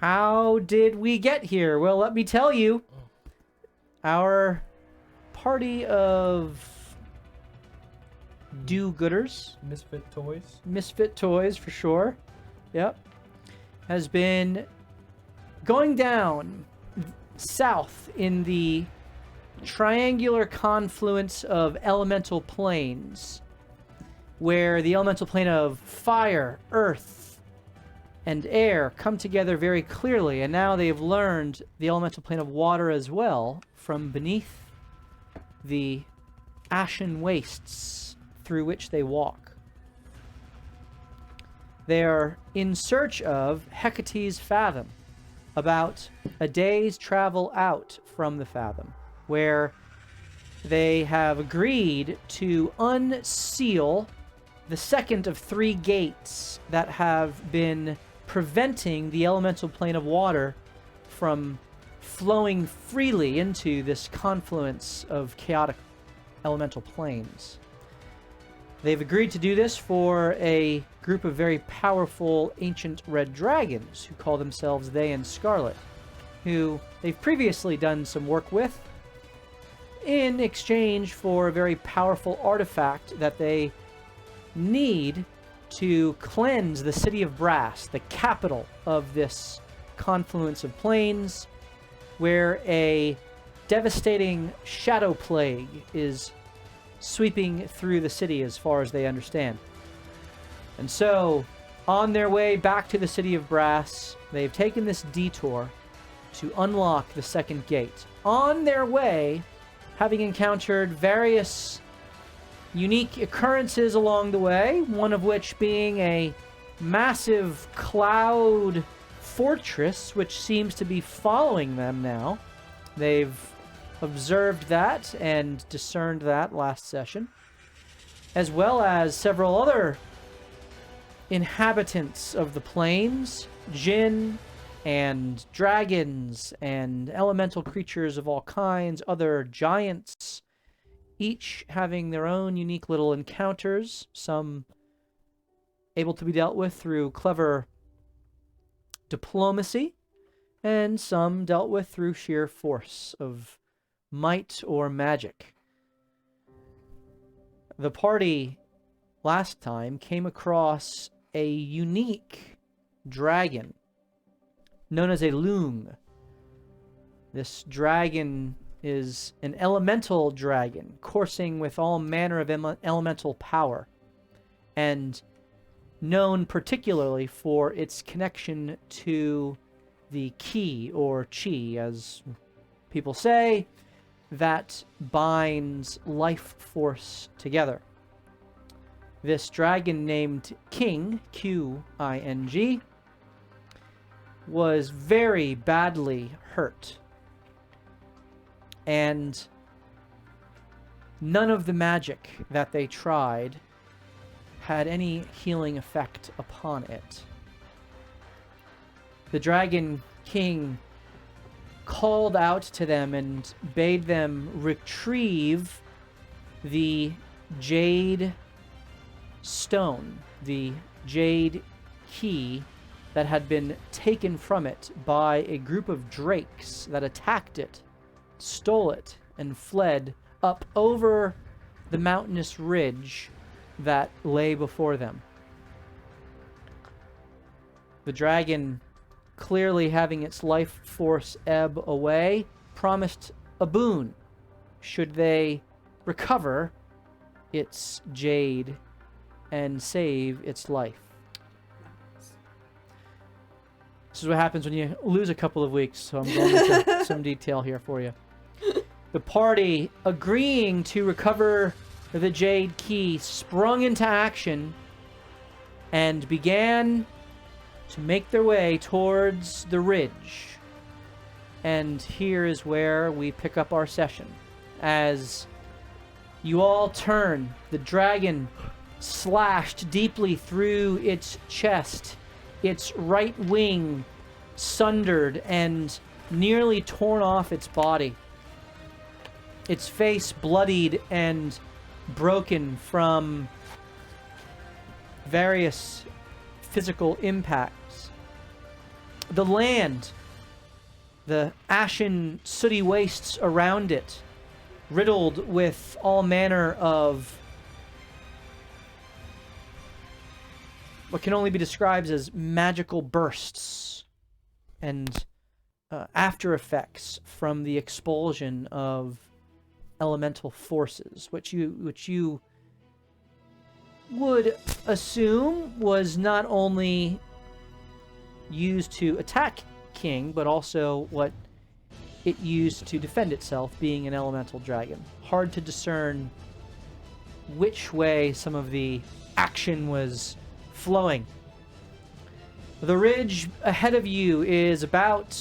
How did we get here? Well, let me tell you. Our party of do-gooders. Misfit toys, for sure. Yep. Has been going down south in the triangular confluence of elemental planes, where the elemental plane of fire, earth, and air come together very clearly, and now they've learned the elemental plane of water as well from beneath the ashen wastes through which they walk. They are in search of Hecate's Fathom, about a day's travel out from the Fathom, where they have agreed to unseal the second of 3 gates that have been preventing the elemental plane of water from flowing freely into this confluence of chaotic elemental planes. They've agreed to do this for a group of very powerful ancient red dragons who call themselves They in Scarlet, who they've previously done some work with in exchange for a very powerful artifact that they need to cleanse the city of Brass, the capital of this confluence of planes, where a devastating shadow plague is sweeping through the city as far as they understand. And so, on their way back to the city of Brass, they've taken this detour to unlock the second gate. On their way, having encountered various unique occurrences along the way, one of which being a massive cloud fortress which seems to be following them now. They've observed that and discerned that last session, as well as several other inhabitants of the plains, djinn and dragons and elemental creatures of all kinds, other giants, each having their own unique little encounters, some able to be dealt with through clever diplomacy, and some dealt with through sheer force of might or magic. The party last time came across a unique dragon known as a loong. This dragon is an elemental dragon, coursing with all manner of elemental power, and known particularly for its connection to the ki, or chi, as people say, that binds life force together. This dragon named King, Q-I-N-G, was very badly hurt, and none of the magic that they tried had any healing effect upon it. The Dragon King called out to them and bade them retrieve the jade stone, the jade key that had been taken from it by a group of drakes that attacked it, stole it, and fled up over the mountainous ridge that lay before them. The dragon, clearly having its life force ebb away, promised a boon should they recover its jade and save its life. This is what happens when you lose a couple of weeks, so I'm going into some detail here for you. The party, agreeing to recover the jade key, sprung into action and began to make their way towards the ridge. And here is where we pick up our session. As you all turn, the dragon slashed deeply through its chest, its right wing sundered and nearly torn off its body, its face bloodied and broken from various physical impacts. The land, the ashen, sooty wastes around it, riddled with all manner of what can only be described as magical bursts and after effects from the expulsion of elemental forces, which you would assume was not only used to attack King, but also what it used to defend itself, being an elemental dragon. Hard to discern which way some of the action was flowing. The ridge ahead of you is about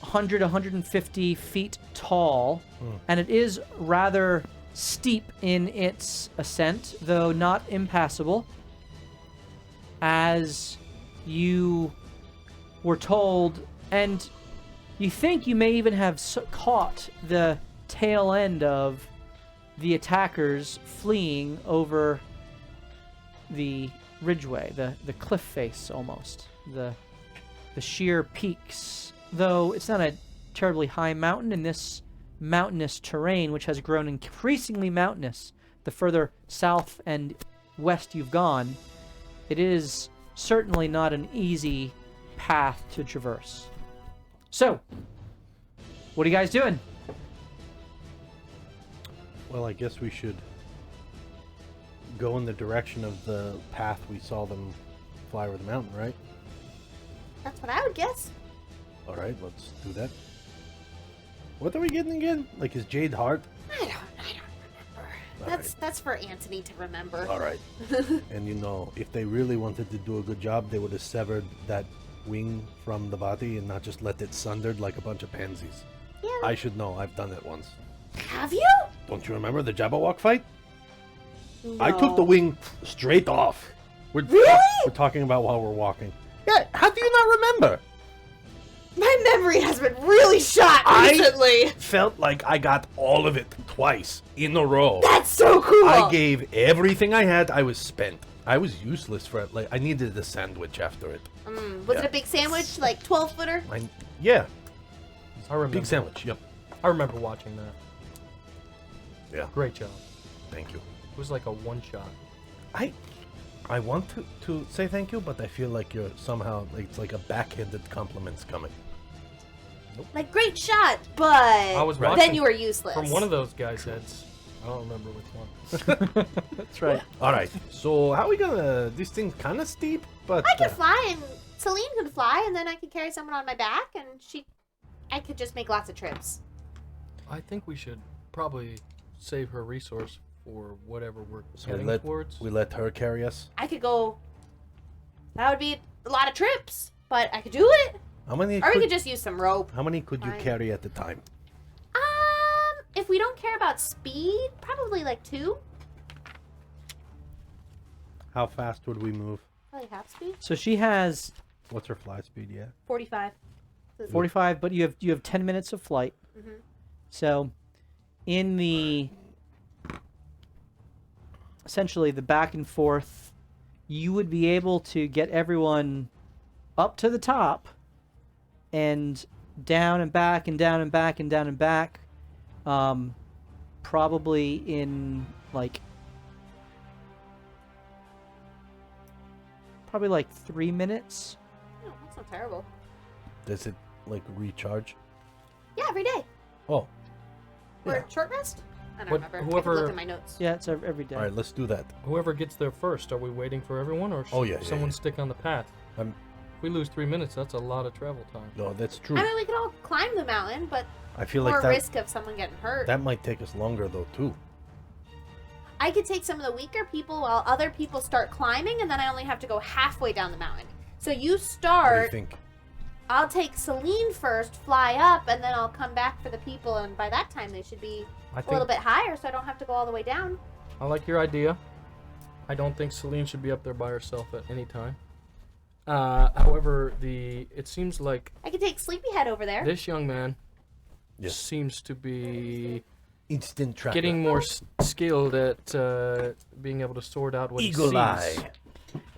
150 feet tall, and it is rather steep in its ascent, though not impassable, as you were told, and you think you may even have caught the tail end of the attackers fleeing over the ridgeway, the cliff face almost, the sheer peaks, though it's not a terribly high mountain in this mountainous terrain, which has grown increasingly mountainous the further south and west you've gone. It is certainly not an easy path to traverse. So, what are you guys doing? Well, I guess we should go in the direction of the path we saw them fly over the mountain, right? That's what I would guess. All right, let's do that. What are we getting again? Like his jade heart? I don't remember. That's for Anthony to remember. All right. And you know, if they really wanted to do a good job, they would have severed that wing from the body and not just let it sundered like a bunch of pansies. Yeah. I should know. I've done it once. Have you? Don't you remember the Jabberwock fight? No. I took the wing straight off. Really? We're talking about while we're walking. Yeah, how do you not remember? My memory has been really shot recently. I felt like I got all of it twice in a row. That's so cool. I gave everything I had. I was spent. I was useless for it. Like, I needed a sandwich after it. Was it a big sandwich, like 12-footer? Yeah. I remember. Big sandwich, yep. I remember watching that. Yeah. Great job. Thank you. It was like a one-shot. I want to say thank you, but I feel like you're somehow, like, it's like a backhanded compliment's coming. Like, great shot, but was then watching you were useless. From one of those guys' heads. I don't remember which one. That's right. All right. So how are we gonna? This thing's kind of steep, but I could fly, and Celine could fly, and then I could carry someone on my back, and I could just make lots of trips. I think we should probably save her resource for whatever we're so heading towards. we let her carry us. I could go. That would be a lot of trips, but I could do it. How many? Or we could just use some rope. How many could you Fine. carry at the time? If we don't care about speed, probably like 2. How fast would we move? Probably half speed. So she has What's her fly speed? Yeah. 45. 45, but you have 10 minutes of flight. Mm-hmm. So, in the essentially the back and forth, you would be able to get everyone up to the top and down and back and down and back and down and back. Probably in like 3 minutes. Oh, that's not terrible. Does it like recharge? Yeah, every day. Oh. Or Yeah. short rest? I don't What- remember. I whoever- could look at my notes. Yeah, it's every day. All right, let's do that. Whoever gets there first, are we waiting for everyone, or should Oh, yeah, someone yeah. stick on the path? If we lose 3 minutes, that's a lot of travel time. No, that's true. I mean, we could all climb the mountain, but I feel more like that risk of someone getting hurt. that might take us longer though too. I could take some of the weaker people while other people start climbing, and then I only have to go halfway down the mountain. So you What do you start. think? I'll take Celine first, fly up, and then I'll come back for the people, and by that time they should be I a little think bit higher, so I don't have to go all the way down. I like your idea. I don't think Celine should be up there by herself at any time. However, it seems like I could take Sleepyhead over there. this young man Yes. seems to be Instant tracker. getting more skilled at being able to sort out what he Eagle sees. eye.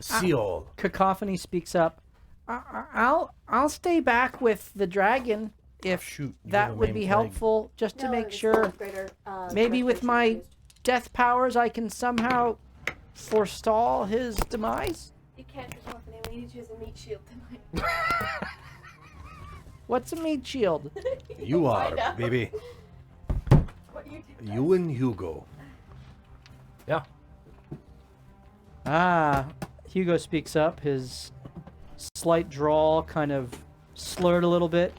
Seal. Cacophony speaks up. I'll stay back with the dragon if Shoot, you're that the would main be plague. helpful, just to No, make it was sure. fourth grader, Maybe with restoration my used. death powers, I can somehow forestall his demise. You can't just walk in. We need to use a meat shield tonight. What's a meat shield? You are, find out. baby. What you did. You and Hugo. Yeah. Ah, Hugo speaks up. His slight drawl kind of slurred a little bit.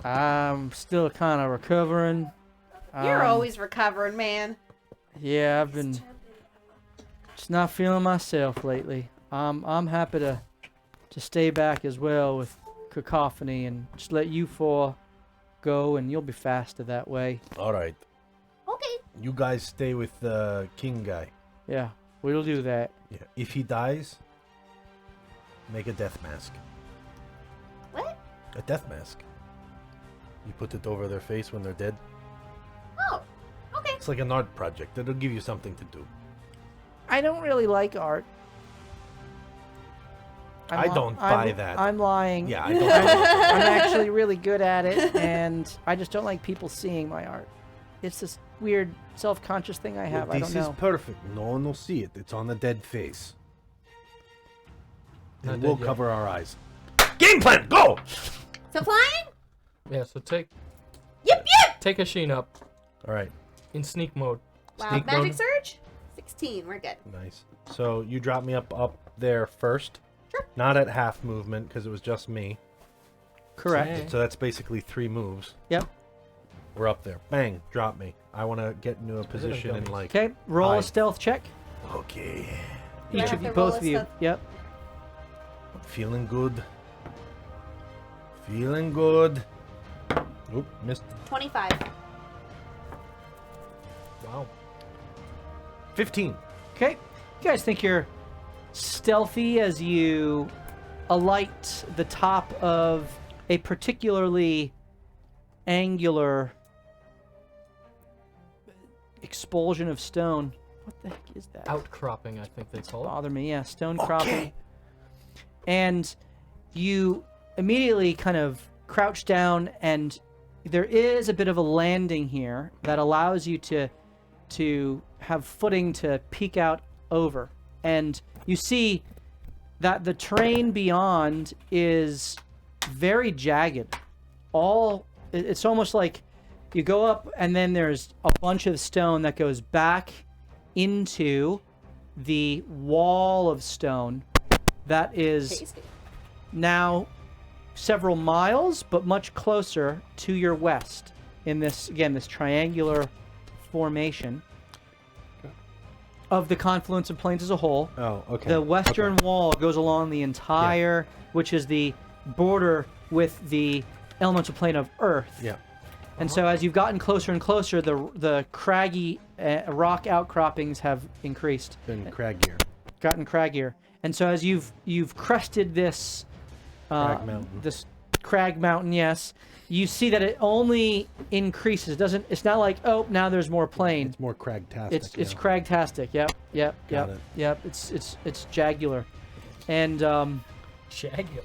I'm still kind of recovering. You're Um, always recovering, man. Yeah, I've been just not feeling myself lately. I'm happy to stay back as well with Cacophony and just let you four go, and you'll be faster that way. All right. Okay. You guys stay with the king guy. Yeah, we'll do that. Yeah. If he dies, make a death mask. What? A death mask. You put it over their face when they're dead. Oh. Okay. It's like an art project. It'll give you something to do. I don't really like art. I don't buy that. I'm lying. Yeah, I don't. I'm actually really good at it, and I just don't like people seeing my art. It's this weird self-conscious thing I have. I This don't is know. perfect. No one will see it. It's on a dead face. Not And dead we'll yet. cover our eyes. Game plan, go! So flying? Yeah, so take Yip yip! take a sheen up All right, in sneak mode. Wow, Sneak magic mode. surge? 16, we're good. nice. So you drop me up there first. Sure. Not at half movement because it was just me. Correct. Okay. So that's basically 3 moves. Yep. We're up there. Bang, drop me. I want to get into a it a position in dummy? like. Okay, roll a Hide. stealth check. Okay. Do I Each have of you, to roll both a of you. stealth? Yep. Feeling good. Feeling good. Oop, missed. 25. Wow. 15. Okay. You guys think you're stealthy as you alight the top of a particularly angular expulsion of stone. What the heck is that? Outcropping, I think they call it. Bother me, yeah. Stone cropping. And you immediately kind of crouch down, and there is a bit of a landing here that allows you to have footing to peek out over. And you see that the terrain beyond is very jagged. It's almost like you go up and then there's a bunch of stone that goes back into the wall of stone that is Tasty. now several miles, but much closer to your west in this, again, this triangular formation of the confluence of plains as a whole. Oh, okay. The western Okay. wall goes along the entire, which is the border with the elemental plane of Earth. Yeah. And so as you've gotten closer and closer, the craggy rock outcroppings have increased, Been craggier. gotten craggier. And so as you've crested this Crag mountain. this crag mountain, yes, you see that it only increases. It's not like, oh, now there's more plain. It's more cragtastic. It's now. cragtastic. Yep. Got it. Yep. It's jagular. And Jagular.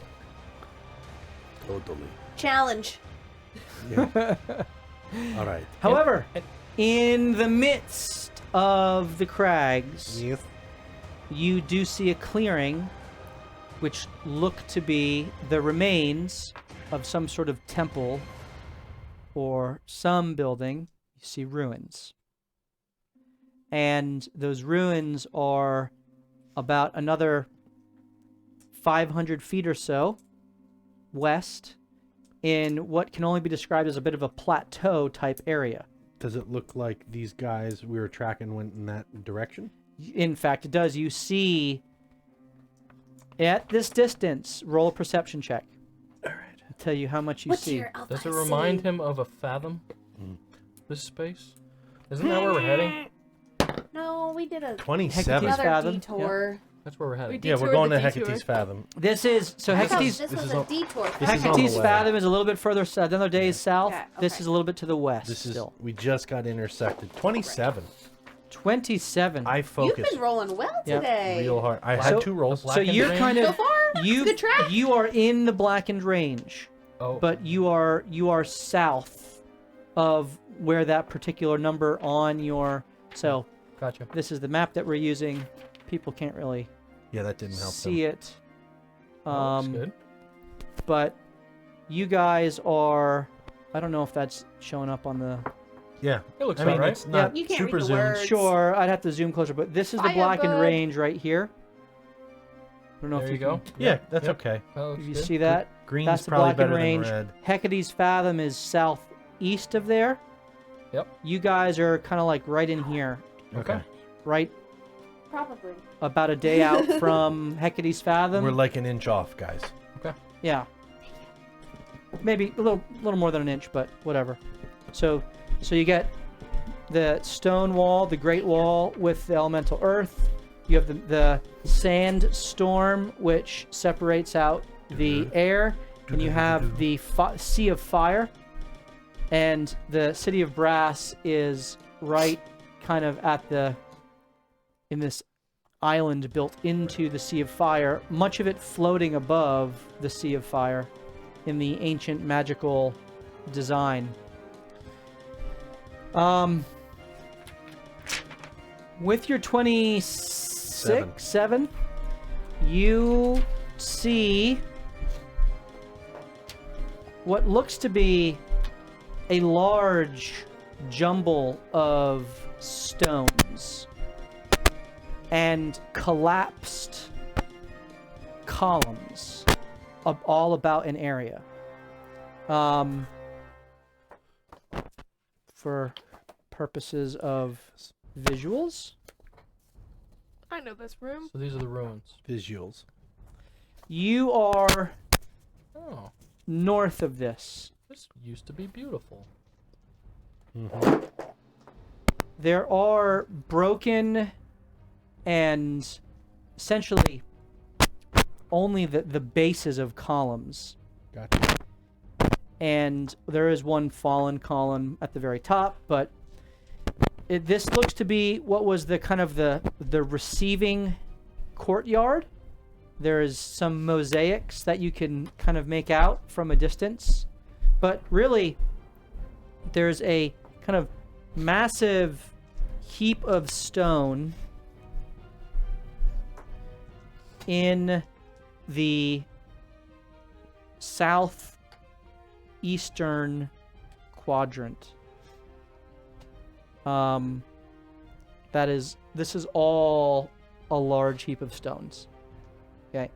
Totally. Challenge. Yeah. All right. however, in the midst of the crags, Yes. you do see a clearing which look to be the remains of some sort of temple or some building. You see ruins. And those ruins are about another 500 feet or so west in what can only be described as a bit of a plateau type area. Does it look like these guys we were tracking went in that direction? In fact, it does. You see, at this distance, roll a perception check. All right. I'll tell you how much you What's see. your alpha Does it remind him of a fathom? This space? Isn't that where we're heading? No, we did a 27. Hecate's another fathom, detour. That's where we're heading. We Yeah, we're detoured going to the detour. Hecate's Fathom. This is so This Hecate's. was is a on- detour. this is on the Hecate's way. Fathom is a little bit further south. Another day is south. Okay, This okay. is a little bit to the west. This is still we just got intersected. 27. 27. I You've focus been rolling well Yep. today. real hard. I So- had 2 rolls. So you're kind So of far, you good track. you are in the blackened range, Oh, but you are south of where that particular number on your. So gotcha. this is the map that we're using. People can't really Yeah, that didn't help see it. Oh, that's good. But you guys are. I don't know if that's showing up on the. Yeah. It looks I mean, alright. it's not You can't super read the zoomed. words. Sure, I'd have to zoom closer, but this is the blackened Firebug. range right here. I don't know There if you go. Yeah, that's Yep. okay. That looks If you good. see that, Green's that's the probably blackened better range. than red. Hecate's Fathom is southeast of there. Yep. You guys are kind of like right in here, Okay. right Probably. about a day out from Hecate's Fathom. We're like an inch off, guys. Yeah. Maybe a little more than an inch, but whatever. So you get the stone wall, the Great Wall with the elemental earth. You have the sand storm, which separates out the air, and you have the sea of fire. And the city of brass is right kind of in this island built into the sea of fire, much of it floating above the sea of fire in the ancient magical design. With your 7, you see what looks to be a large jumble of stones and collapsed columns all about an area. For purposes of visuals, I know this room. So these are the ruins. Visuals. you are Oh, north of this. this used to be beautiful. Mm-hmm. There are broken and essentially only the bases of columns. Gotcha. And there is one fallen column at the very top, but this looks to be what was the kind of the receiving courtyard. There is some mosaics that you can kind of make out from a distance, but really there's a kind of massive heap of stone in the southeastern quadrant. This is all a large heap of stones. Okay.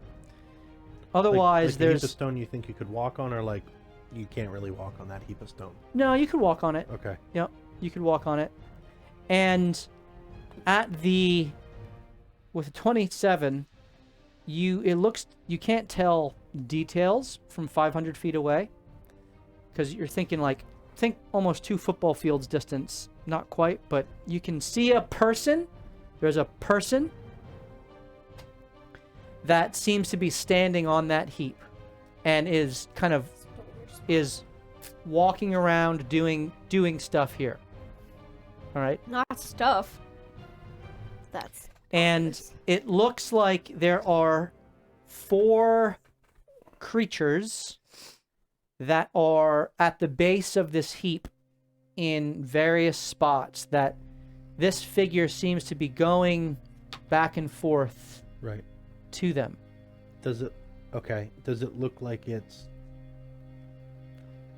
Otherwise, like a heap there's of stone you think you could walk on, or like you can't really walk on that heap of stone. no. You could walk on it. Okay. Yep, you could walk on it. And with a 27, you can't tell details from 500 feet away, because you're thinking think almost 2 football fields distance. Not quite, but you can see a person. There's a person that seems to be standing on that heap and is walking around doing stuff here. All right. Not stuff. That's. And it looks like there are 4 creatures that are at the base of this heap in various spots that this figure seems to be going back and forth Right. to them. Does it look like it's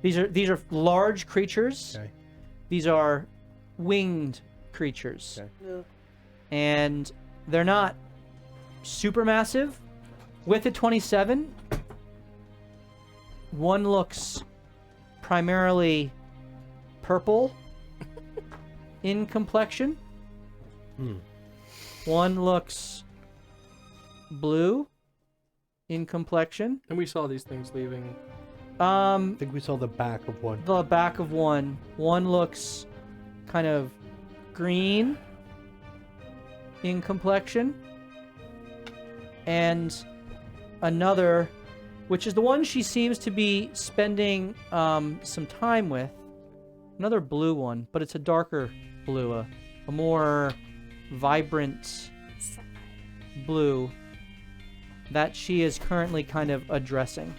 These are large creatures. okay? These are winged creatures. Okay. And they're not super massive. With a 27, one looks primarily purple in complexion. Hmm. One looks blue in complexion. And we saw these things leaving. I think we saw the back of one. The back of one. One looks kind of green in complexion. And another, which is the one she seems to be spending some time with. Another blue one, but it's a darker blue, a more vibrant blue that she is currently kind of addressing.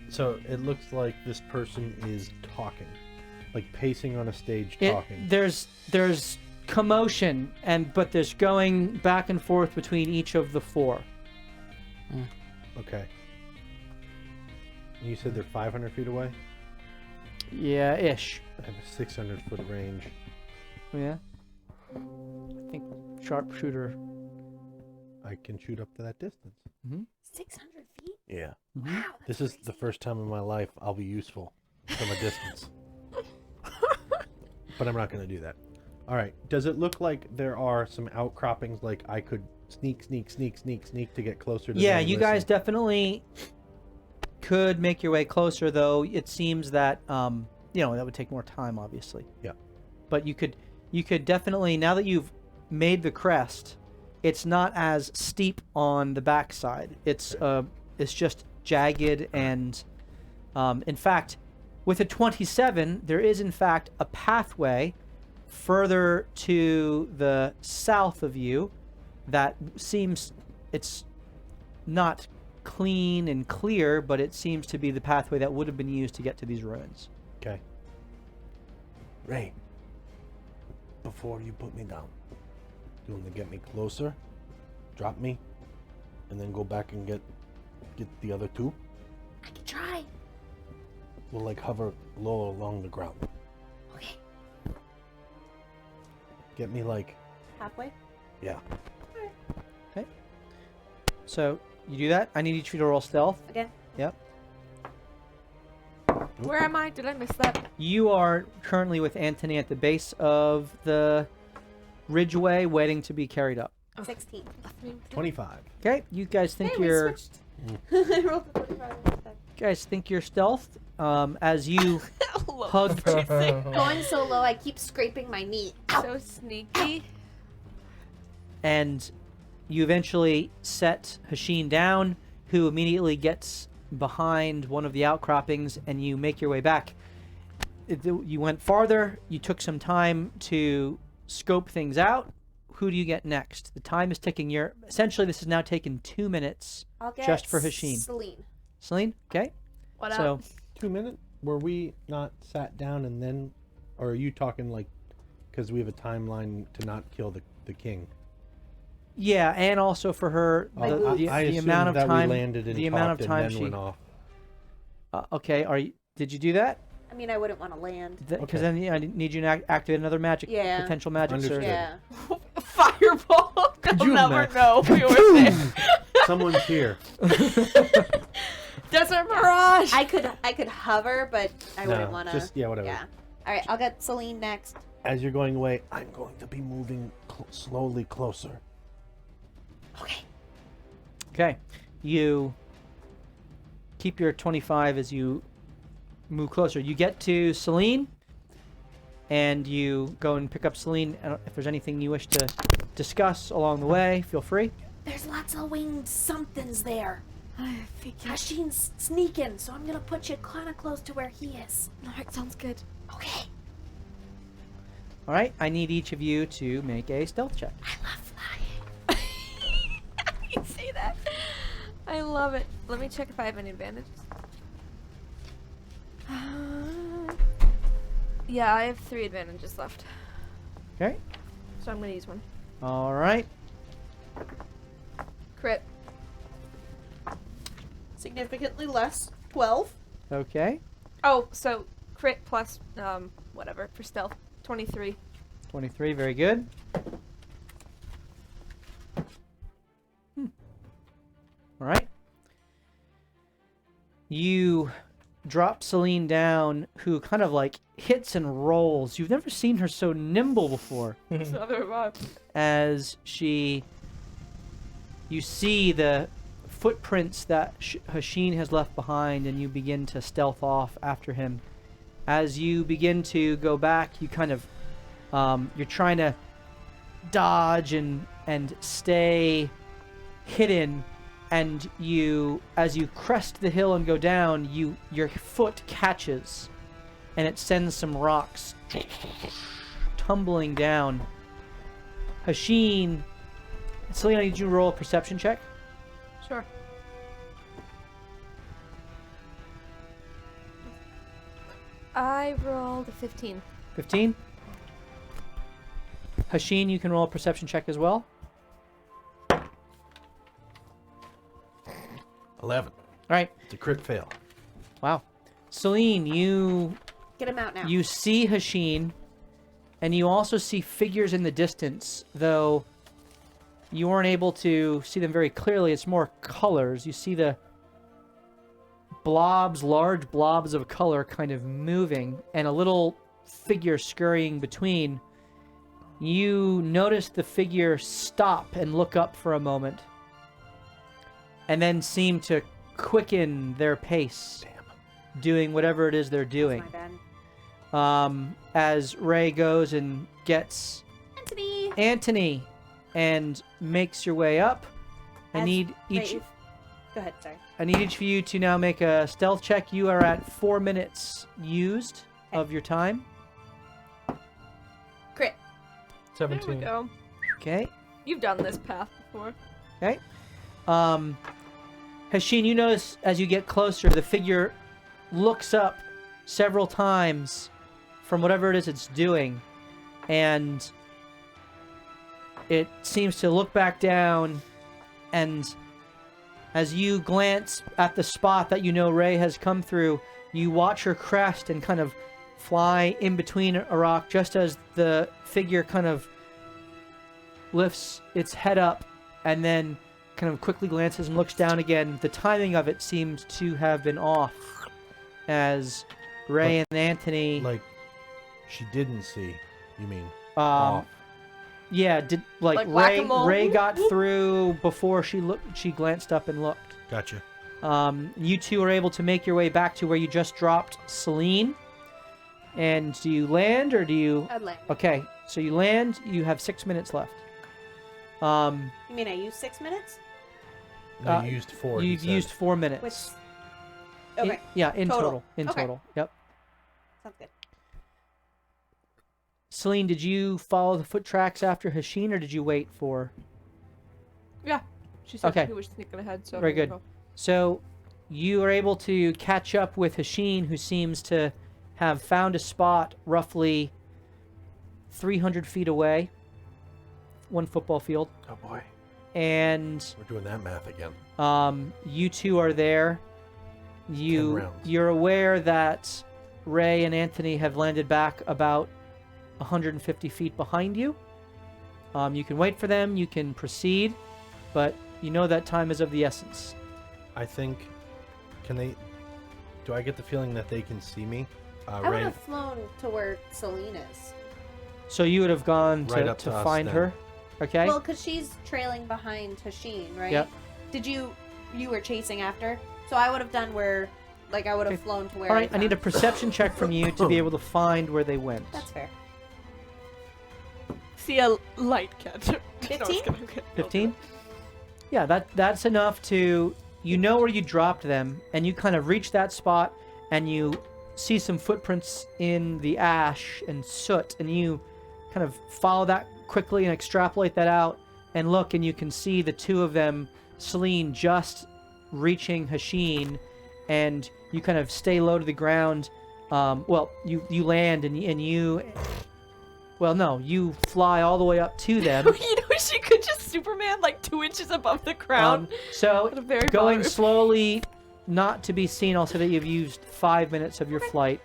So it looks like this person is talking, like pacing on a stage, It, talking. there's commotion, but there's going back and forth between each of the four. Okay. And you said they're 500 feet away? Yeah, ish. I have a 600-foot range. Yeah. I think sharpshooter. I can shoot up to that distance. 600 feet? Yeah. Mm-hmm. Wow. This is the first time in my life I'll be useful from a distance. But I'm not going to do that. All right. Does it look like there are some outcroppings, like I could sneak to get closer to Yeah, them? you guys definitely could make your way closer, though it seems that that would take more time, obviously. Yeah. But you could definitely, now that you've made the crest, it's not as steep on the backside. It's just jagged, and in fact, with a 27, there is in fact a pathway further to the south of you that seems, it's not clean and clear, but it seems to be the pathway that would have been used to get to these ruins. Okay. Ray, before you put me down, you want to get me closer, drop me, and then go back and get the other two? I can try. We'll like hover low along the ground. Okay. Get me like, Halfway? yeah. So you do that. I need each of you to roll stealth. Again? Yep. Where am I? Did I miss that? You are currently with Anthony at the base of the ridgeway, waiting to be carried up. 16. 25. Okay, you guys think Hey, we you're switched. I rolled a 25 instead. you're stealth as you hug. Going so low, I keep scraping my knee. So sneaky. And you eventually set Hasheen down, who immediately gets behind one of the outcroppings, and you make your way back. You went farther, you took some time to scope things out. Who do you get next? The time is ticking. Essentially, this has now taken 2 minutes I'll get just for Hasheen. Celine. Celine, okay? What So, up? 2 minutes? Were we not sat down and then, or are you talking like, because we have a timeline to not kill the king? yeah, and also for her, I the assumed amount of that time, we landed and the amount of talked time and then she. went off. Okay, did you do that? I mean, I wouldn't want to land. Because Okay. then I need you to activate another magic, Yeah. potential magic Understood. surge. Yeah. Fireball. They'll you never imagine? know we were there. Someone's here. Desert Mirage. I could hover, but I wouldn't No, want to. just, yeah, whatever. Yeah. All right, I'll get Celine next. As you're going away, I'm going to be moving slowly closer. Okay. Okay, you keep your 25 as you move closer. You get to Celine, and you go and pick up Celine. If there's anything you wish to discuss along the way, feel free. There's lots of winged somethings there. I figured. Hasheen's sneaking, so I'm gonna put you kind of close to where he is. Alright, sounds good. Okay. All right, I need each of you to make a stealth check. I love flying. You say that? I love it. Let me check if I have any advantages. Yeah, I have 3 advantages left. Okay. So I'm gonna use one. All right. Crit. Significantly less. 12. Okay. Oh, so crit plus whatever for stealth. 23. 23. Very good. All right. You drop Celine down, who kind of like hits and rolls. You've never seen her so nimble before. As you see the footprints that Hasheen has left behind, and you begin to stealth off after him. As you begin to go back, you kind of you're trying to dodge and stay hidden, and as you crest the hill and go down, your foot catches, and it sends some rocks tumbling down. Hasheen. Selena, did you roll a perception check? Sure. I rolled a 15. 15. Hasheen, you can roll a perception check as well. 11. All right. It's a crit fail. Wow. Celine, you Get him out now. you see Hasheen, and you also see figures in the distance, though you weren't able to see them very clearly. It's more colors. You see the blobs, large blobs of color kind of moving, and a little figure scurrying between. You notice the figure stop and look up for a moment, and then seem to quicken their pace, doing whatever it is they're doing. That's my bad. As Ray goes and gets Anthony. and makes your way up. I As need each. Brave. Go ahead. Sorry. I need each of you to now make a stealth check. You are at 4 minutes used of your time. Crit. 17. There we go. Okay. You've done this path before. Okay. Hasheen, you notice as you get closer, the figure looks up several times from whatever it is it's doing, and it seems to look back down, and as you glance at the spot that you know Ray has come through, you watch her crest and kind of fly in between a rock just as the figure kind of lifts its head up and then kind of quickly glances and looks down again. The timing of it seems to have been off as Ray and Anthony... Like, she didn't see, you mean? Um, yeah, Like Ray whack-a-mole? Ray got through before she glanced up and looked. Gotcha. You two are able to make your way back to where you just dropped Celine. And do you land or do you... I'd land. Okay, so you land. You have 6 minutes left. You mean I used 6 minutes? No, you used 4. he You've said. used 4 minutes. Which... Okay. In Total. total. In Okay. total. Yep. Sounds good. Celine, did you follow the foot tracks after Hasheen or did you wait for... Yeah. She said Okay. he was sneaking ahead, so... Very here we good. go. So you are able to catch up with Hasheen, who seems to have found a spot roughly 300 feet away, 1 football field, Oh boy, and we're doing that math again. you two are there. 10 rounds. You're aware that Ray and Anthony have landed back about 150 feet behind you. You can wait for them, you can proceed, but you know that time is of the essence. I think, can they, do I get the feeling that they can see me? I would Ray, have flown to where Celine is. So you would have gone Right to up to us find then. her, okay? Well, because she's trailing behind Hasheen, right? Yep. Did you were chasing after? So I would have done where, like, I would have Okay. flown to where All right, I need a found- perception check from you to be able to find where they went. That's fair. See a light catcher. 15? 15? Yeah, that's enough to... You know where you dropped them, and you kind of reach that spot, and you see some footprints in the ash and soot, and you kind of follow that quickly and extrapolate that out, and look, and you can see the two of them, Celine, just reaching Hasheen, and you kind of stay low to the ground. Well, you land, and you... Well, no, you fly all the way up to them. You know, she could just Superman like 2 inches above the ground. So, At a very going bottom. slowly, not to be seen, I'll say that you've used 5 minutes of your flight.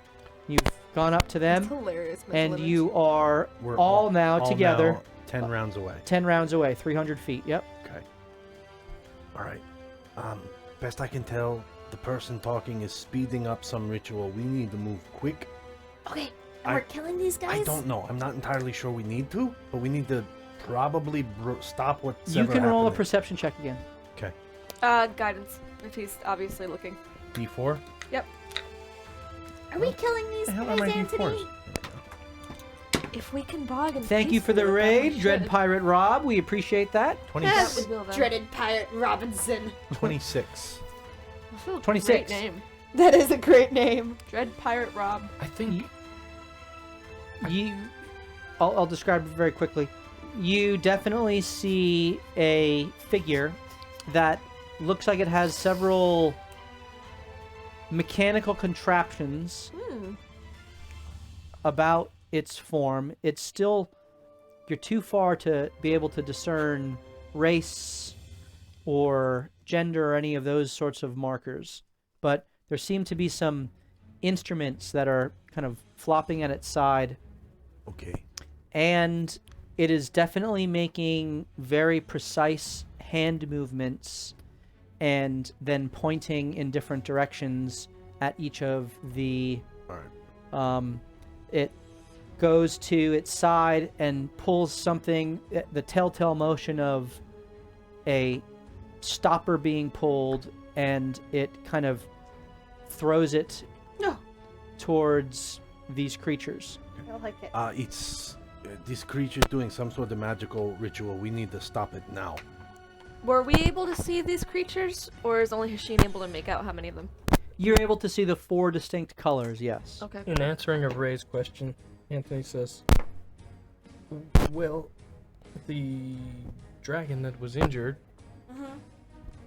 You've gone up to That's them, hilarious. and mental you are we're all now together now 10 rounds away. 10 rounds away, 300 feet. Yep. Okay. All right. Best I can tell, the person talking is speeding up some ritual. We need to move quick. Okay, and we're killing these guys? I don't know. I'm not entirely sure we need to, but we need to probably stop what's You can roll a happening. perception check again. Okay. Guidance, if he's obviously looking. D4? Are we killing these The hell guys, are my Anthony? D4s? If we can bargain. Thank you for the peacefully with them, raid, we Dread should. Pirate Rob. We appreciate that. 20, Yes. That would will them. Dreaded Pirate Robinson. 26. That's a 26. Great name. That is a great name. Dread Pirate Rob. I think I'll describe it very quickly. you definitely see a figure that looks like it has several mechanical contraptions about its form. It's still, you're too far to be able to discern race or gender or any of those sorts of markers. But there seem to be some instruments that are kind of flopping at its side. Okay. And it is definitely making very precise hand movements and then pointing in different directions at each of the... All right. It goes to its side and pulls something, the telltale motion of a stopper being pulled, and it kind of throws it towards these creatures. I like it. It's this creature's doing some sort of magical ritual. We need to stop it now. Were we able to see these creatures, or is only Hasheen able to make out how many of them? You're able to see the 4 distinct colors, yes. Okay. In answering a Ray's question, Anthony says, well, the dragon that was injured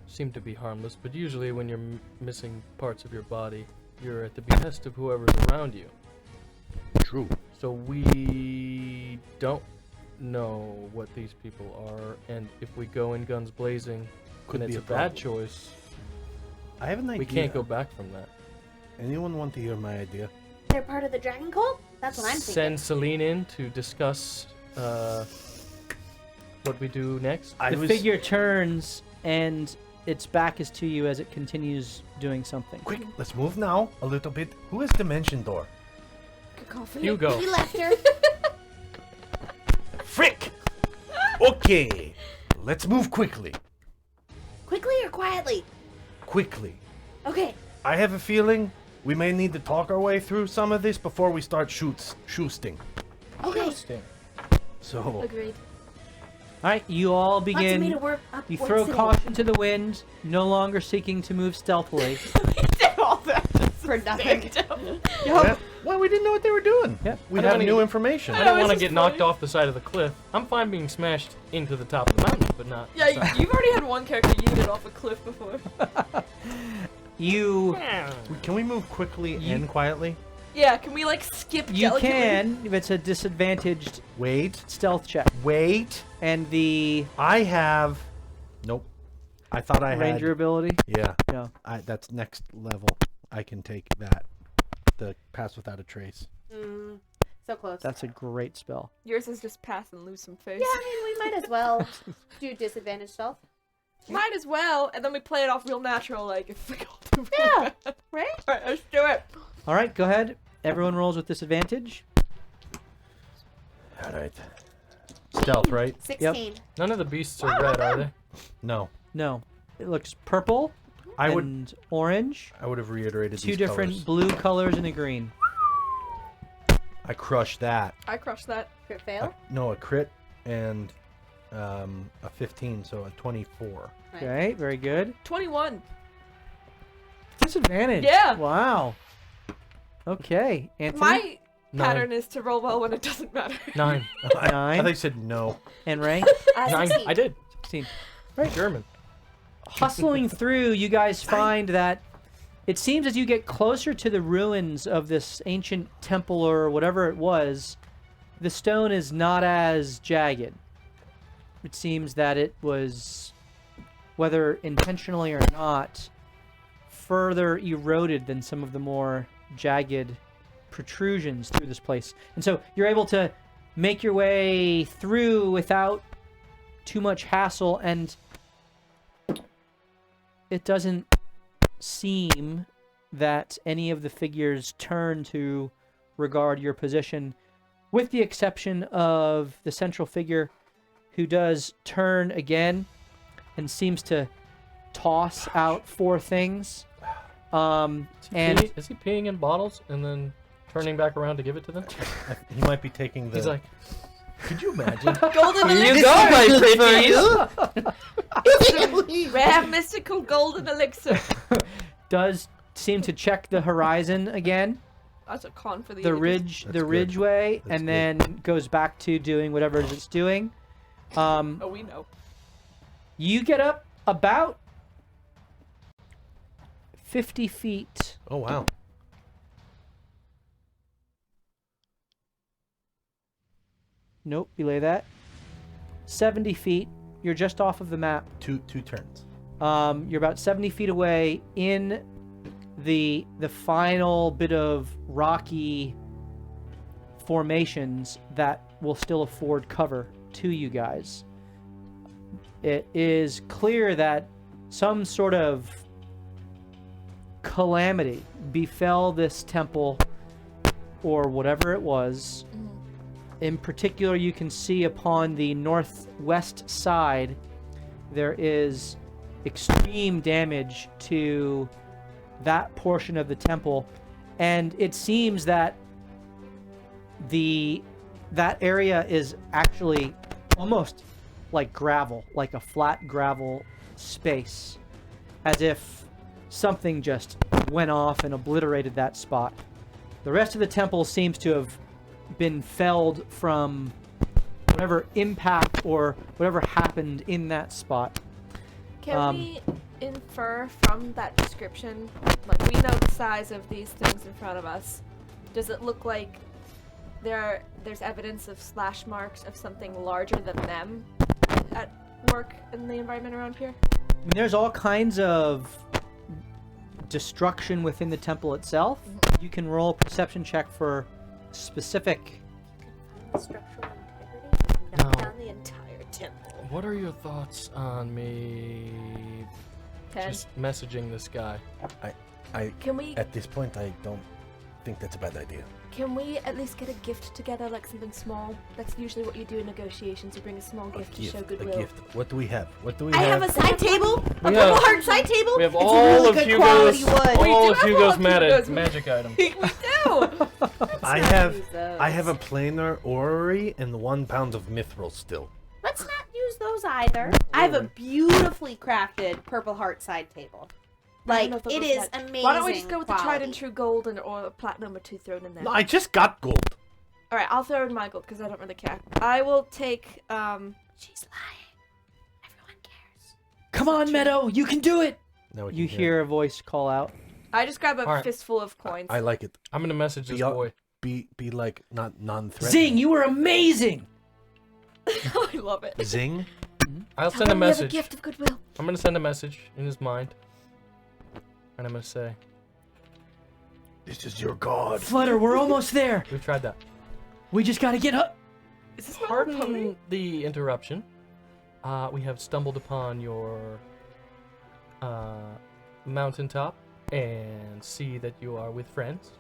seemed to be harmless, but usually when you're missing parts of your body, you're at the behest of whoever's around you. True. So we don't know what these people are, and if we go in guns blazing, Could then be it's a a bad problem. choice. I have an idea. We can't go back from that. Anyone want to hear my idea? They're part of the dragon cult? That's what I'm thinking. Send Celine in to discuss what we do next. The figure turns, and its back is to you as it continues doing something. Quick, let's move now a little bit. Who is Dimension Door? Cacophony. Hugo. We left her. Frick! Okay, let's move quickly. Quickly or quietly? Quickly. Okay. I have a feeling we may need to talk our way through some of this before we start shoosting. Okay. So, Agreed. All right, you all Lots of me begin. to work up. You work throw today. caution to the wind, no longer seeking to move stealthily. All that For nothing. well, we didn't know what they were doing. Yeah. We I don't have new even- information. I don't it's want to just get knocked funny. off the side of the cliff. I'm fine being smashed into the top of the mountain, but not. Yeah, you've already had one character yeeted off a cliff before. You Can we move quickly and quietly? Yeah, can we like skip you delicately? can, if it's a disadvantaged Wait, stealth check. wait. And the I have. Nope. I thought I ranger had. ability. Yeah. Yeah. That's next level. I can take that. The pass without a trace. So close. That's a great spell. Yours is just pass and lose some face. Yeah, I mean, we might as well do disadvantage stealth. Might as well, and then we play it off real natural, like if we all do really Yeah. bad. Right? Alright, let's do it. All right, go ahead. Everyone rolls with disadvantage. All right. Stealth, right? 16. None of the beasts are red, are they? No. No, it looks purple I would. and orange. I would have reiterated Two these different colors. blue colors and a green. I crushed that. I crushed that. Crit fail. No, a crit and a 15, so a 24. Right. Okay, very good. 21. Disadvantage. Yeah. Wow. Okay, Anthony. My Nine. pattern is to roll well when it doesn't matter. 9. I Nine. thought you said no. And Ray. 9. 16. I did. 16. German. Hustling through, you guys find that it seems as you get closer to the ruins of this ancient temple or whatever it was, the stone is not as jagged. It seems that it was, whether intentionally or not, further eroded than some of the more jagged protrusions through this place. And so you're able to make your way through without too much hassle, and it doesn't seem that any of the figures turn to regard your position, with the exception of the central figure, who does turn again and seems to toss out 4 things. And Is he peeing in bottles and then turning back around to give it to them? He might be taking the. He's like, Could you imagine? Golden elixir. my pretties! Rare mystical golden elixir. does seem to check the horizon again, That's a con for the the ages. ridge, That's the good. ridgeway, That's and good. then goes back to doing whatever it is it's doing. Oh, we know. You get up about 50 feet. Oh wow. Nope, belay that. 70 feet. You're just off of the map. Two turns. You're about 70 feet away in the final bit of rocky formations that will still afford cover to you guys. It is clear that some sort of calamity befell this temple or whatever it was. In particular, you can see upon the northwest side there is extreme damage to that portion of the temple, and it seems that that area is actually almost like gravel, like a flat gravel space, as if something just went off and obliterated that spot. The rest of the temple seems to have been felled from whatever impact or whatever happened in that spot. Can we infer from that description, like we know the size of these things in front of us, does it look like there's evidence of slash marks of something larger than them at work in the environment around here? I mean, there's all kinds of destruction within the temple itself. You can roll a perception check for specific. Structural integrity. Knock No. down the entire temple. What are your thoughts on me 10. just messaging this guy? Can we At this point, I don't think that's a bad idea. Can we at least get a gift together, like something small? That's usually what you do in negotiations. You bring a small gift to show A goodwill. gift. What do we have? What do we I have? have a side table. A We purple have- heart side table. We have it's all a really of good Hugo's, quality wood. We all do of have Hugo's all of Hugo's magic items. we do! I have a planar orrery and 1 pound of mithril still. Let's not use those either. I have a beautifully crafted purple heart side table. I don't Like know if it those is match. amazing. Why don't we just go with the tried quality. and true gold or a platinum or 2 thrown in there? No, I just got gold. Alright, I'll throw in my gold because I don't really care. I will take, She's lying. Everyone cares. Come on, Meadow, you can do it! Now we You can hear a voice call out. I just grab a Alright. fistful of coins. I like it. I'm gonna message this Be up- boy. Be like not non-threatening. Zing, you were amazing! I love it. Zing. I'll Tell send a him we have a message. gift of goodwill. I'm gonna send a message in his mind, and I'm gonna say, This is your god. Flutter, we're almost there. "We've tried that." We just gotta get up. Is this not a pony? Pardon the interruption. We have stumbled upon your mountaintop and see that you are with friends.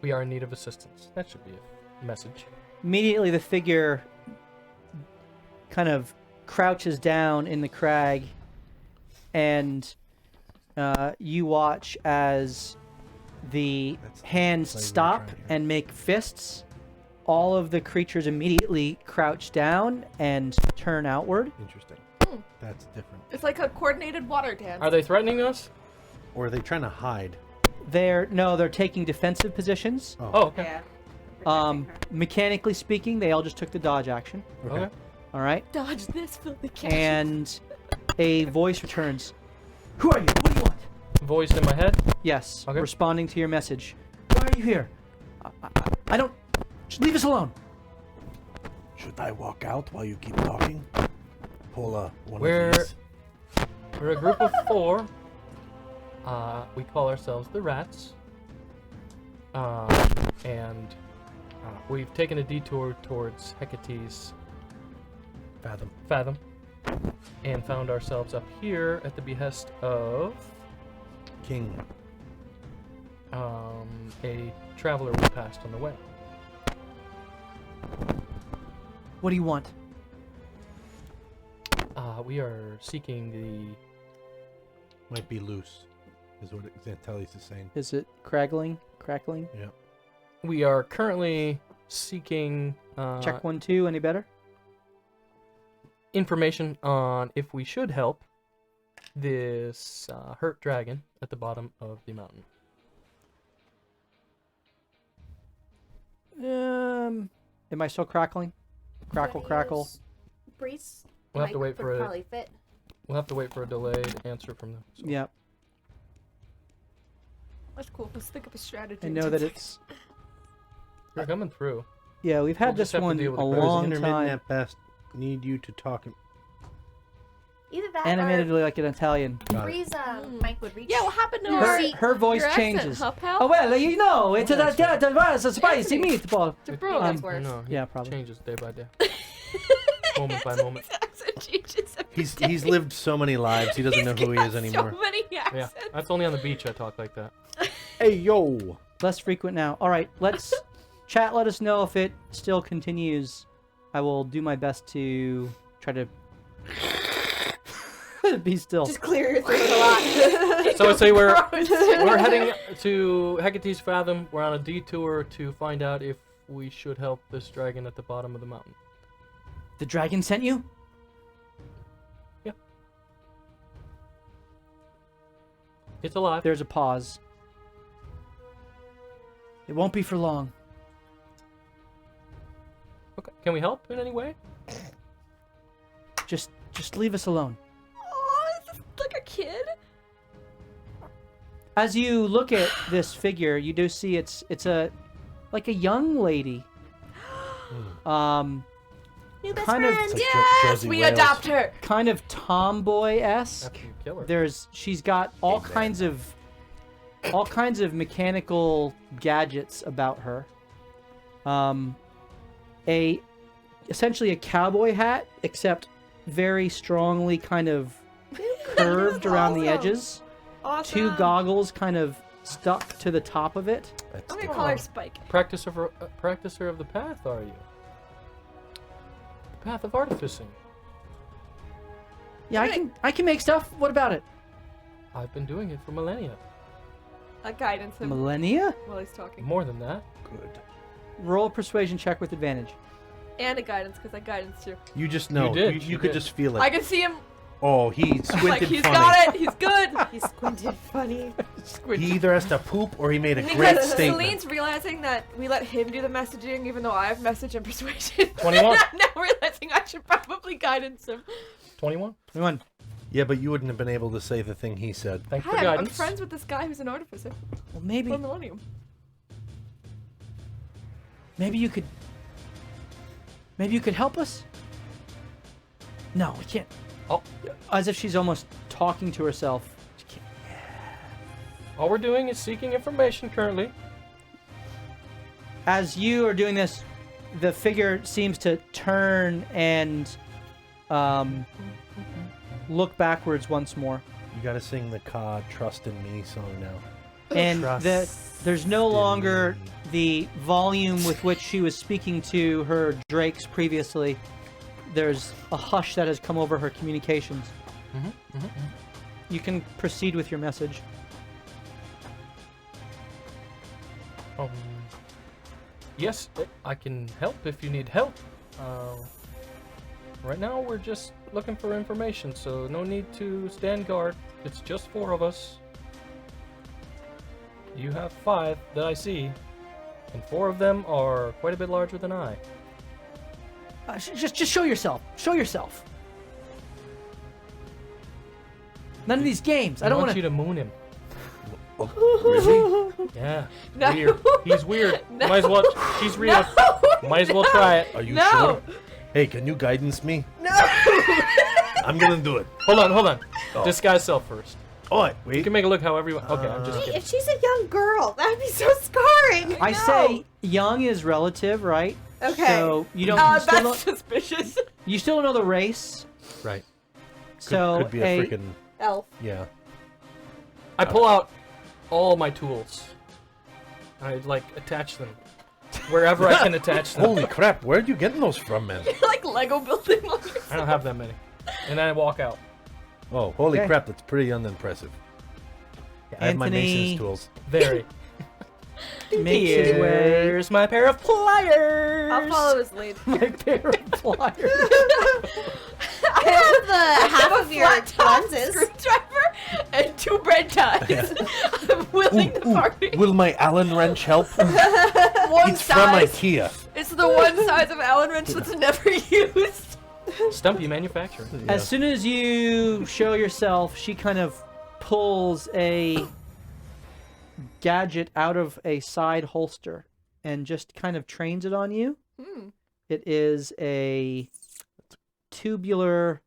We are in need of assistance. That should be a message. Immediately, the figure kind of crouches down in the crag, and you watch as the That's hands what we were stop trying here. and make fists. All of the creatures immediately crouch down and turn outward. Interesting. Hmm. That's different. It's like a coordinated water dance. Are they threatening us? Or are they trying to hide? They're taking defensive positions. Oh, okay. Yeah. Mechanically speaking, they all just took the dodge action. Okay. All right. Dodge this filthy cat. And a voice returns. Who are you? What do you want? Voice in my head. Yes. Okay. Responding to your message. Why are you here? I don't. Just leave us alone. Should I walk out while you keep talking? Pull one We're- of these. We're a group of 4. We call ourselves the Rats. And we've taken a detour towards Hecate's Fathom and found ourselves up here at the behest of King. a traveler we passed on the way. What do you want? We are seeking the... Might be loose, is what Xantelis is saying. Is it crackling? Crackling? Yeah. We are currently seeking Check 1, 2. Any better? information on if we should help this hurt dragon at the bottom of the mountain. Am I still crackling? Crackle, crackle. Breeze. We'll have to wait for probably fit. We'll have to wait for a delayed answer from them. So. Yep. That's cool. Let's think of a strategy. I know that it's. You're coming through. Yeah, we've had We'll just this have to one deal with a the crowds. long intermittent time. at best. Need you to talk. Either that Animatedly like an Italian. or Got it. Breeze mic would reach. Yeah, what happened to Your her? seat. Her voice Your accent, changes. huh, pal? Oh well, you know, it's Yeah, a spicy Anthony. meatball. Bro, that's worse. No, he Yeah, probably. changes day by day, moment by moment. He's lived so many lives. He doesn't know who he is anymore. So many Yeah, accents. that's only on the beach I talk like that. Hey yo. Less frequent now. All right, let's chat. Let us know if it still continues. I will do my best to try to be still. Just clear your throat a lot. So I say we're heading to Hecate's Fathom. We're on a detour to find out if we should help this dragon at the bottom of the mountain. The dragon sent you? Yeah. It's alive. There's a pause. It won't be for long. Okay. Can we help in any way? Just leave us alone. Oh, is this like a kid? As you look at this figure, you do see it's a like a young lady. New best Kind of- friend. It's like Yes, Josie we Wales. adopt her. Kind of tomboy-esque. After you kill her. She's got all kinds of mechanical gadgets about her. Essentially a cowboy hat, except very strongly kind of curved around the Awesome. edges. Awesome. 2 goggles kind of stuck to the top of it. That's I'm gonna the- call her Spike. Practicer of the path, are you? The path of artificing. Yeah, I can make stuff. What about it? I've been doing it for millennia. A guidance him Millennia? while he's talking. More than that. Good. Roll a persuasion check with advantage. And a guidance, because I guidance too. You just know. did, You you could did. just feel it. I can see him. Oh, he squinted Like, he's funny. got it. He's good. He's squinted funny. He either has to poop or he made a great Because statement. Celine's realizing that we let him do the messaging, even though I have message and persuasion. 21. I'm now realizing I should probably guidance him. 21. 21. Yeah, but you wouldn't have been able to say the thing he said. Thanks for Hi, I'm guidance. friends with this guy who's an artificer Well, maybe for Millennium. you could help us? No, we can't. Oh. As if she's almost talking to herself. She can't. All we're doing is seeking information currently. As you are doing this, the figure seems to turn and look backwards once more. You gotta sing the Ka Trust in Me song now. And there's no in longer me. the volume with which she was speaking to her drakes previously. There's a hush that has come over her communications. You can proceed with your message. Yes, I can help if you need help. Right now we're just looking for information, so no need to stand guard. It's just 4 of us. You have 5 that I see, and 4 of them are quite a bit larger than I. Just show yourself. Show yourself. None of these games. I don't want want you to moon him. Really? Yeah. No. Weird. He's weird. No. Might as well. She's real. Might as well try it. Are you No. sure? Hey, can you guidance me? No! I'm gonna do it. Hold on. Oh. Disguise self first. Oh, You wait. can make it look however you want. Okay, I'm just Wait, kidding. if she's a young girl, that'd be so scarring. I say young is relative, right? Okay. So you don't. That's you, still don't suspicious. you still don't know the race. Right. So could be a freaking Elf. yeah. I pull out all my tools. I like attach them wherever I can attach them. Holy crap! Where'd you getting those from, man? Like Lego building. I don't have that many. And then I walk out. Oh, holy Okay. crap! That's pretty unimpressive. I have my Anthony mason's tools. Very. makes his way. Here's my pair of pliers. I'll follow his lead. My pair of pliers. I have the half of your Flat top lenses. screwdriver and 2 bread ties. I'm willing to party. Will my Allen wrench help? one It's from size. IKEA. It's the one size of Allen wrench that's never used. Stumpy manufacturing. Yeah. As soon as you show yourself, she kind of pulls a gadget out of a side holster and just kind of trains it on you. It is a tubular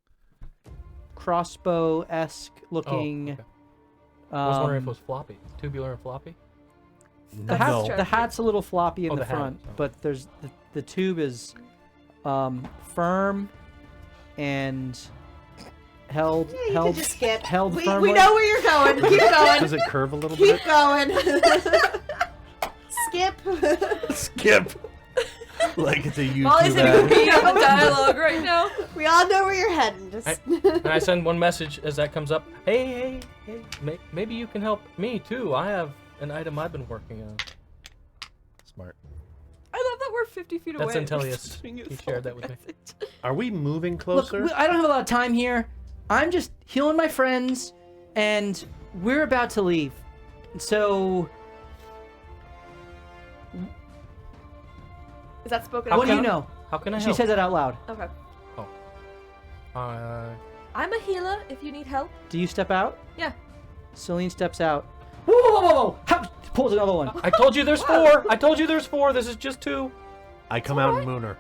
crossbow-esque looking. Oh, okay. I was wondering if it was floppy. Tubular and floppy? The hat, No. the hat's a little floppy in Oh, the the hat. front, Oh. but there's the tube is firm and held Yeah, you held can just skip. held We firmly. know where you're going. Keep going. Does it curve a little bit? Keep going. Skip. Skip. Like it's a YouTube Molly's ad. repeating the dialogue right now. We all know where you're heading. Just And I send one message as that comes up. Hey, maybe you can help me too. I have an item I've been working on. Smart. I love that we're 50 feet away. That's Intellius. He shared that with me. Are we moving Look, closer? I don't have a lot of time here. I'm just healing my friends, and we're about to leave. So, Is that spoken? How what do you come? know? How can I She help? says it out loud. Okay. Uh, I'm a healer if you need help. Do you step out? Yeah. Celine steps out. Whoa, whoa, whoa, whoa! How, pulls another one. I told you there's 4. I told you there's 4. This is just 2. I come out and moon her.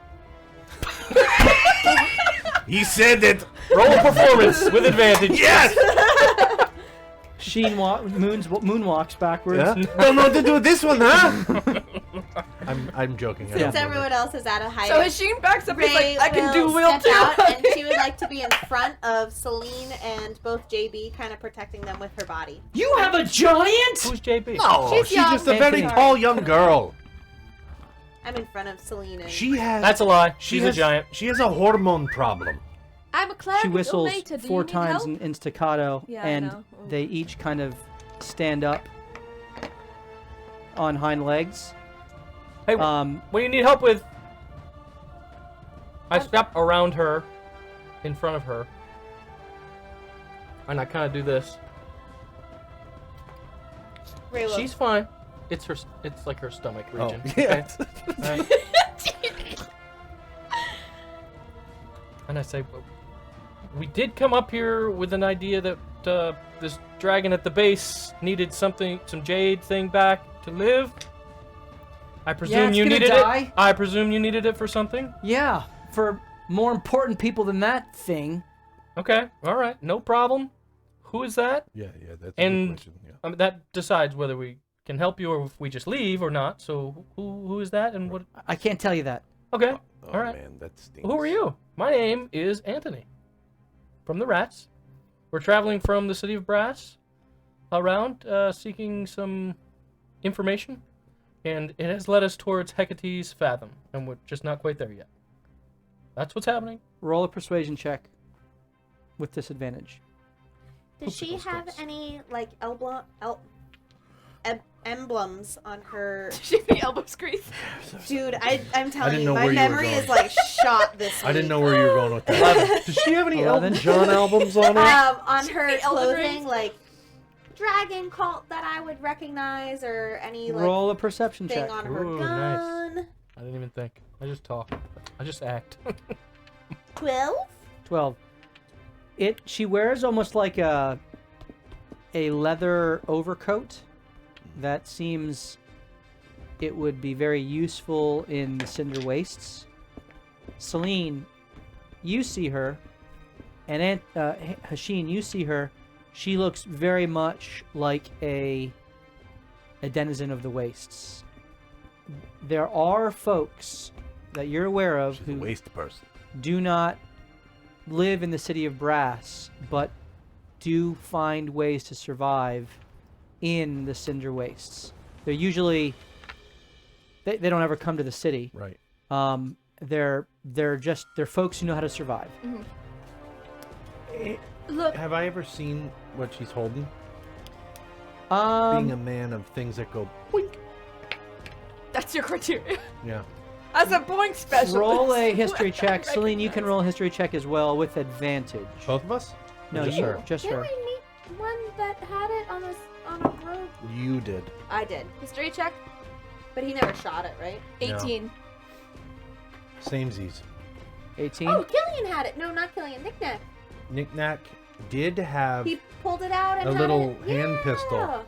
He said it. Roll a performance with advantage. Yes. Sheen moonwalks backwards. Yeah? Don't know what to do with this one, huh? I'm joking. I Yeah. don't since know everyone that. else is out of height, So Hashim backs up. He's Ray like, I can do will will step too. out, and she would like to be in front of Celine and both JB, kind of protecting them with her body. You have a giant? Who's JB? No, She's she's young. just a very Anthony. tall young girl. I'm in front of Celine and She has. That's a lie. She She's has, a giant. She has a hormone problem. I'm a cleric. She whistles Ometa. Do 4 you need times help? in staccato, Yeah, I and know. they each kind of stand up on hind legs. Hey, Um, what do you need help with? I step around her, in front of her, and I kind of do this. Ray will. She's fine. It's her. It's like her stomach region. yeah. Okay? Right. And I say, "Well, we did come up here with an idea that this dragon at the base needed something, some jade thing back to live. I presume it's you gonna needed die. it. I presume you needed it for something. yeah, for more important people than that thing. Okay, all right, no problem. Who is that? Yeah, that's a And- good question. Yeah. That decides whether we can help you or if we just leave or not. So who is that and what? I can't tell you that. Okay, Oh all right. man, that stinks. Who are you? My name is Anthony. From the Rats. We're traveling from the city of Brass around, seeking some information. And it has led us towards Hecate's Fathom. And we're just not quite there yet. That's what's happening. Roll a persuasion check with disadvantage. Does she have any like emblems on her? She be elbow grease. Dude, I'm telling didn't you, know my where you were memory going. is like shot this week. I didn't know where you were going with that. Does she have any 11. Elton John albums on her? On her The Elden clothing, Rings. like dragon cult that I would recognize, or any like Roll a perception thing check. on her Ooh, nice. gun. I didn't even think. I just talk. I just act. 12. 12. She wears almost like a leather overcoat that seems it would be very useful in the Cinder Wastes. Celine, you see her, and Hasheen, you see her. She looks very much like a denizen of the Wastes. There are folks that you're aware of She's a who waste person. do not live in the city of Brass, but do find ways to survive in the Cinder Wastes. They're usually they don't ever come to the city. Right. They're folks who know how to survive. Look, Have I ever seen what she's holding? Um, Being a man of things that go boink. that's your criteria. Yeah. As a boink specialist. roll a history I check. Celine, you can recognize. roll a history check as well with advantage. Both of us? Or No, just you her? just Didn't her. we meet one that had it on a group? You did. I did. History check. But he never shot it, right? 18. Samesies. 18. Oh, Killian had it. No, not Killian. Knick-Knack. Knick-Knack did have He pulled it out and a had little it. hand pistol. Yeah.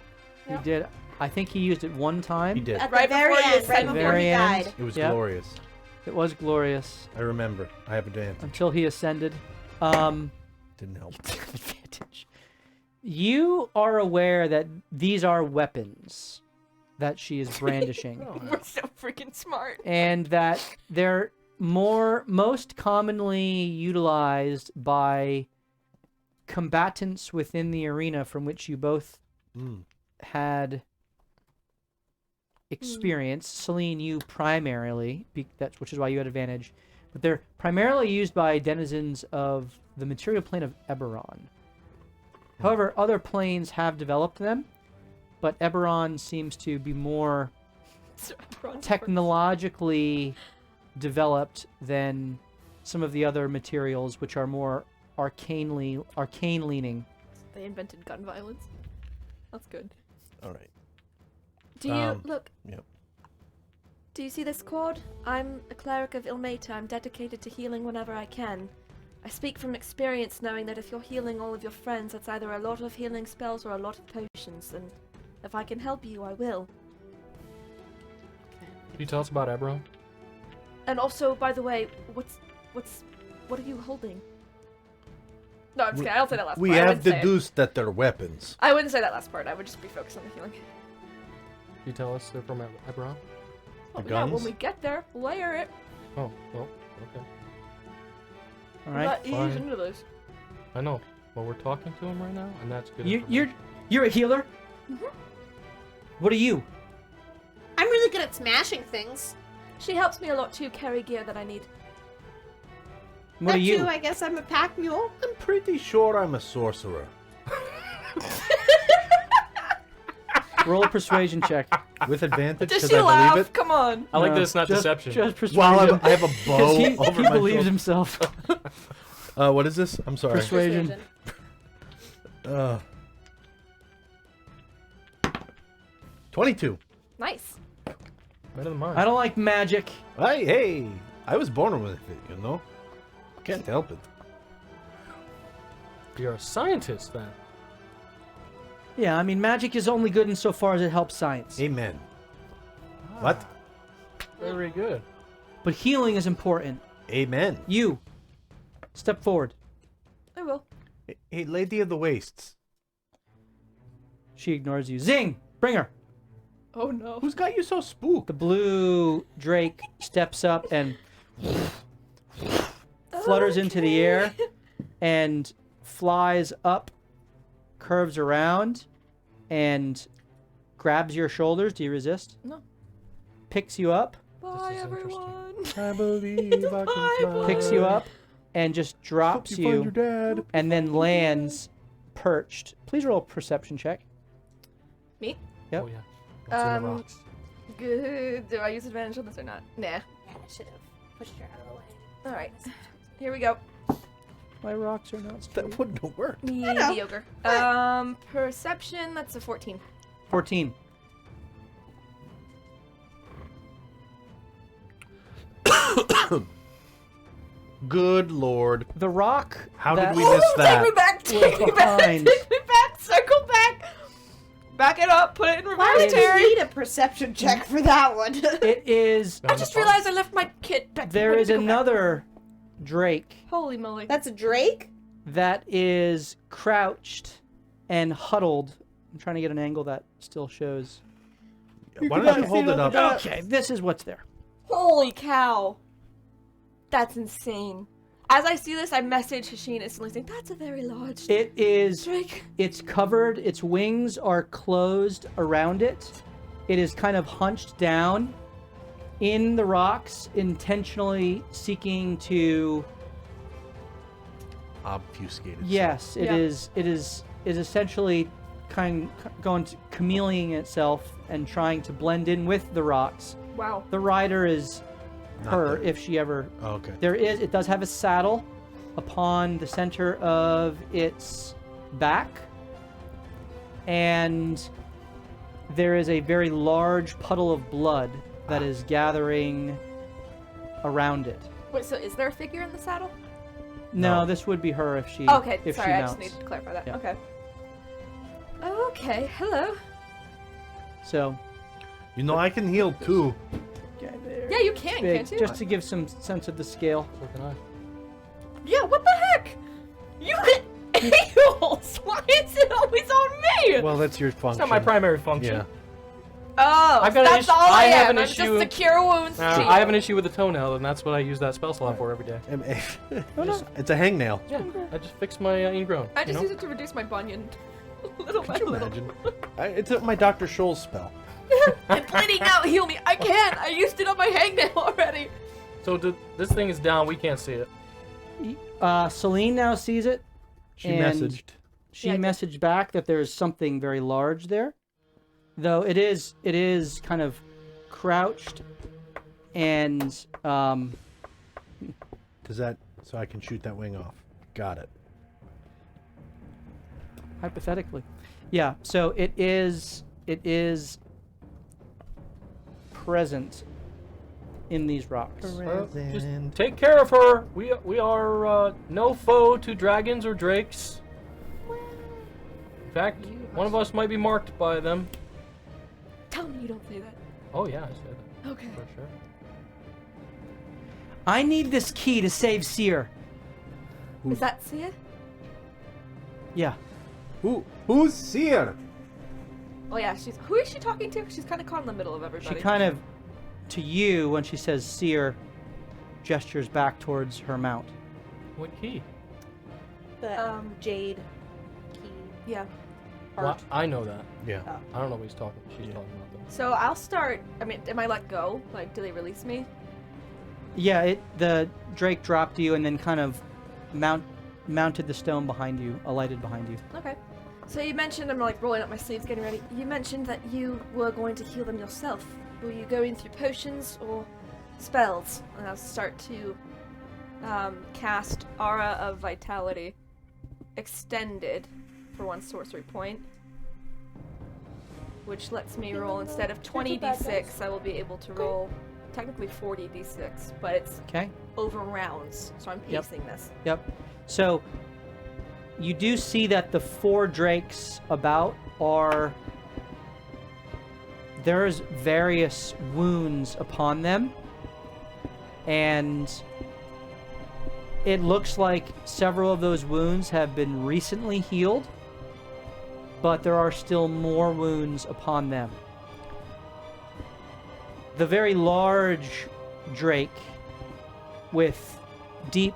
He Yep. did. I think he used it one time. He did. At Right the very before you end, right ascended. before he Very end. died. It was Yep. glorious. It was glorious I remember. I have advantage. until he ascended. Didn't help. Advantage. You are aware that these are weapons that she is brandishing, Oh, We're so freaking smart. and that they're most commonly utilized by combatants within the arena from which you both Mm. had experience. Celine, you primarily, which is why you had advantage, but they're primarily used by denizens of the material plane of Eberron. However, other planes have developed them, but Eberron seems to be more technologically developed than some of the other materials, which are more arcane leaning. They invented gun violence. That's good. All right. Do you look? Yep. Do you see this cord? I'm a cleric of Ilmata. I'm dedicated to healing whenever I can. I speak from experience, knowing that if you're healing all of your friends, that's either a lot of healing spells or a lot of potions. And if I can help you, I will. Can you tell us about Eberron? And also, by the way, what are you holding? No, I'm just kidding. I don't say that last We part. I have wouldn't say it. deduced that they're weapons. I wouldn't say that last part. I would just be focused on the healing. Can you tell us they're from Eberron? Oh, The yeah, when guns? we get there, layer it. Oh, well, okay. All I'm right. not fine. eased into this. I know. Well, we're talking to him right now, and that's good. You're a healer. What are you? I'm really good at smashing things. She helps me a lot too, carry gear that I need. What that are you? too, I guess I'm a pack mule. I'm pretty sure I'm a sorcerer. Roll a persuasion check. With advantage, Does because she I laugh? believe it. Come on. I like No, that it's not just- deception. Just persuasion. While I have a 'Cause bow he over he my believes shoulder. himself. What is this? I'm sorry. Persuasion. 22. Nice. Better than mine. I don't like magic. Hey, I was born with it, you know? Can't help it. You're a scientist, then. Yeah, I mean, magic is only good insofar as it helps science. Amen. What? Very good. But healing is important. Amen. You, step forward. I will. Hey, Lady of the Wastes. She ignores you. Zing! Bring her. Oh no. Who's got you so spooked? The blue drake steps up and flutters into the air and flies up, curves around, and grabs your shoulders. Do you resist? No. Picks you up, Bye, is everyone. I believe I can fly. picks you up, and just drops Hope you find you, your dad. and then lands perched. Please roll a perception check. Me? Yep. Oh, yeah. What's in the Um, rocks? Good. Do I use advantage on this or not? Nah. Yeah, I should have pushed her out of the way. Alright. Here we go. My rocks are not straight. That wouldn't have worked. Mediocre. Perception, that's a 14. 14. Good lord. The rock. How that did we miss that? Take me back! Take me back! behind. Take me back! Circle back! Back it up! Put it in Why reverse, would Terry! you need a perception check for that one? It is. I just realized I left my kit back There ready is to go back. another drake Holy moly. That's a drake? that is crouched and huddled. I'm trying to get an angle that still shows. Why don't you hold it up? Okay, this is what's there. Holy cow. That's insane. As I see this, I message Hasheen instantly saying, that's a very large It is. drake. It's covered. Its wings are closed around it. It is kind of hunched down in the rocks, intentionally seeking to. Obfuscated. Yes, it Yeah. is. It is essentially going to chameleoning itself and trying to blend in with the rocks. Wow. The rider is Not her, there. if she ever. Oh, okay. It does have a saddle upon the center of its back, and there is a very large puddle of blood that is gathering around it. Wait, so is there a figure in the saddle? No, No. this would be her if she Okay, if sorry, she I mounts. just need to clarify that. Yeah. Okay. Okay, hello. So You know, I can heal too. Yeah, you can, big, can't you? just to give some sense of the scale. So can I. Yeah, what the heck? You hit Eagles! Why is it always on me? Well, that's your It's function. not my primary function. Yeah. Oh, I've got an that's issue- all I I have am. an I'm issue- just a cure wounds. I have an issue with the toenail, and that's what I use that spell slot for every day. It's a hangnail. Yeah, I just fixed my ingrown. I just you know? use it to reduce my bunion. Little by Could you little. imagine? It's my Dr. Scholl's spell. And bleeding out, heal me. I can't. I used it on my hangnail already. So this thing is down. We can't see it. Celine now sees it. She And- messaged. She Yeah, I did. messaged back that there's something very large there, though it is kind of crouched, and Does that so I can shoot that wing off? Got it. hypothetically, yeah. So it is present in these rocks. Just take care of her. We are no foe to dragons or drakes. In fact, one of us might be marked by them. Tell me you don't say that. Oh yeah, I said that Okay. for sure. I need this key to save Seer. Is that Sia? Yeah. Who's Seer? Oh yeah, who is she talking to? She's kind of caught in the middle of She everybody. kind of, to you, when she says Seer, gestures back towards her mount. What key? The jade key. Yeah. Well, I know that. Yeah. I don't know what she's talking about though. So I'll start. I mean, am I let go? Like, do they release me? Yeah, the Drake dropped you and then kind of mounted the stone behind you, alighted behind you. Okay. So you mentioned, I'm like rolling up my sleeves, getting ready. You mentioned that you were going to heal them yourself. Were you going through potions or spells? And I'll start to cast Aura of Vitality, extended for 1 sorcery point, which lets me roll instead of 20d6. I will be able to roll technically 40d6, but it's Okay. over rounds, so I'm Yep. pacing this. Yep. So you do see that the 4 drakes about are there's various wounds upon them, and it looks like several of those wounds have been recently healed, but there are still more wounds upon them. The very large drake with deep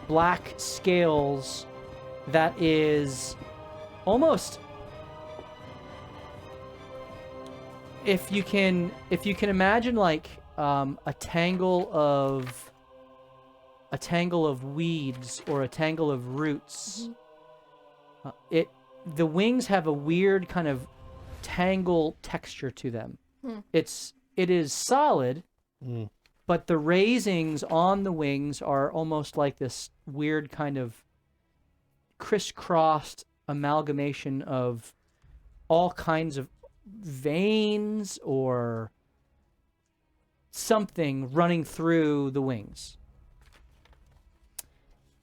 black scales that is almost, if you can imagine like a tangle of weeds or a tangle of roots. The wings have a weird kind of tangle texture to them. It is solid, but the raisings on the wings are almost like this weird kind of crisscrossed amalgamation of all kinds of veins or something running through the wings.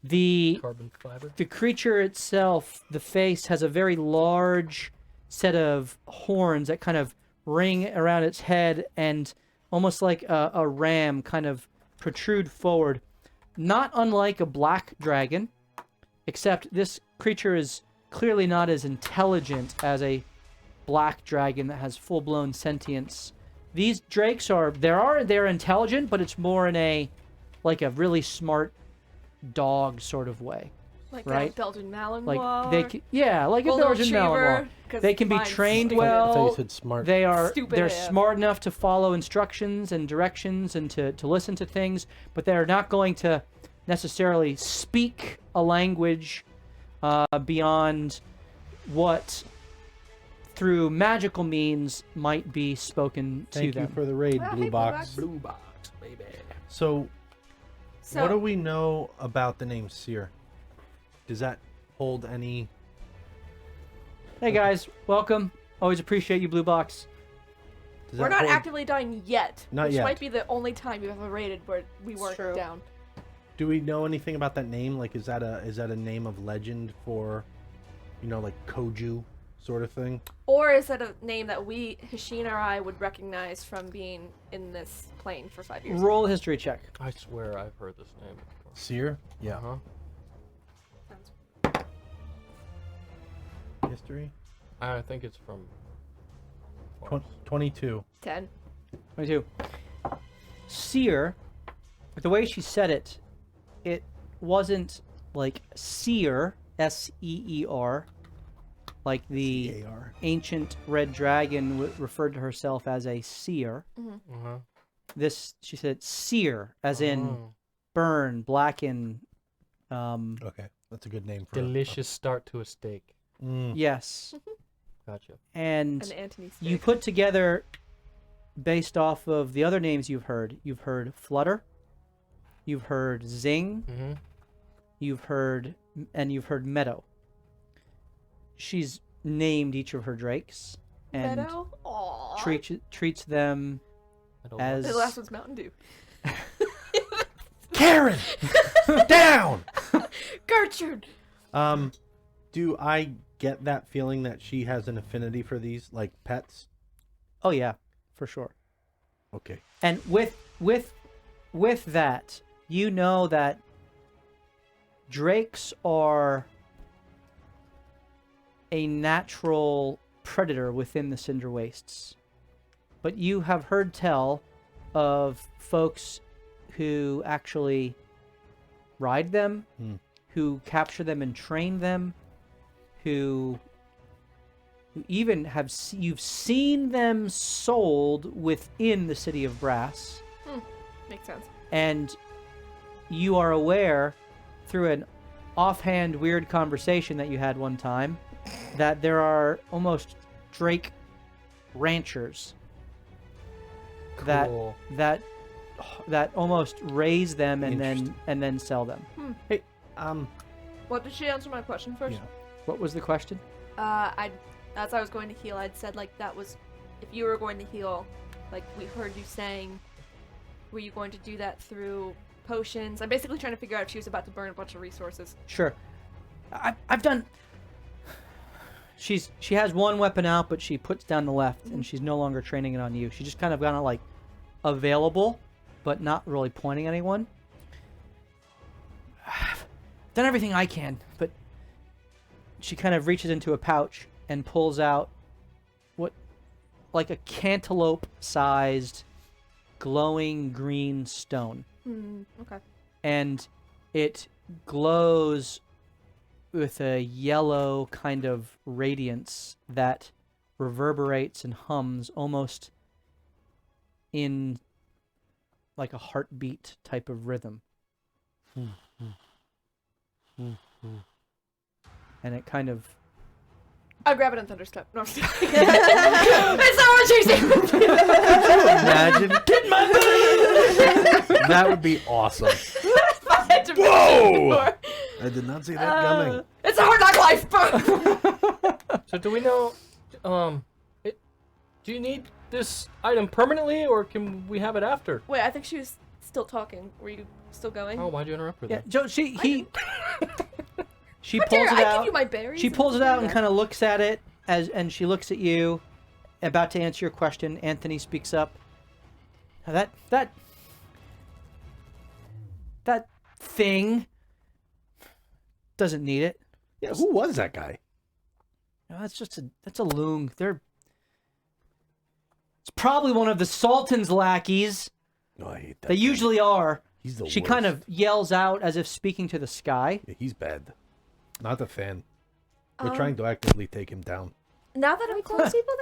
The Carbon fiber. creature itself, the face, has a very large set of horns that kind of ring around its head and almost like a ram kind of protrude forward. Not unlike a black dragon, except this creature is clearly not as intelligent as a black dragon that has full-blown sentience. These drakes they're intelligent, but it's more in a really smart dog sort of way. Like Right. a Belgian Malinois. Like they can, like a Golden Belgian Retriever, Malinois. 'cause They can be mine's trained stupid. I thought you well. said smart. They're Stupid AF. smart enough to follow instructions and directions and to listen to things, but they're not going to necessarily speak a language beyond what through magical means might be spoken to Thank them. you for the raid, Well, Blue hey, Box. Blue box, baby. So, So, what do we know about the name Seer? Does that hold any? Hey guys, welcome. Always appreciate you, Blue Box. Does We're that not hold- actively dying yet. Not which yet. might be the only time you've ever raided where we weren't true. down. Do we know anything about that name? Like, is that a name of legend for, like Koju sort of thing? Or is it a name that we, Hashina or I, would recognize from being in this plane for 5 years? Roll a history check. I swear I've heard this name before. Seer? Yeah. Uh-huh. History? I think it's from. 22. 10. 22. Seer, the way she said it, it wasn't like seer, S-E-E-R, like the C-A-R. ancient red dragon referred to herself as a seer. Uh-huh. This, she said seer, as in Oh. burn, blacken. Okay, that's a good name for Delicious start to a steak. Yes. Gotcha. And An Antony you steak. put together, based off of the other names you've heard Flutter, you've heard Zing, Mm-hmm. you've heard Meadow. She's named each of her drakes and Meadow? Aww. treats them as The last one's Mountain Dew. Karen! Down! Gertrude! Do I get that feeling that she has an affinity for these, like, pets? oh yeah, for sure. Okay. And with that, you know that drakes are a natural predator within the Cinder Wastes. But you have heard tell of folks who actually ride them, who capture them and train them, who even have you've seen them sold within the city of Brass. Makes sense. And you are aware through an offhand weird conversation that you had one time that there are almost drake ranchers Cool. that almost raise them and Interesting. then sell them. Hey, What, did she answer my question first? Yeah. What was the question? As I was going to heal, I'd said, like, that was, if you were going to heal, like, we heard you saying, were you going to do that through potions? I'm basically trying to figure out if she was about to burn a bunch of resources. Sure. I've done. She has one weapon out, but she puts down the left, and she's no longer training it on you. She's just kind of like available, but not really pointing at anyone. I've done everything I can, but she kind of reaches into a pouch and pulls out what, like a cantaloupe-sized, glowing green stone. Okay. And it glows with a yellow kind of radiance that reverberates and hums almost in like a heartbeat type of rhythm. And it kind of... I grab it and thunderstep. No, I'm just kidding. It's not what she's saying. imagine. Get my That would be awesome. I had to Whoa! before. I did not see that coming. It's a hard knock life, bro. So do we know? Do you need this item permanently, or can we have it after? Wait, I think she was still talking. Were you still going? Oh, why'd you interrupt her? Yeah, Then? Joe, she How pulls dare it I out. give you my berries? She and pulls it do out and that? kind of looks at it and she looks at you, about to answer your question. Anthony speaks up. Now that thing doesn't need it. Yeah, who was that guy? No, that's a loon. It's probably one of the Sultan's lackeys. No, I hate that. They guy. usually are. He's the She worst. kind of yells out as if speaking to the sky. Yeah, he's bad. Not a fan. We're trying to actively take him down. Now that I'm close, people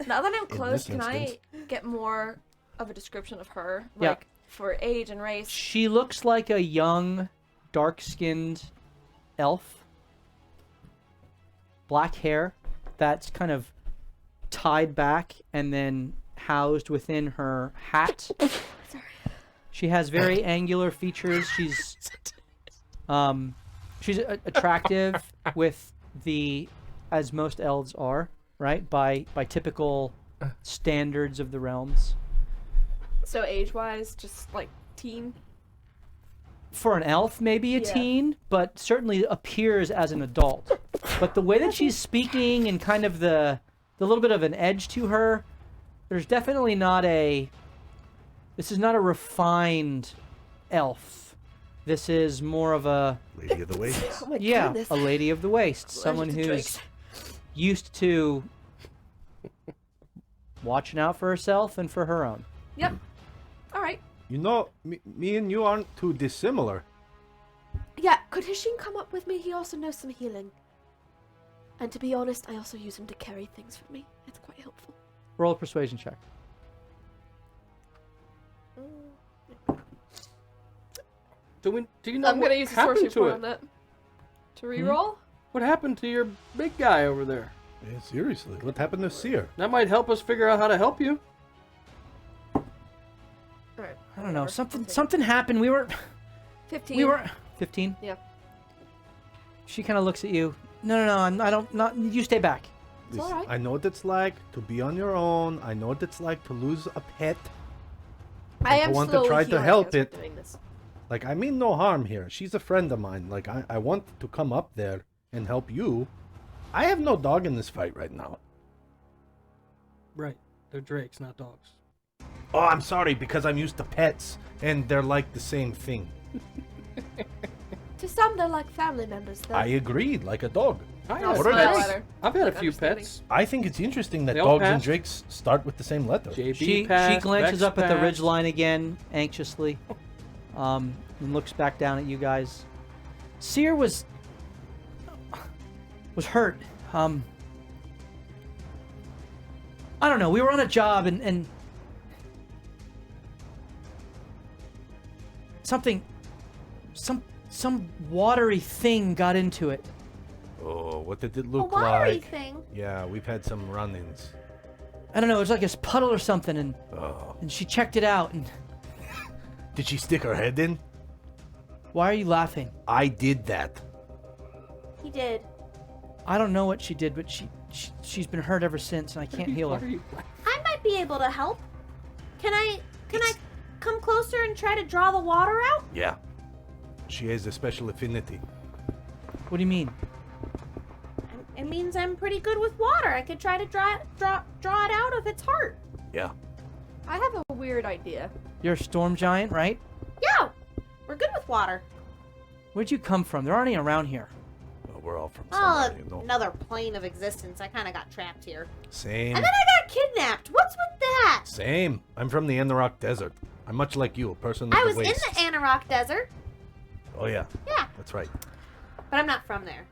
now that I'm In close, this can instance. I get more of a description of her, Yeah. like for age and race? She looks like a young, dark-skinned elf. Black hair that's kind of tied back and then housed within her hat. She has very angular features. She's attractive with as most elves are, right? By typical standards of the realms. So age-wise, just like teen. For an elf, maybe a Yeah. teen, but certainly appears as an adult. But the way that she's speaking and kind of the little bit of an edge to her, there's definitely not this is not a refined elf. This is more of a, Lady of the Waste. Oh my yeah, goodness. a lady of the waste. Someone to who's drinks. used to watching out for herself and for her own. Yep. All right. You know, me and you aren't too dissimilar. Yeah, could Hashim come up with me? He also knows some healing. And to be honest, I also use him to carry things for me. It's quite helpful. Roll a persuasion check. Do you know I'm what gonna use the happened sorcery to point it? on that. To reroll? What happened to your big guy over there? Yeah, seriously, what happened to Seer? That might help us figure out how to help you. Alright. I don't know. Something happened. We were 15. 15. Yeah. She kind of looks at you. No. You stay back. It's all right. I know what it's like to be on your own. I know what it's like to lose a pet. I am want to slowly try to healing help as we're it. doing this. Like, I mean no harm here. She's a friend of mine. Like, I want to come up there and help you. I have no dog in this fight right now. Right. They're drakes, not dogs. Oh, I'm sorry, because I'm used to pets, and they're like the same thing. To some, they're like family members, though. I agreed, like a dog. I'll What are smile they? at her. I've had a Like few understanding. pets. I think it's interesting that They all dogs and passed. drakes start with the same letter. JB She passed, glances Vex up at the passed. ridge line again, anxiously, and looks back down at you guys. Seer was hurt. I don't know. We were on a job and some watery thing got into it. Oh, what did it A look watery like? thing. Yeah, we've had some run-ins. I don't know. It was like this puddle or something, and Oh. she checked it out. And Did she stick her head in? why are you laughing? I did that. He did. I don't know what she did, but she's been hurt ever since, and I can't heal What are her. you? I might be able to help. Can I come closer and try to draw the water out? Yeah. She has a special affinity. What do you mean? It means I'm pretty good with water. I could try to draw it out of its heart. Yeah. I have a weird idea. You're a storm giant, right? Yeah, we're good with water. Where'd you come from? There aren't any around here. Well, we're all from Oh, somewhere, you know. another plane of existence. I kind of got trapped here. Same. And then I got kidnapped. What's with that? Same. I'm from the Enrock Desert. I'm much like you, a person of I the was in waste. the Anarok Desert. Oh, yeah. Yeah, That's right. but I'm not from there.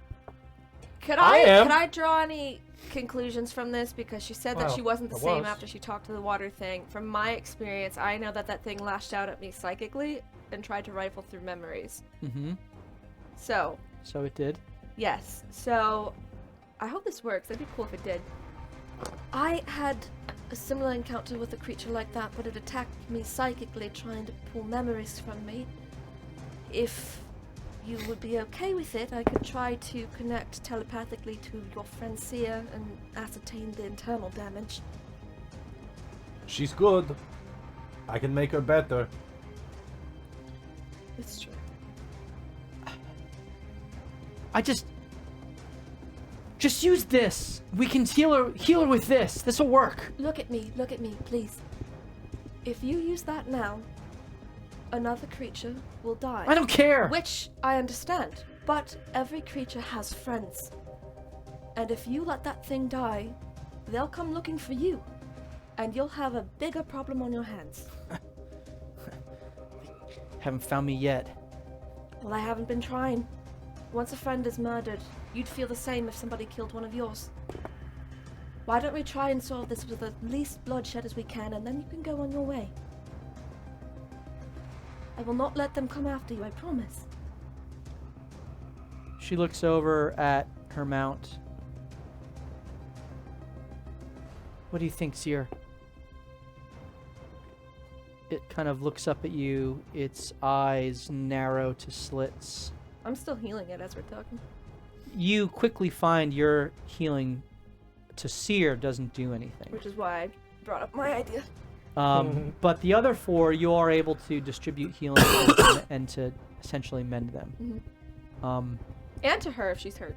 Could I I am. could I draw any conclusions from this? Because she said that Well, she wasn't the I same was. after she talked to the water thing. From my experience, I know that thing lashed out at me psychically and tried to rifle through memories. Mm-hmm. So, So it did. yes. So, I hope this works. It'd be cool if it did. I had a similar encounter with a creature like that, but it attacked me psychically, trying to pull memories from me. If you would be okay with it, I could try to connect telepathically to your friend Sia and ascertain the internal damage. She's good. I can make her better. It's true. I just use this. We can heal her with this. This'll work. Look at me, please. If you use that now, another creature will die. I don't care. Which I understand, but every creature has friends. And if you let that thing die, they'll come looking for you. And you'll have a bigger problem on your hands. Haven't found me yet. Well, I haven't been trying. Once a friend is murdered, you'd feel the same if somebody killed one of yours. Why don't we try and solve this with the least bloodshed as we can, and then you can go on your way. I will not let them come after you, I promise. She looks over at her mount. What do you think, Seer? It kind of looks up at you, its eyes narrow to slits. I'm still healing it as we're talking. You quickly find your healing to sear doesn't do anything. Which is why I brought up my idea. But the other 4, you are able to distribute healing and to essentially mend them. And to her if she's hurt.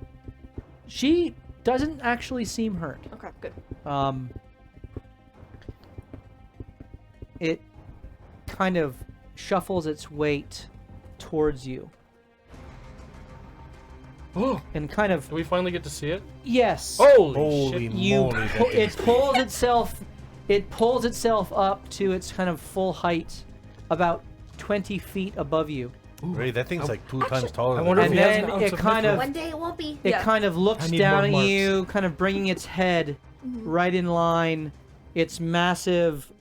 She doesn't actually seem hurt. Okay, good. It kind of shuffles its weight towards you. Oh, And kind of, do we finally get to see it? yes. Holy shit. moly! It pulls itself up to its kind of full height, about 20 feet above you. Ray, that thing's like 2 times taller. I than wonder me. if And he has then an ounce it of kind mithril. of One day it won't be. It Yeah. kind of looks I need down more at marks. you, kind of bringing its head right in line. Its massive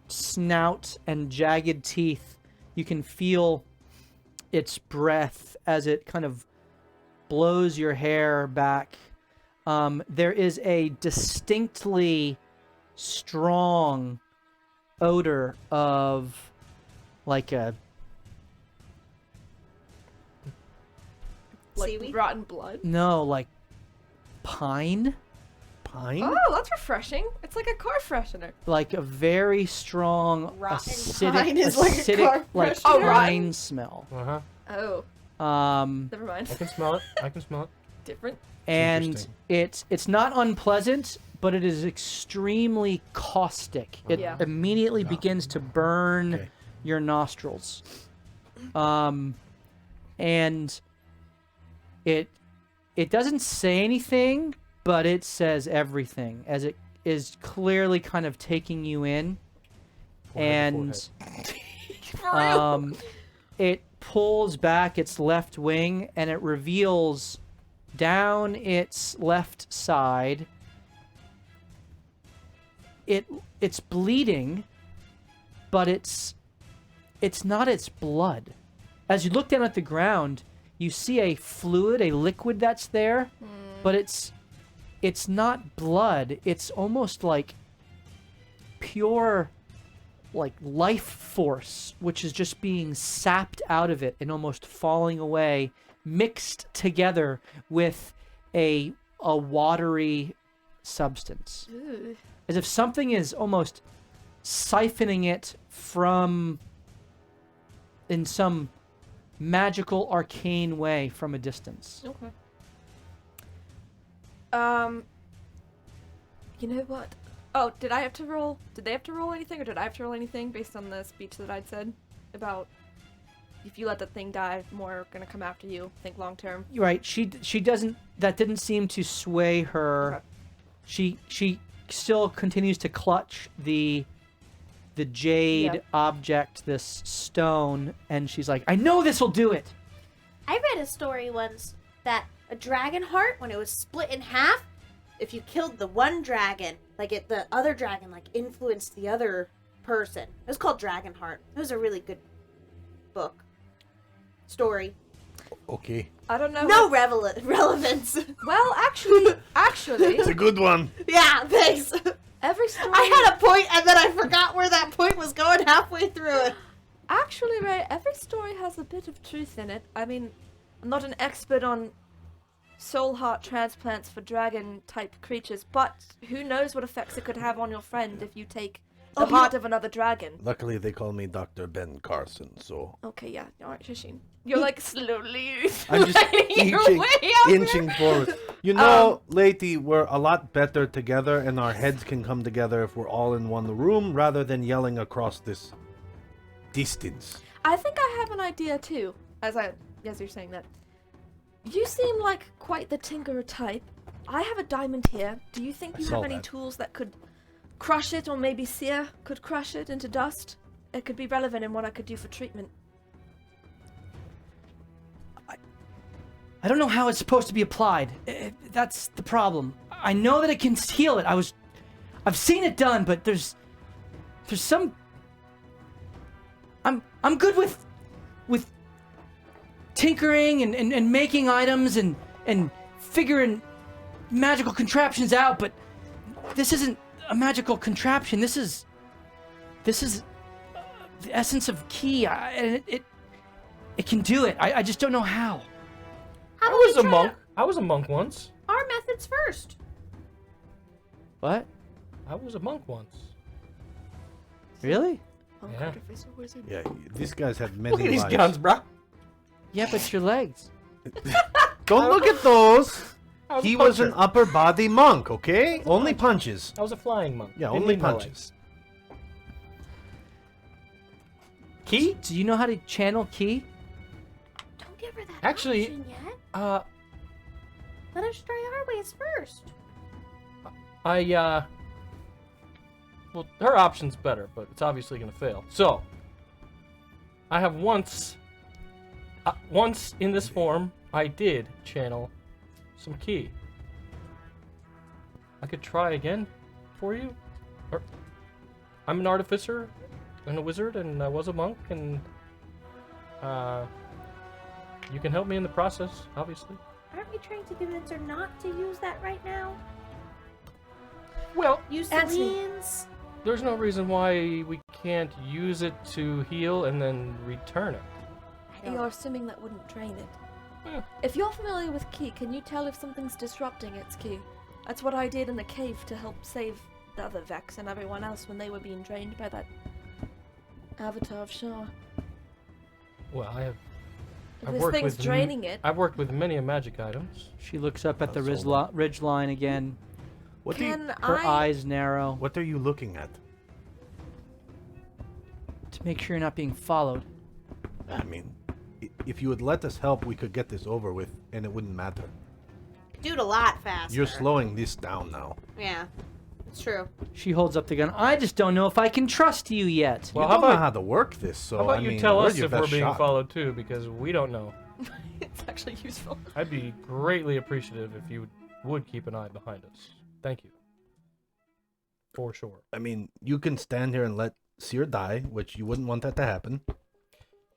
snout and jagged teeth. You can feel its breath as it kind of blows your hair back. There is a distinctly strong odor of like a Like Seaweed? rotten blood. like pine. Pine? Oh, that's refreshing. It's like a car freshener. Like a very strong Rotten acidic, pine is like a acidic car like freshener. Oh, pine rotten. smell. Uh-huh. Oh, never mind. I can smell it. I can smell it. Different. And interesting. it's not unpleasant, but it is extremely caustic. It Yeah. immediately begins to burn Okay. your nostrils. And it doesn't say anything, but it says everything as it is clearly kind of taking you in. Forehead to And it pulls back its left wing and it reveals down its left side. It's bleeding, but it's not its blood. As you look down at the ground, you see a fluid, a liquid that's there, but it's not blood. It's almost like pure like life force, which is just being sapped out of it and almost falling away, mixed together with a watery substance. Ooh. As if something is almost siphoning it from in some magical arcane way from a distance. Okay. You know what? Oh, did they have to roll anything, or did I have to roll anything based on the speech that I'd said about if you let that thing die, more are gonna come after you? Think long term. You're right. She doesn't. That didn't seem to sway her. Okay. She still continues to clutch the jade Yep. object, this stone, and she's like, "I know this will do it." I read a story once that a dragon heart, when it was split in half, if you killed the one dragon, the other dragon influenced the other person. It was called Dragon Heart. It was a really good story. Okay. I don't know. No relevance. Well, actually, It's a good one. Yeah, thanks. every story. I had a point and then I forgot where that point was going halfway through it. Actually, Ray, every story has a bit of truth in it. I mean, I'm not an expert on soul heart transplants for dragon-type creatures, but who knows what effects it could have on your friend if you take the heart of another dragon. Luckily, they call me Dr. Ben Carson, so Okay, yeah, alright, Shashin. You're like slowly I'm just sliding your way out. inching forward. You know, Lady, we're a lot better together, and our heads can come together if we're all in one room rather than yelling across this distance. I think I have an idea too, as you're saying that. You seem like quite the tinkerer type. I have a diamond here. Do you think I you saw have any that. tools that could crush it, or maybe Seer could crush it into dust? It could be relevant in what I could do for treatment. I don't know how it's supposed to be applied. That's the problem. I know that it can heal it. I've seen it done, but there's some. I'm good with tinkering and making items and figuring magical contraptions out, but this isn't a magical contraption. This is the essence of ki, and it can do it. I just don't know how. How I about was we a try monk. I was a monk once. Our methods first. What? I was a monk once. Really? Monk, Yeah. artificer, wizard. Yeah, these guys had many Look at these lives. guns, bro. Yeah, but your legs. Don't look at those. I was He a was an puncher. upper body monk, okay? Only punches. I was a flying monk. Yeah, Didn't only need my punches. legs. Key? Do you know how to channel ki? Don't give her that Actually, option yet. Uh, Let us try our ways first. Well, her option's better, but it's obviously gonna fail. So, I have once in this form, I did channel some ki. I could try again for you. Or, I'm an artificer and a wizard, and I was a monk, and you can help me in the process, obviously. Aren't we trying to convince her not to use that right now? Well, Use Anthony. Celine's? there's no reason why we can't use it to heal and then return it. You're assuming that wouldn't drain it. Hmm. If you're familiar with ki, can you tell if something's disrupting its ki? That's what I did in the cave to help save the other Vex and everyone else when they were being drained by that avatar of Shah. Well, If I've this worked thing's with draining it, I've worked with many magic items. She looks up at the Let's hold ridge line again. What do you, can Her I... eyes narrow what are you looking at? to make sure you're not being followed. I mean, if you would let us help, we could get this over with, and it wouldn't matter. Do it a lot faster. You're slowing this down now. Yeah, it's true. She holds up the gun. I just don't know if I can trust you yet. Well, you how don't know about how to work this, so how about I you mean, tell we're us your if we're best being shot. followed too, because we don't know. it's actually useful. I'd be greatly appreciative if you would keep an eye behind us. Thank you. For sure. I mean, you can stand here and let Seer die, which you wouldn't want that to happen.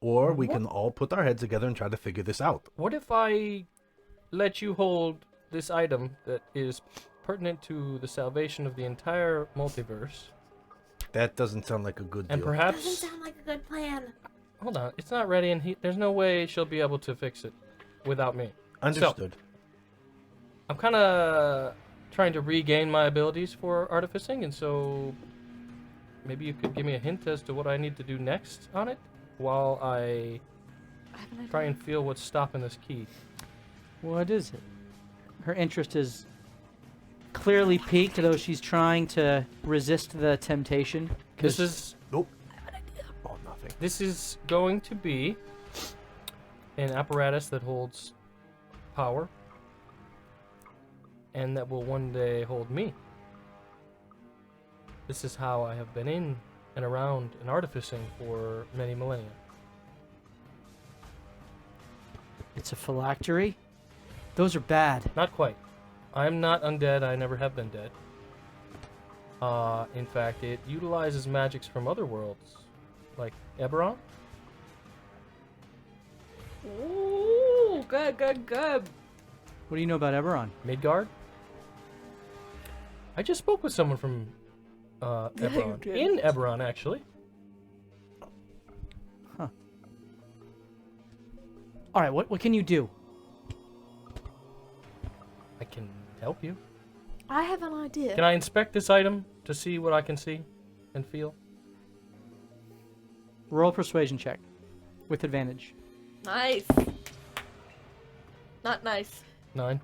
Or we can all put our heads together and try to figure this out. What if I let you hold this item that is pertinent to the salvation of the entire multiverse, That doesn't sound like a good and deal. Doesn't perhaps sound like a good plan. hold on, it's not ready, and there's no way she'll be able to fix it without me. Understood. I'm kind of trying to regain my abilities for artificing, and so maybe you could give me a hint as to what I need to do next on it while I I have an idea. try and feel what's stopping this key. What is it? Her interest is clearly piqued, though she's trying to resist the temptation. This is Nope. Oh, nothing. This is going to be an apparatus that holds power and that will one day hold me. This is how I have been in and around and artificing for many millennia. It's a phylactery. Those are bad. Not quite. I'm not undead. I never have been dead. In fact, it utilizes magics from other worlds, like Eberron. Ooh, good. What do you know about Eberron? Midgard. I just spoke with someone from Eberron. did. In Eberron, actually. All right, what can you do? I can help you. I have an idea. Can I inspect this item to see what I can see and feel? Roll persuasion check with advantage. Nice. Not nice. 9.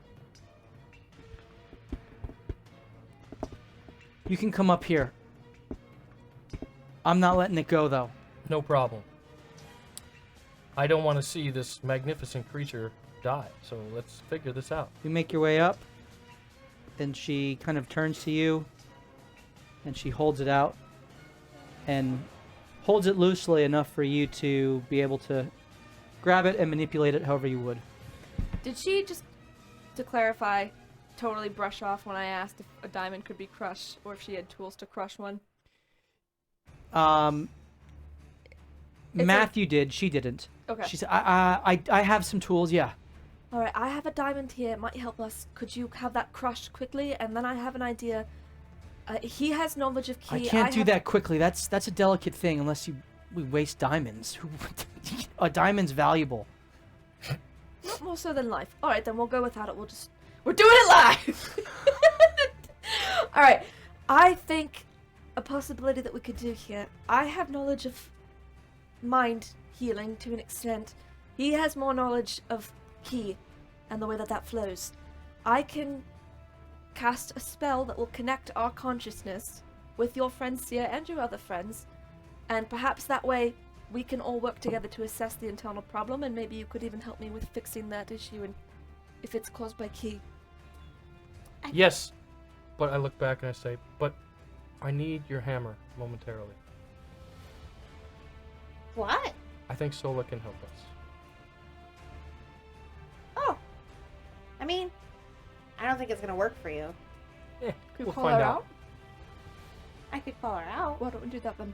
You can come up here. I'm not letting it go, though. No problem. I don't want to see this magnificent creature die, so let's figure this out. You make your way up, and she kind of turns to you, and she holds it out, and holds it loosely enough for you to be able to grab it and manipulate it however you would. Did she, just to clarify, totally brush off when I asked if a diamond could be crushed or if she had tools to crush one? It's Matthew did. She didn't. Okay. She said, I have some tools, yeah. Alright, I have a diamond here. It might help us. Could you have that crushed quickly? And then I have an idea. He has knowledge of I key. can't do have- that quickly. That's a delicate thing unless we waste diamonds. A diamond's valuable. Not more so than life. Alright, then we'll go without it. We're doing it live! Alright, I think a possibility that we could do here. I have knowledge of mind healing to an extent. He has more knowledge of ki and the way that that flows. I can cast a spell that will connect our consciousness with your friend Sia and your other friends, and perhaps that way we can all work together to assess the internal problem, and maybe you could even help me with fixing that issue and if it's caused by ki. Yes, but I look back and I say, but I need your hammer momentarily. What? I think Sola can help us. Oh. I mean, I don't think it's gonna work for you. Yeah, Could we'll call find her out. I could call her out. Why don't we do that then?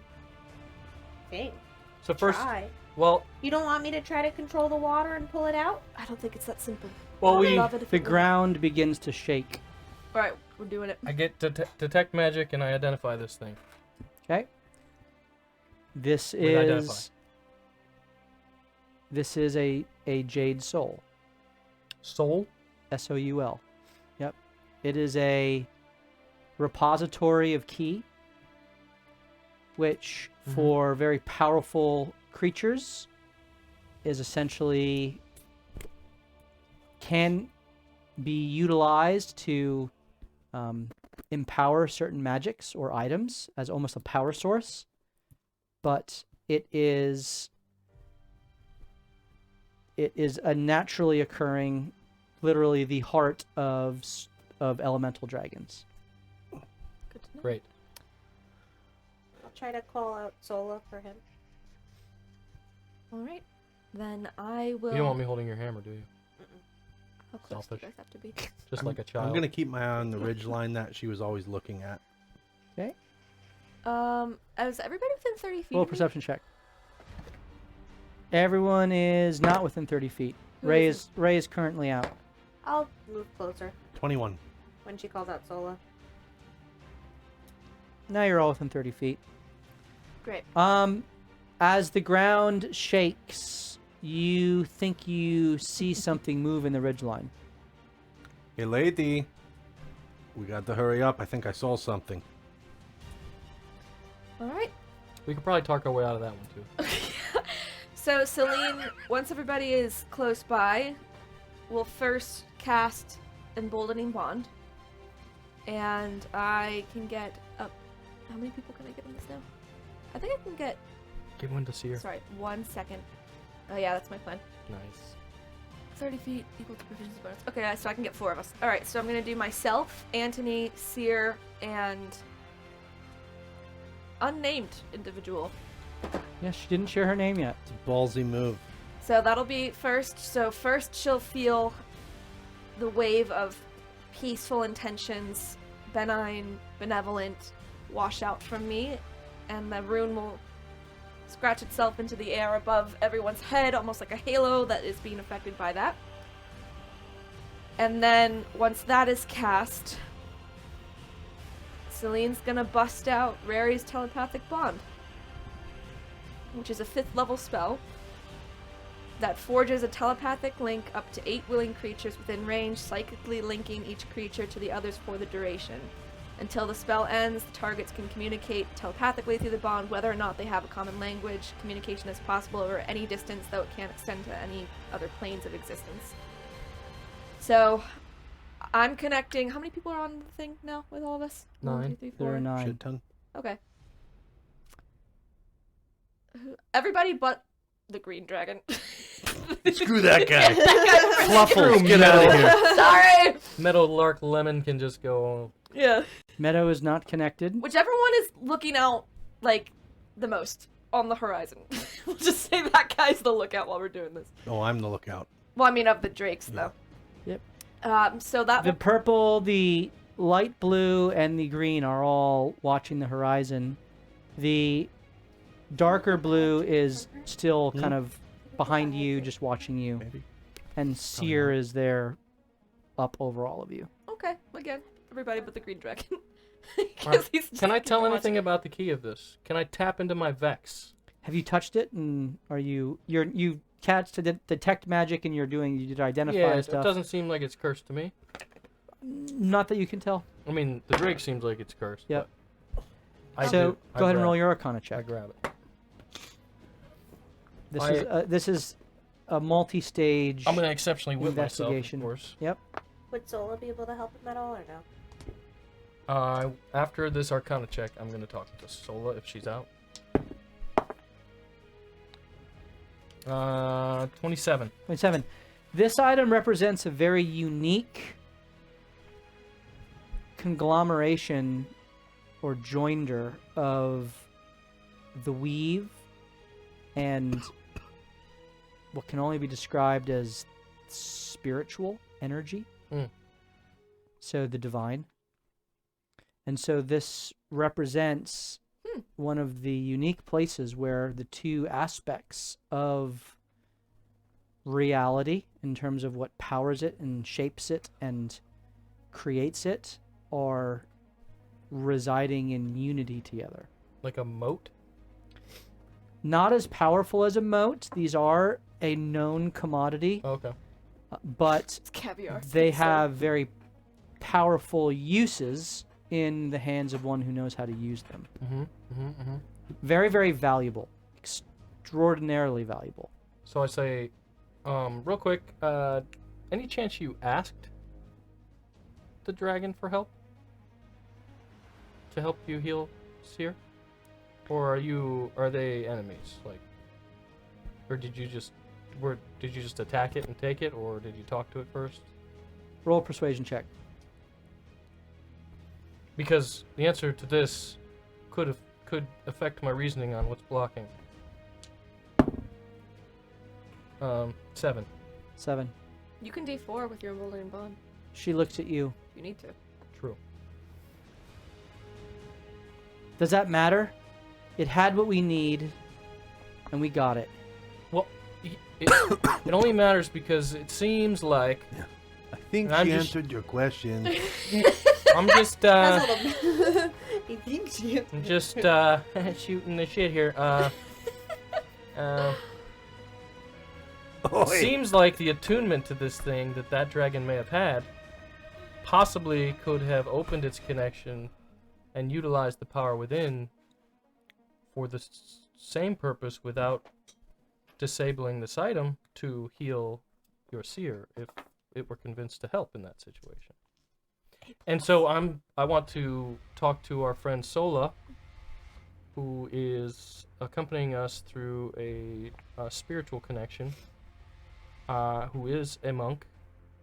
Hey, So first, try. well, You don't want me to try to control the water and pull it out? I don't think it's that simple. well, I would we, love it if The it were. ground begins to shake. Alright, we're doing it. I get detect magic and I identify this thing. Okay. This What did I identify? is. This is a jade soul. Soul? Soul. Yep. It is a repository of ki, which Mhm. for very powerful creatures is essentially can be utilized to empower certain magics or items as almost a power source, but it is a naturally occurring, literally the heart of elemental dragons. Good to know. Great. I'll try to call out Sola for him. Alright. Then I will. You don't want me holding your hammer, do you? How close do you Selfish. guys have to be? Just like a child. I'm gonna keep my eye on the ridge line that she was always looking at. Is everybody within 30 feet? Roll a of me? perception check. Everyone is not within 30 feet. Who Ray isn't? is currently out. I'll move closer 21. when she calls out Sola. Now you're all within 30 feet. Great. As the ground shakes, you think you see something move in the ridgeline. Hey, lady. We got to hurry up. I think I saw something. Alright. We could probably talk our way out of that one, too. So, Celine, once everybody is close by, will first cast Emboldening Bond. And I can get up. How many people can I get on this now? I think I can get. Give one to Seer. Sorry, 1 second. Oh, yeah, that's my plan. Nice. 30 feet equal to proficiency bonus. Okay, so I can get 4 of us. Alright, so I'm gonna do myself, Anthony, Seer, and unnamed individual. Yeah, she didn't share her name yet. It's a ballsy move. So that'll be first. So first she'll feel the wave of peaceful intentions, benign, benevolent, wash out from me, and the rune will scratch itself into the air above everyone's head, almost like a halo that is being affected by that. And then once that is cast, Celine's gonna bust out Rary's telepathic bond, which is a 5th level spell that forges a telepathic link up to 8 willing creatures within range, psychically linking each creature to the others for the duration. Until the spell ends, the targets can communicate telepathically through the bond, whether or not they have a common language. Communication is possible over any distance, though it can't extend to any other planes of existence. So, I'm connecting. How many people are on the thing now with all of us? 9. 1, 2, 3, 4. There are 9. Shit ton. Okay. Everybody but the green dragon. Screw that guy. Fluffles, get out of here. Sorry! Meadowlark Lemon can just go. Yeah. Meadow is not connected. Whichever one is looking out, like, the most on the horizon. We'll just say that guy's the lookout while we're doing this. Oh, I'm the lookout. Well, I mean, of the drakes, though. Yep. So that The will... purple, the light blue, and the green are all watching the horizon. The darker blue is still kind of behind you, just watching you. Maybe. And Seer is there up over all of you. Okay, again, everybody but the green dragon. Alright, 'Cause he's just Can I tell watching. anything about the key of this? Can I tap into my Vex? Have you touched it? And are you catch to detect magic, and you did identify Yeah, and it stuff? doesn't seem like it's cursed to me. Not that you can tell. I mean, the drake seems like it's cursed. Yep. but So I go ahead and grab- roll your Arcana I check. grab it. This is a multi-stage. I'm gonna exceptionally whip myself, of Investigation. course. Would Zola be able to help him at all, or no? After this Arcana check, I'm gonna talk to Sola if she's out. 27. 27. This item represents a very unique conglomeration or joinder of the weave and what can only be described as spiritual energy. Mm. So the divine. And so this represents one of the unique places where the two aspects of reality, in terms of what powers it and shapes it and creates it, are residing in unity together. Like a moat? Not as powerful as a moat. These are a known commodity, Okay. but It's caviar. they So- have very powerful uses in the hands of one who knows how to use them. Very, very valuable. Extraordinarily valuable. So I say, real quick, any chance you asked the dragon for help? To help you heal Seer? Or are they enemies? Like, or did you just attack it and take it, or did you talk to it first? Roll a persuasion check. Because the answer to this could affect my reasoning on what's blocking. 7. 7. You can D4 with your emboldening bond. She looks at you. You need to. True. Does that matter? It had what we need, and we got it. Well, it only matters because it seems like I think I'm she just- answered your question. I'm just That's a little. He thinks you. I'm just shooting the shit here. Oh, hey. Seems like the attunement to this thing that dragon may have had possibly could have opened its connection and utilized the power within for the same purpose without disabling this item to heal your seer if it were convinced to help in that situation. And so I want to talk to our friend Sola, who is accompanying us through a spiritual connection, who is a monk,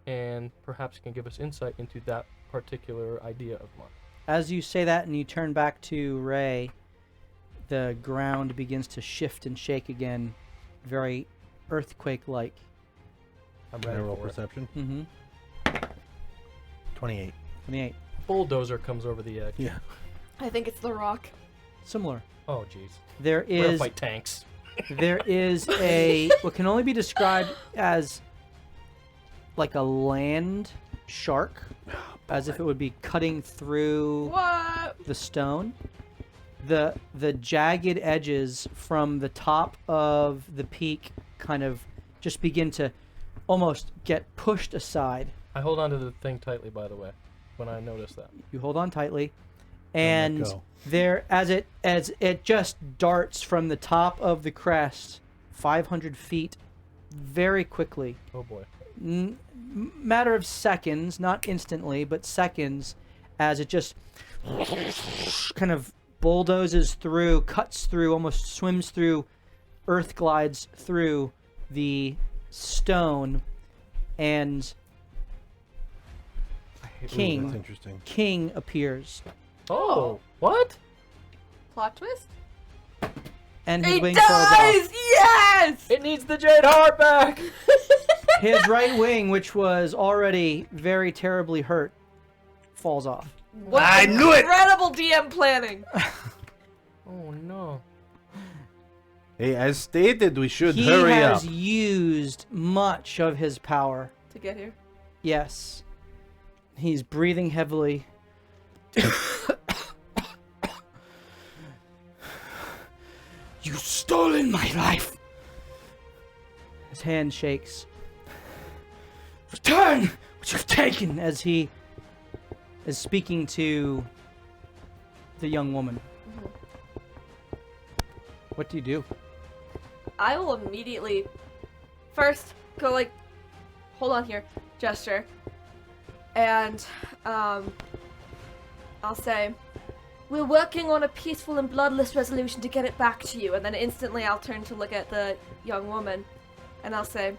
and perhaps can give us insight into that particular idea of monk. As you say that and you turn back to Ray, the ground begins to shift and shake again, very earthquake-like. I'm Can I ready roll for it. perception? Mm-hmm. 28. 28. Bulldozer comes over the edge. Yeah. I think it's the rock. Similar. Oh, jeez. There We're gonna is fight tanks. there is a what can only be described as like a land shark, as if it would be cutting through What? the stone. The jagged edges from the top of the peak kind of just begin to almost get pushed aside. I hold on to the thing tightly, by the way, when I notice that. You hold on tightly, let and go. there as it just darts from the top of the crest 500 feet very quickly. Oh boy. Matter of seconds, not instantly, but seconds, as it just kind of bulldozes through, cuts through, almost swims through, earth glides through the stone, and That's King interesting. appears, Oh, what? Plot twist? and his He wing falls off. dies! Yes! It needs the Jade Heart back! His right wing, which was already very terribly hurt, falls off. What I knew it! incredible DM planning! Oh no. Hey, as stated, we should He hurry has up. used much of his power. To get here. Yes. He's breathing heavily. You've stolen my life. His hand shakes. Return what you've taken, as he is speaking to the young woman. What do you do? I will immediately first go like, hold on here, gesture, and I'll say, we're working on a peaceful and bloodless resolution to get it back to you, and then instantly I'll turn to look at the young woman, and I'll say,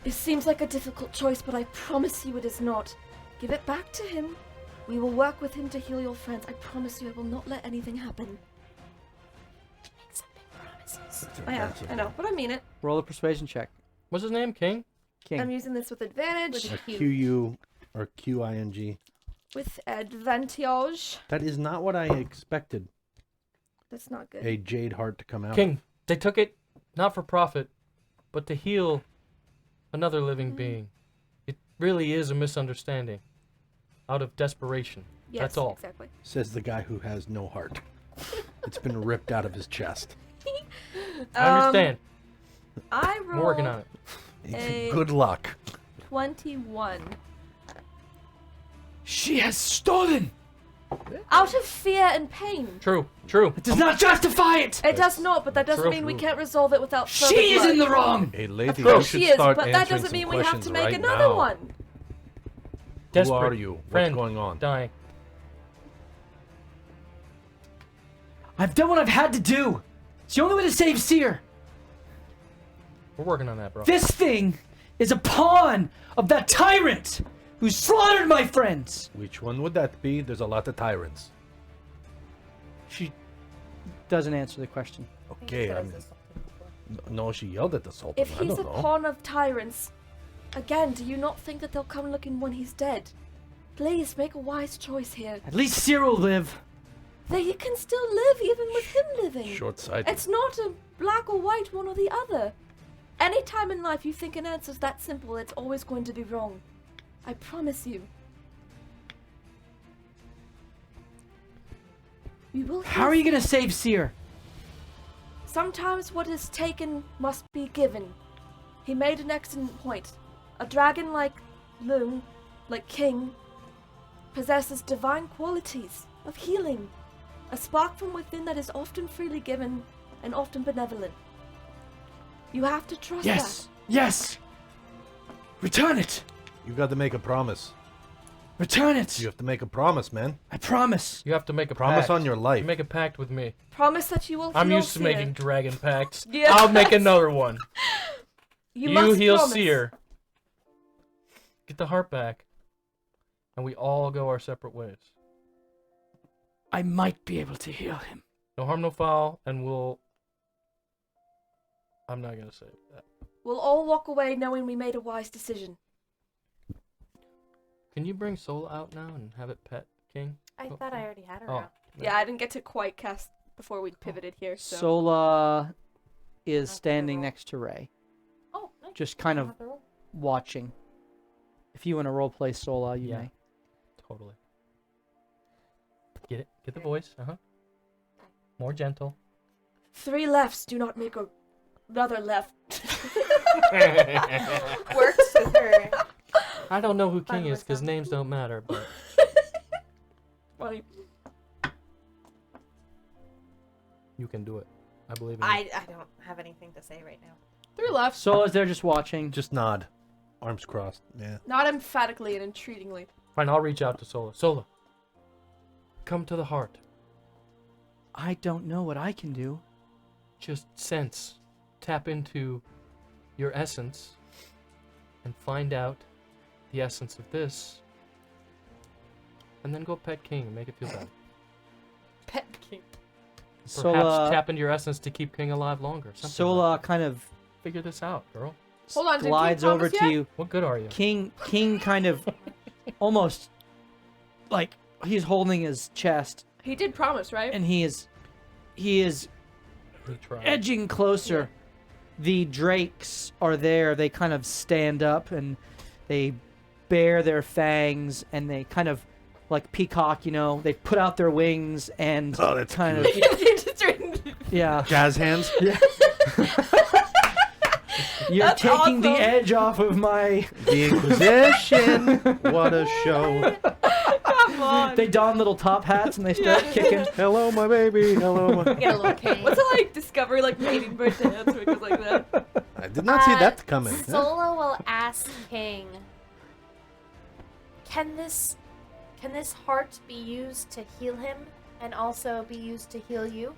it seems like a difficult choice, but I promise you it is not. Give it back to him. We will work with him to heal your friends. I promise you I will not let anything happen. Oh yeah, I know, but I mean it. Roll a persuasion check. What's his name? King? King. I'm using this with advantage. QU or QING. With advantage. That is not what I expected. That's not good. A jade heart to come out. King. They took it not for profit, but to heal another living being. It really is a misunderstanding. Out of desperation. Yes, That's all. Exactly. Says the guy who has no heart. It's been ripped out of his chest. I understand. I I'm rolled working on it. Good luck. 21. She has stolen! Out of fear and pain. True. True. It does not justify it! It does not, but that doesn't True. mean we can't resolve it without further She is blood. in the wrong! Hey, lady, Of course you should she is, start but that answering doesn't some mean we have questions to make right another now. one. Who Desperate. are you? What's Friend. going on? Dying. I've done what I've had to do. It's the only way to save Seer. We're working on that, bro. This thing is a pawn of that tyrant who slaughtered my friends. Which one would that be? There's a lot of tyrants. She doesn't answer the question. Okay, I mean, no, she yelled at the Sultan. If I he's don't a know. pawn of tyrants, again, do you not think that they'll come looking when he's dead? Please make a wise choice here. At least Seer will live. They can still live even with him living. Short-sighted. It's not a black or white, one or the other. Any time in life you think an answer's that simple, it's always going to be wrong. I promise you. We will. How are you gonna save Seer? Sometimes what is taken must be given. He made an excellent point. A dragon like Loon, like King, possesses divine qualities of healing. A spark from within that is often freely given and often benevolent. You have to trust Yes, yes. Return it. You got to make a promise. Return it. You have to make a promise, man. I promise. You have to make a Promise pact. on your life. You make a pact with me. that. Promise that you will I'm heal used to Seer. making dragon pacts. Yes. I'll make another one. You You must heal promise. Seer. Get the heart back. And we all go our separate ways. I might be able to heal him. No harm, no foul, and we'll... I'm not gonna say that. We'll all walk away knowing we made a wise decision. Can you bring Soul out now and have it pet King? I thought I already had her Oh. out. Yeah, I didn't get to quite cast before we pivoted here, so. Sola is Not standing roll. next to Ray, Oh, nice. just kind I of don't have to roll. watching. If you want to roleplay Sola, you Yeah. may. Totally. Get it? Get the voice. Uh-huh. More gentle. 3 lefts do not make another left. Works with her. I don't know who Fun King is with because them. names don't matter, but Funny. you can do it. I believe in you. I don't have anything to say right now. 3 lefts. Sola's there just watching. Just nod. Arms crossed. Yeah. Not emphatically and entreatingly. Fine, I'll reach out to Sola. Sola, come to the heart. I don't know what I can do. Just sense. Tap into your essence and find out the essence of this. And then go pet King and make it feel better. Pet King. Perhaps Sola, tap into your essence to keep King alive longer. Something Sola like kind of that. Figure this out, girl. Hold on, did King glides over promise to yet? you. What good are you? King kind of almost like he's holding his chest He did promise, right? and he is We tried. edging closer. The drakes are there. They kind of stand up and they bare their fangs and they kind of like peacock, you know, they put out their wings and Oh, that's kind cute. of He just turned- yeah. Jazz hands. You're That's taking the awesome. edge off of my. The Inquisition. What a show. Come on. They don little top hats and they start kicking. Hello, my baby. Hello, my. Get a little cane. What's it like Discovery like Mockingbird dance where it goes like that? I did not see that coming. Sola will ask King, can this heart be used to heal him and also be used to heal you?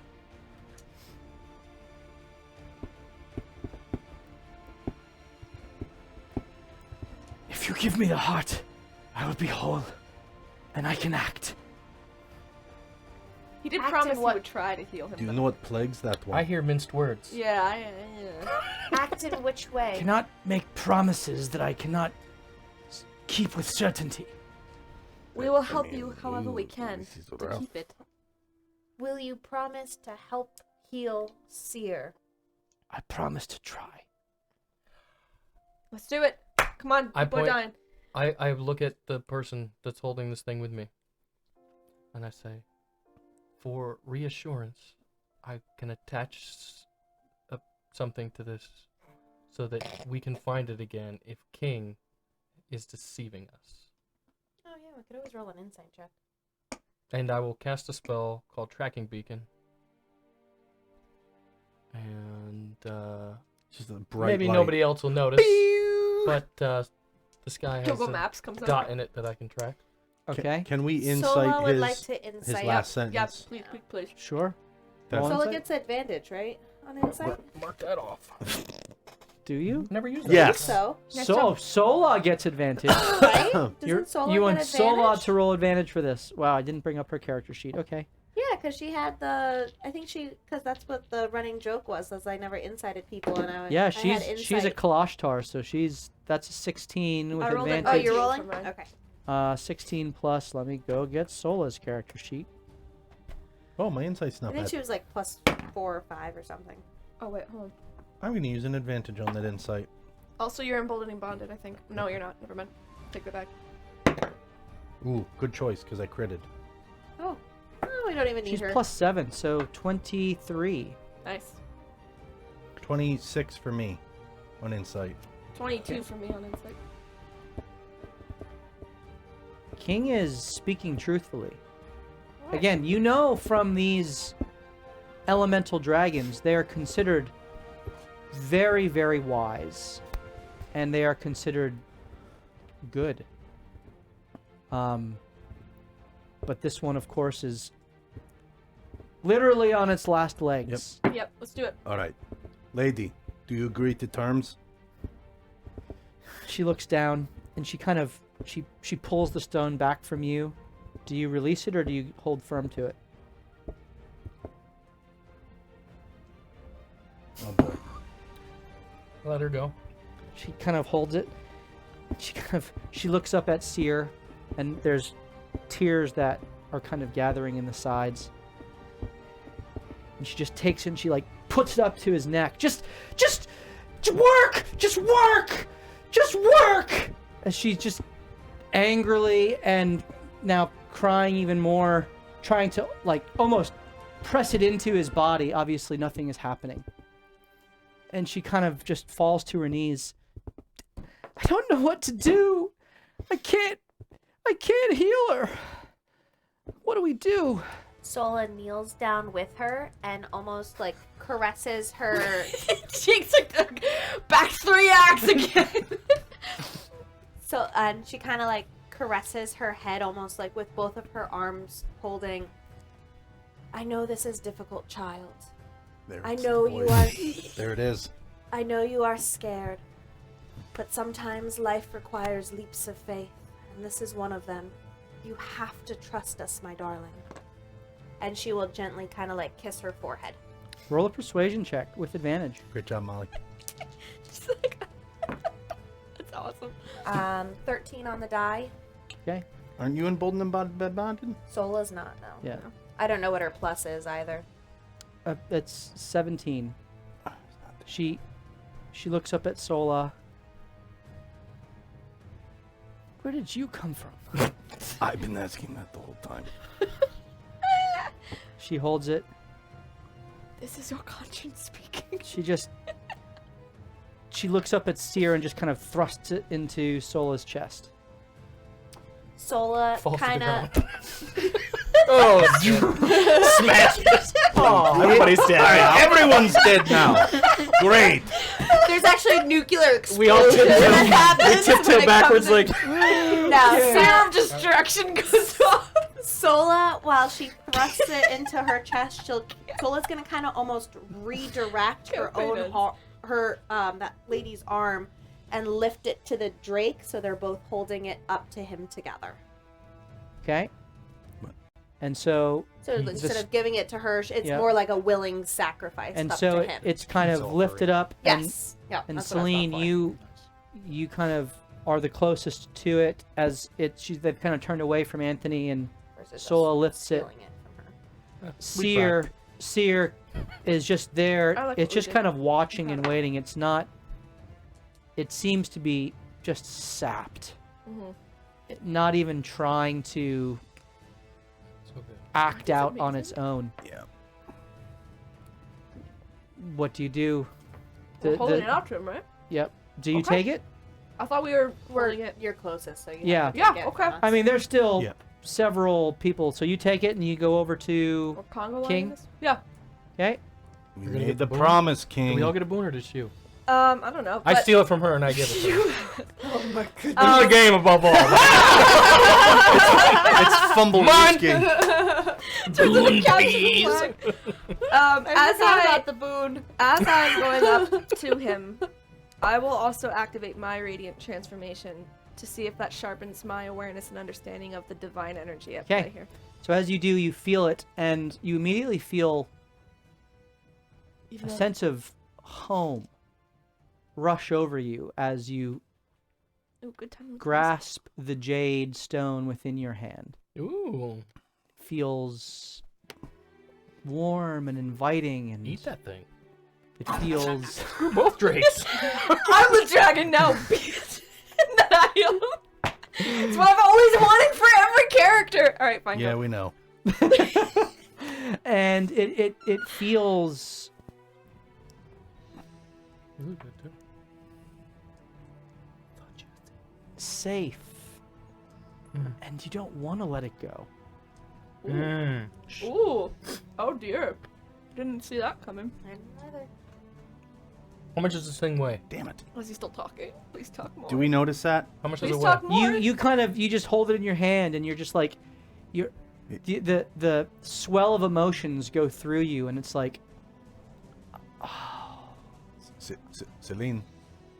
If you give me the heart, I will be whole, and I can act. He did Act promise in he what- would try to heal him. Do you though. know what plagues that one? I hear minced words. Yeah, Act in which way? Cannot make promises that I cannot keep with certainty. We will help you however we can this is to rough. keep it. Will you promise to help heal Seer? I promise to try. Let's do it. Come on, I people are point- dying. I look at the person that's holding this thing with me, and I say, for reassurance, I can attach something to this so that we can find it again if King is deceiving us. Oh yeah, we could always roll an insight check. And I will cast a spell called Tracking Beacon. And Just a bright maybe light. nobody else will notice, but this guy has Google a Maps comes up. dot in it that I can track. Okay, Can we Sola insight would his like to his insight. last Yeah, sentence? please. sure. That's- Roll Sola insight? gets advantage, right? On insight? Mark that off. Do you? Never used that. Yes. So, So Sola gets advantage. right? You're, Doesn't Sola you get want advantage? Sola to roll advantage for this. Wow, I didn't bring up her character sheet. Okay. Yeah, because she had because that's what the running joke was I never incited people, and Yeah, I had she's a insight. Kalashtar, so that's a 16 with I rolled an advantage. Oh, you're 18 rolling? for mine. Okay. 16 plus. Let me go get Sola's character sheet. Oh, my insight's I not think bad. she was like plus 4 or 5 or something. Oh wait, hold on. I'm gonna use an advantage on that insight. Also, you're emboldening bonded, I think. No, you're not. Never mind. Take that back. Ooh, good choice because I critted. Oh. Oh, we don't even need She's her. plus 7, so 23. Nice. 26 for me on insight. 22 for me on insight. King is speaking truthfully. Again, you know from these elemental dragons, they are considered very, very wise. And they are considered good. But this one, of course, is literally on its last legs. Yep, let's do it. All right, lady, do you agree to terms? She looks down and she kind of she pulls the stone back from you. Do you release it or do you hold firm to it? Oh boy. Let her go. She kind of holds it. She looks up at Seer, and there's tears that are kind of gathering in the sides. And she just takes it and she like puts it up to his neck. Just work! Just work! Just work! As she's just angrily and now crying even more, trying to like almost press it into his body. Obviously nothing is happening. And she kind of just falls to her knees. I don't know what to do. I can't heal her. What do we do? Sola kneels down with her and almost like caresses her. Cheeks like back 3 acts again. And she kind of like caresses her head almost like with both of her arms holding. I know this is difficult, child. I know you are. There it is. I know you are scared, but sometimes life requires leaps of faith, and this is one of them. You have to trust us, my darling. And she will gently kind of like kiss her forehead. Roll a persuasion check with advantage. Great job, Molly. Just like, that's awesome. 13 on the die. Okay. Aren't you emboldened and bonded? Sola's not, no. Yeah. I don't know what her plus is either. That's 17. She looks up at Sola. Where did you come from? I've been asking that the whole time. She holds it. This is your conscience speaking. She just she looks up at Seer and just kind of thrusts it into Sola's chest. Sola Falls to the kind of. ground. Oh, smash it. Oh, everybody's dead. All right, everyone's dead now. Great. There's actually a nuclear explosion We all tiptoe, that happens. we tiptoe when it backwards comes like, No, Serum destruction goes off. Sola, while she thrusts it into her chest, Sola's gonna kind of almost redirect her own that lady's arm and lift it to the Drake, so they're both holding it up to him together. Okay. And so, So instead of giving it to her, it's Yeah. more like a willing sacrifice and up so to him. it's kind It's of all lifted very- up, Yes. Yeah. and that's what I was Celine, going for. you kind of are the closest to it as they've kind of turned away from Anthony, and Versus us Sola lifts it. stealing from her. Seer is just there. I like It's what we just did. kind of watching and waiting. It's not. It seems to be just sapped. Not even trying to so good. act That's out on amazing. its own. Yeah. What do you do? We're holding it out to him, right? Yep. Do you Okay. take it? I thought we were holding it. You're closest, so you Yeah. have to Yeah, take it okay. from us. I mean, there's still Yeah. several people, so you take it and you go over to. Or Congo King? line this? Yeah. Okay. We gonna made get the the boom? promise, Did King. we all get a boon or just you? I don't know. I but- steal it from her and I give it to her. Oh my goodness. This is a game above all. It's fumble Mine! risking. Boon, please. As about the boon. As I'm going up to him, I will also activate my radiant transformation to see if that sharpens my awareness and understanding of the divine energy at Okay. play here. So as you do, you feel it, and you immediately feel a sense of home rush over you as you Ooh, good time. grasp the jade stone within your hand. Ooh, Feels warm and inviting, and eat that thing. it feels Screw both drakes. I'm the dragon now, bitch. That I am. It's what I've always wanted for every character. All right, fine. Yeah, go. we know. and it feels Ooh, good too. safe, and you don't want to let it go. Mm. Ooh. Oh dear. Didn't see that coming. How much does this thing weigh? Damn it. Was he still talking? Please talk more. Do we notice that? How much Please does it talk weigh? more. You just hold it in your hand, and you're just like, the swell of emotions go through you, and it's like, Celine.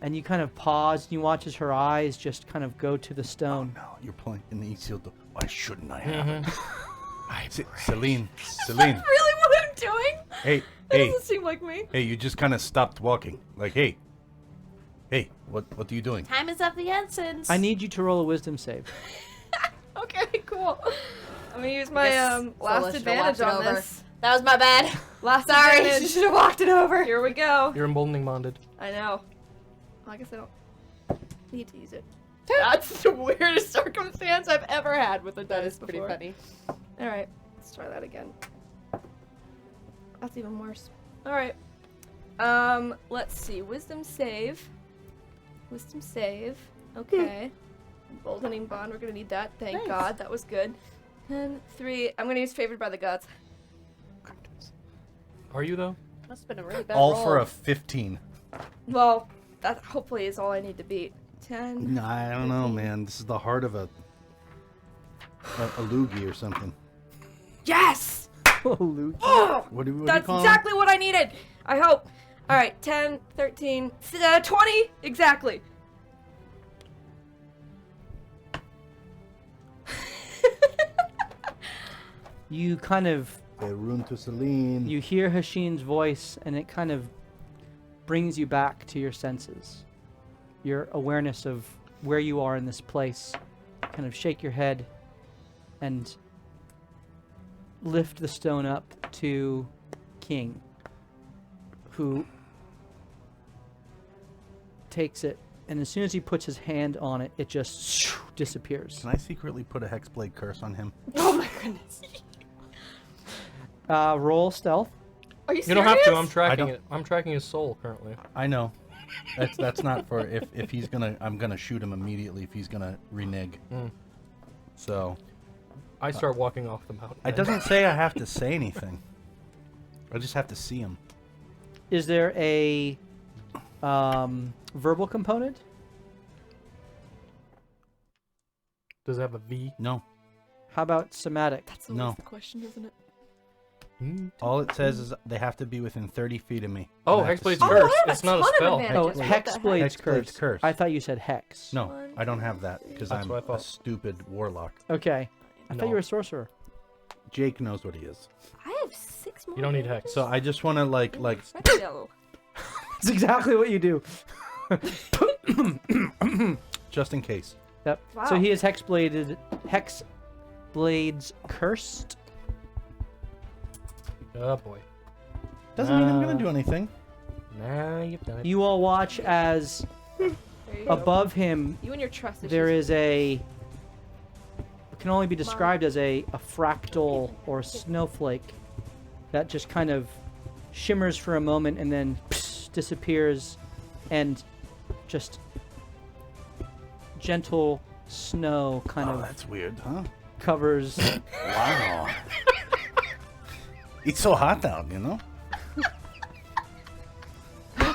and you kind of pause, and you watch as her eyes just kind of go to the stone. No, you're playing in the East Why shouldn't I have it? Mhm. Celine. Really what I'm doing? Hey, That hey, doesn't seem like me. hey! You just kind of stopped walking. Like, hey, what are you doing? Time is of the essence. I need you to roll a wisdom save. Okay, cool. I'm gonna use my Yes, Sola last should've advantage walked it on over. this. That was my bad. Last Sorry, she advantage. should have walked it over. Here we go. You're emboldening bonded. I know. I guess I don't need to use it. That's the weirdest circumstance I've ever had with a That dice is pretty before. funny. All right, let's try that again. That's even worse. All right. Let's see. Wisdom save. Wisdom save. Okay. Emboldening bond. We're gonna need that. Thank Nice. God. That was good. 10, 3. I'm gonna use favored by the gods. Are you though? Must have been a really bad All roll. for a 15. Well, that hopefully is all I need to beat. 10. No, I don't know, man. This is the heart of a loogie or something. Yes! Oh, Luke. Oh! What do you That's call exactly what I needed. I hope. All right, 10, 13, 20 exactly. You kind of A rune to Celine. you hear Hashin's voice, and it kind of brings you back to your senses. Your awareness of where you are in this place. Kind of shake your head and lift the stone up to King, who takes it, and as soon as he puts his hand on it, it just disappears. Can I secretly put a hexblade curse on him? Oh my goodness. Roll stealth. Are you You serious? don't have to. I'm I tracking don't- it. I'm tracking his soul currently. I know. That's not for if he's gonna. I'm gonna shoot him immediately if he's gonna renege. So I start walking off the mountain. it doesn't say I have to say anything. I just have to see him. Is there a verbal component? Does it have a V? No. How about somatic? That's always No. the question, isn't it? All it says is they have to be within 30 feet of me. Oh, And I have to Hexblade's see Oh, them. curse. I have a It's not a ton of spell. advantages. Oh, What the Hexblade's heck? curse. Curse. I thought you said hex. No, I don't have that because That's I'm what I a thought. stupid warlock. Okay. I No. thought you were a sorcerer. Jake knows what he is. I have 6 more. You don't need hex. So I just want to like Red yellow. That's exactly what you do. just in case. Yep. Wow. So he is hexblades cursed. Oh boy. Doesn't mean I'm gonna do anything. Nah, you've done it. You all watch as There you go. above him You and your trust issues. there is a it can only be described as a fractal or snowflake that just kind of shimmers for a moment and then disappears, and just gentle snow kind Oh, of that's weird, huh? covers. Wow. It's so hot out, you know? Can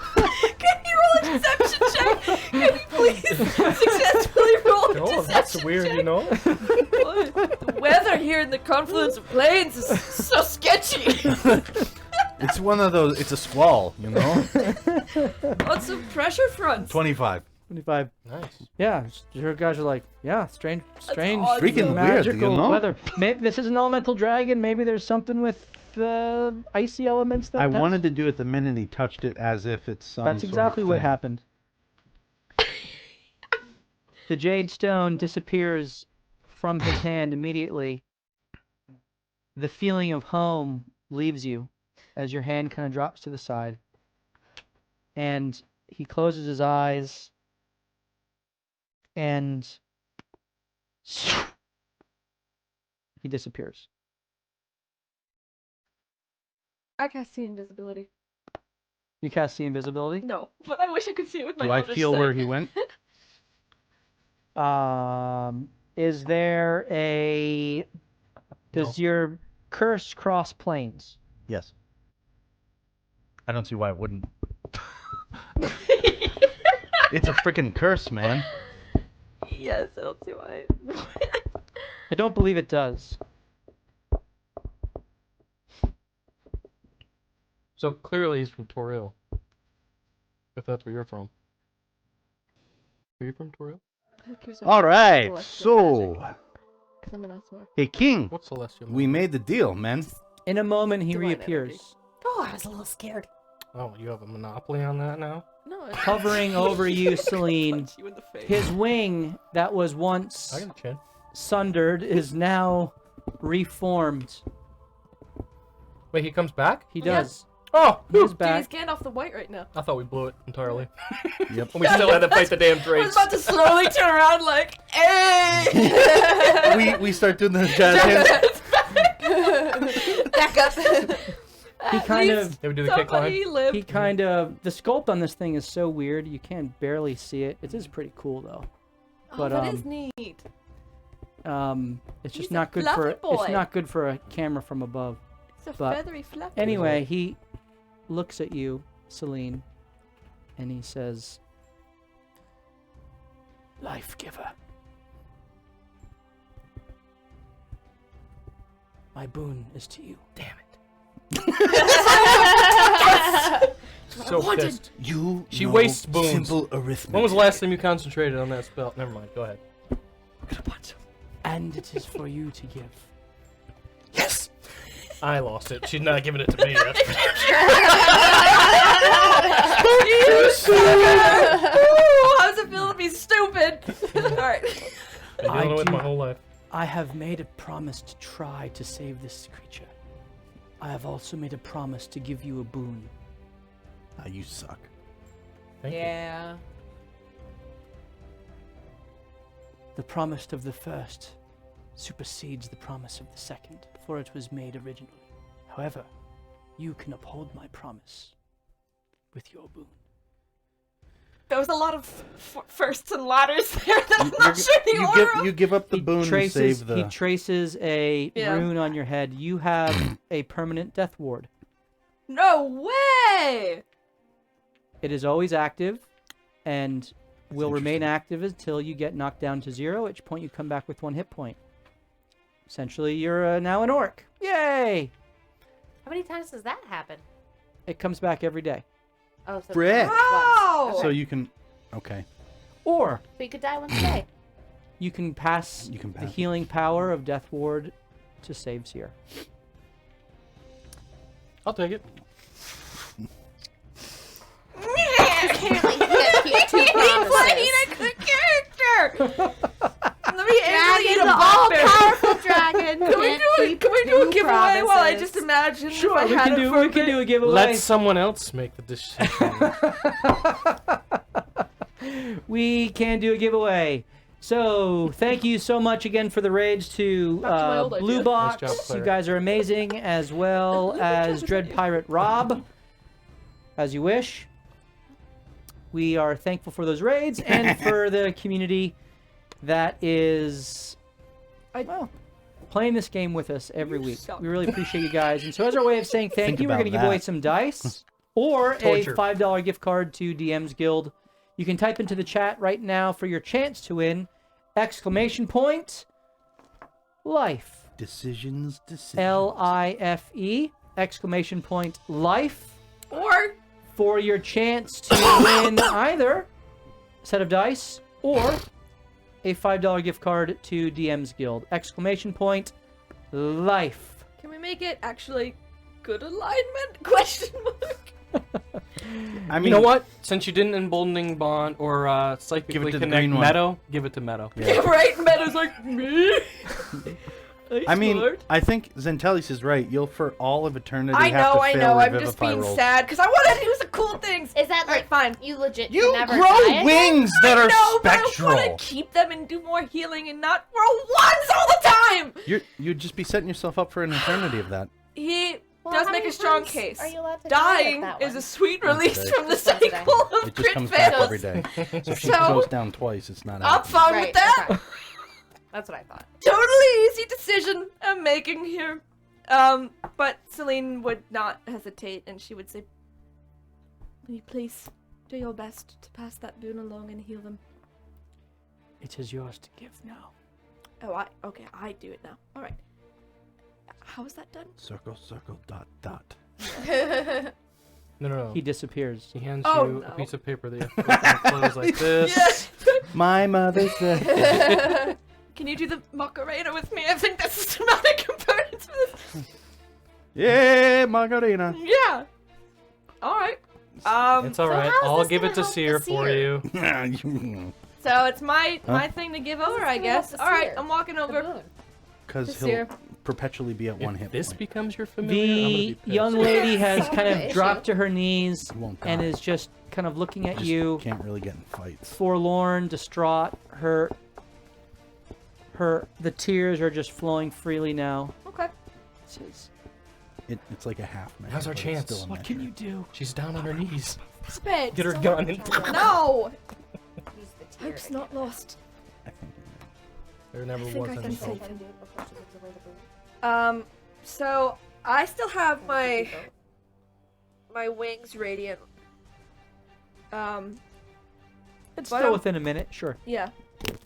you roll a deception check? Can you please successfully roll a Oh, deception that's weird, check? you know? The weather here in the confluence of plains is so sketchy. It's one of those, it's a squall, you know? Lots of pressure fronts. 25. 25. Nice. Yeah, your guys are like, yeah, strange, awesome. Freaking weird, you magical know? weather. Maybe this is an elemental dragon. Maybe there's something with icy elements that. I wanted to do it the minute he touched it, as if it's some That's sort exactly of what thing. happened. The jade stone disappears from his hand immediately. The feeling of home leaves you as your hand kind of drops to the side. And he closes his eyes and he disappears. I can't see invisibility. You cast see invisibility. No, but I wish I could see it with my Do I Eldritch feel Sight. where he went? Is there a... Does your curse cross planes? Yes. I don't see why it wouldn't. It's a freaking curse, man. Yes, I don't see why. I don't believe it does. So clearly he's from Toril. If that's where you're from. Are you from Toril? All right, Celestial so, magic. 'Cause I'm an Asmar. hey, King, What's Celestial? We made the deal, man. In a moment, he Divine reappears, energy. Oh, I was a little scared. Oh, you have a monopoly on that now? No, it's hovering over you, Celine. punch you in the face. His wing that was once I got a chin. sundered is now reformed. Wait, he comes back? He Yeah. does. Oh! He's Dude, he's back. getting off the white right now. I thought we blew it entirely. Yep. We still had to fight the damn I was drakes. about to slowly turn around like, hey! we start doing the jazz hands. Back up. He kind of, They would do the kick Somebody climb. live. the sculpt on this thing is so weird. You can barely see it. It is pretty cool though. Oh, but, that is neat. It's just He's a not good fluffy for it's boy. not good for a camera from above. It's a but feathery fluffy. Anyway, he looks at you, Celine, and he says, "Life giver, my boon is to you." Damn it! So pissed. You She know wastes boons. simple arithmetic. When was the last time you concentrated on that spell? Never mind, go ahead. And it is for you to give. Yes! I lost it. She's not giving it to me. That's for damn sure. You sucker! Ooh, how does it feel to be stupid? Alright. Been I dealing with do- my whole life. I have made a promise to try to save this creature. I have also made a promise to give you a boon. Ah, you suck. Thank you. Yeah. The promise of the first supersedes the promise of the second, for it was made originally. However, you can uphold my promise with your boon. There was a lot of firsts and ladders there that I'm not sure the order of. You give up the boon to save the. He traces a Yeah. rune on your head. You have a permanent death ward. No way! It is always active, and will remain interesting. active until you get knocked down to 0, at which point you come back with 1 hit point. Essentially, you're now an orc. Yay! How many times does that happen? It comes back every day. Oh, so Frick. Wow! Once. So you can. Okay. Or So you could die once a day. you can pass You can the pass it. healing power of Death Ward to save Seer. I'll take it. Apparently he can't keep two promises. a good character! Let me Dragon's eat a an blackberry. all-powerful dragon. Can we do a giveaway while I just imagine if I we had can it do for we a can bit? do a giveaway. Let someone else make the decision. We can do a giveaway. So thank you so much again for the raids to Back to my old Blue idea. Box. Nice job, You Claire. guys are amazing, as well as Dread Pirate Rob. As you wish. We are thankful for those raids and for the community that is playing this game with us every week. suck. We really appreciate you guys. And so as our way of saying thank Think you, we're about going to give away that. some dice or Torture. a $5 gift card to DM's Guild. You can type into the chat right now for your chance to win ! Life. Decisions. LIFE ! Life. Or For your chance to win either a set of dice or a $5 gift card to DM's Guild! Life. can we make it actually good alignment? Question mark. I mean, You know what? Since you didn't emboldening bond or psychically Give it to the connect green one. Meadow, give it to Meadow. Right? Meadows like me. I mean, I think Zentelis is right. You'll for all of eternity I have know, to I fail know. I'm Revivify just being rolls. sad because I want to do some cool things. Is that like Alright, fine. you legit You never grow die again? wings that are No, but I spectral. want to keep them and do more healing and not roll ones all the time. You'd just be setting yourself up for an eternity of that. He Well, does how make a many strong times case. are you allowed to die with Dying that is one? a sweet Once a release day. from the Just once a day. cycle of It just crit comes back fails. every day. So if she So- goes down twice, it's not I'm happening. fine Right, with that. okay. That's what I thought. Totally easy decision I'm making here. But Celine would not hesitate, and she would say, "Will you please do your best to pass that boon along and heal them?" It is yours to give now. Oh, I do it now. All right. How is that done? Circle, circle, dot, dot. No. He disappears. He hands Oh, you no. a piece of paper that you open and close like this. My mother said. Can you do the Macarena with me? I think that's a systematic component to this. Yeah, Margarina. Yeah. All right. It's all So right. how's I'll this give gonna it to help Seer the for Seer? you. So it's my Huh? thing to give over, I gonna guess. help the All right, Seer? I'm walking over. The boon. Because This he'll year. perpetually be at one If hit this point. becomes your familiar, I'm gonna be The pissed. young lady has Solve kind the of issue. dropped to her knees He won't and die. is just kind of looking at Just you, can't really get in fights. forlorn, distraught. The tears are just flowing freely now. Okay. Says, It's like a half measure. Now's our but it's chance. still a what can you measure. do? She's down on her knees. Spit. Get her gun and No. Use the tear Hope's not lost. I think there never I think was I any can hope. save him. before she gives away the boon. So I still have my wings radiant. It's But still I'm- within a minute, sure. Yeah.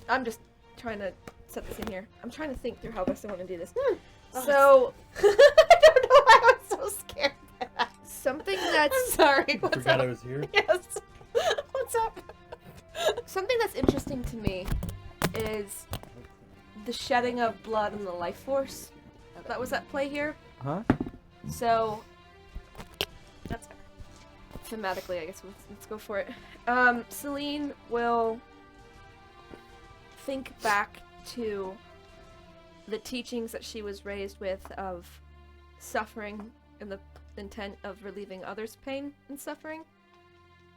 I'm just trying to set this in here. I'm trying to think through how best I want to do this. Oh, So I don't know why I was so scared by that. something I'm that's sorry. What's Forgot up? I was here. Yes. What's up? something that's interesting to me is the shedding of blood and the life force that was at play here. Huh? So That's fair. thematically, I guess let's go for it. Celine will think back to the teachings that she was raised with of suffering and the intent of relieving others' pain and suffering,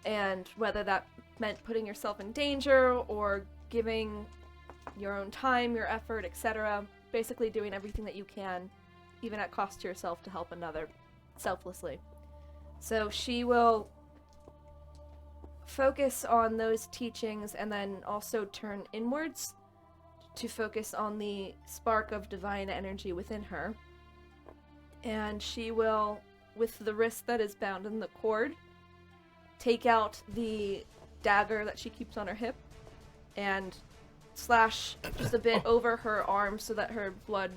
and whether that meant putting yourself in danger or giving your own time, your effort, etc. Basically doing everything that you can, even at cost to yourself, to help another selflessly. So she will focus on those teachings and then also turn inwards to focus on the spark of divine energy within her. And she will, with the wrist that is bound in the cord, take out the dagger that she keeps on her hip and slash just a bit over her arm so that her blood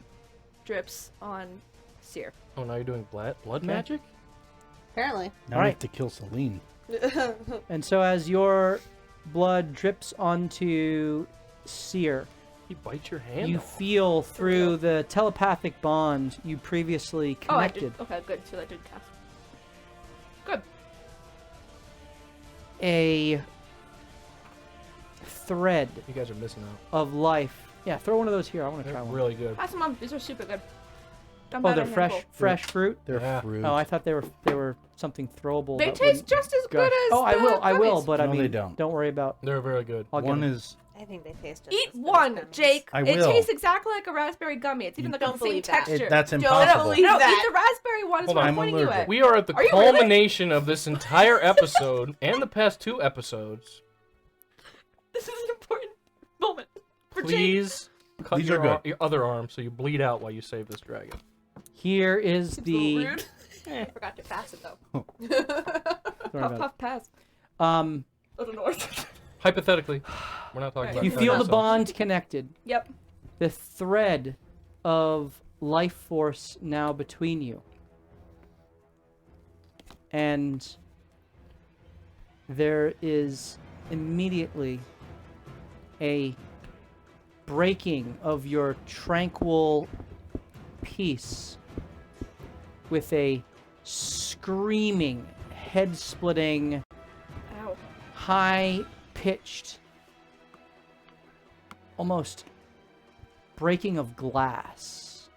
drips on Seer. Oh, now you're doing blood magic? Apparently. Now we have to kill Celine. And so as your blood drips onto Seer, You bite your hand you off. feel through the telepathic bond you previously connected Oh, okay, good. So that did cast. Good. a thread You guys are missing out. of life. Yeah, throw one of those here. I want to They're try one. really good. Pass them on. These are super good. Done Oh, by they're the fresh, handful. fresh fruit. They're Yeah. fruit. Oh, I thought they were something throwable. They that taste wouldn't just as good gush. as Oh, I the will. I will. gummies. But I No, mean, they don't. worry about. They're very good. I'll get One 'em. is I think they taste just Eat as good one, as gummies. Jake. I It will. tastes exactly like a raspberry gummy. It's even the Don't same believe that. texture. That's Don't impossible. believe No, that. eat the raspberry one. Is Hold what on. I'm pointing you allergic. at. We are at the Are you really? culmination of this entire episode and the past 2 episodes. This is an important moment for Jake. Please cut These your, are good. your other arm so you bleed out while you save this dragon. Here is Seems a little the. rude. I forgot to pass it though. Don't worry Puff, about it. puff, pass. Little north. Hypothetically, we're not talking Alright. about You killing feel the ourselves. bond connected. Yep. The thread of life force now between you. And there is immediately a breaking of your tranquil peace with a screaming, head-splitting, Ow. high-pitched, almost breaking of glass.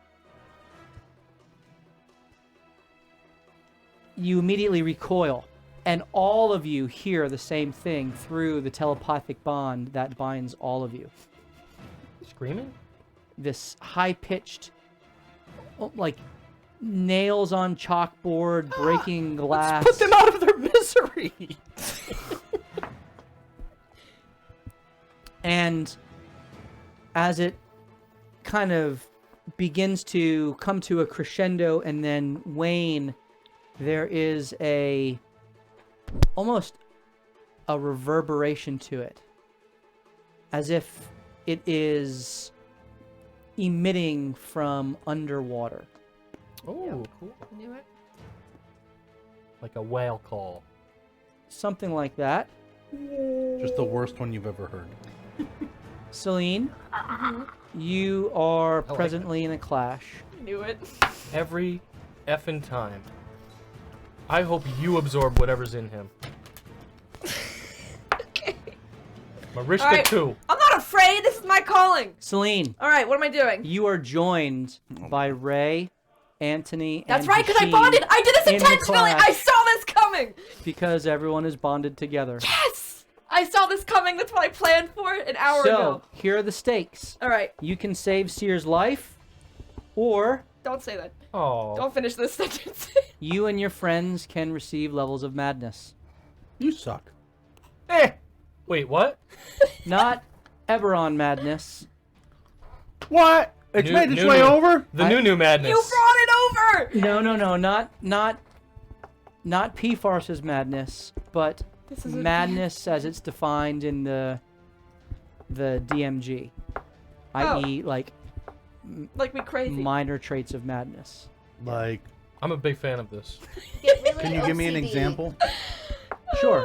You immediately recoil, and all of you hear the same thing through the telepathic bond that binds all of you. Screaming? This high-pitched, like nails on chalkboard, breaking glass. Put them out of their misery! And as it kind of begins to come to a crescendo and then wane, there is almost a reverberation to it, as if it is emitting from underwater. Oh, cool. Knew it. Like a whale call. Something like that. Just the worst one you've ever heard. Celine, you are like presently in a clash. Knew it. Every effing time. I hope you absorb whatever's in him. Okay. Marishka Alright. 2. I'm not afraid. This is my calling. Celine, All right. What am I doing? you are joined by Ray, Anthony, That's and right, because I Hashim, bonded. I did this in the intentionally. class. I saw this coming. because everyone is bonded together. Yes. I saw this coming. That's what I planned for an hour So, ago. here are the stakes. All right. You can save Seer's life, or Don't say that. Oh. Don't finish this sentence. you and your friends can receive levels of madness. You suck. Wait, what? Not Eberron madness. What? It's New- made its new- way new. over? The new madness. You brought it over. No, not P-Farce's madness, but This is madness as it's defined in the DMG, i.e., like like me crazy. minor traits of madness. Like, I'm a big fan of this. Get really can you give me an OCD. example? Sure.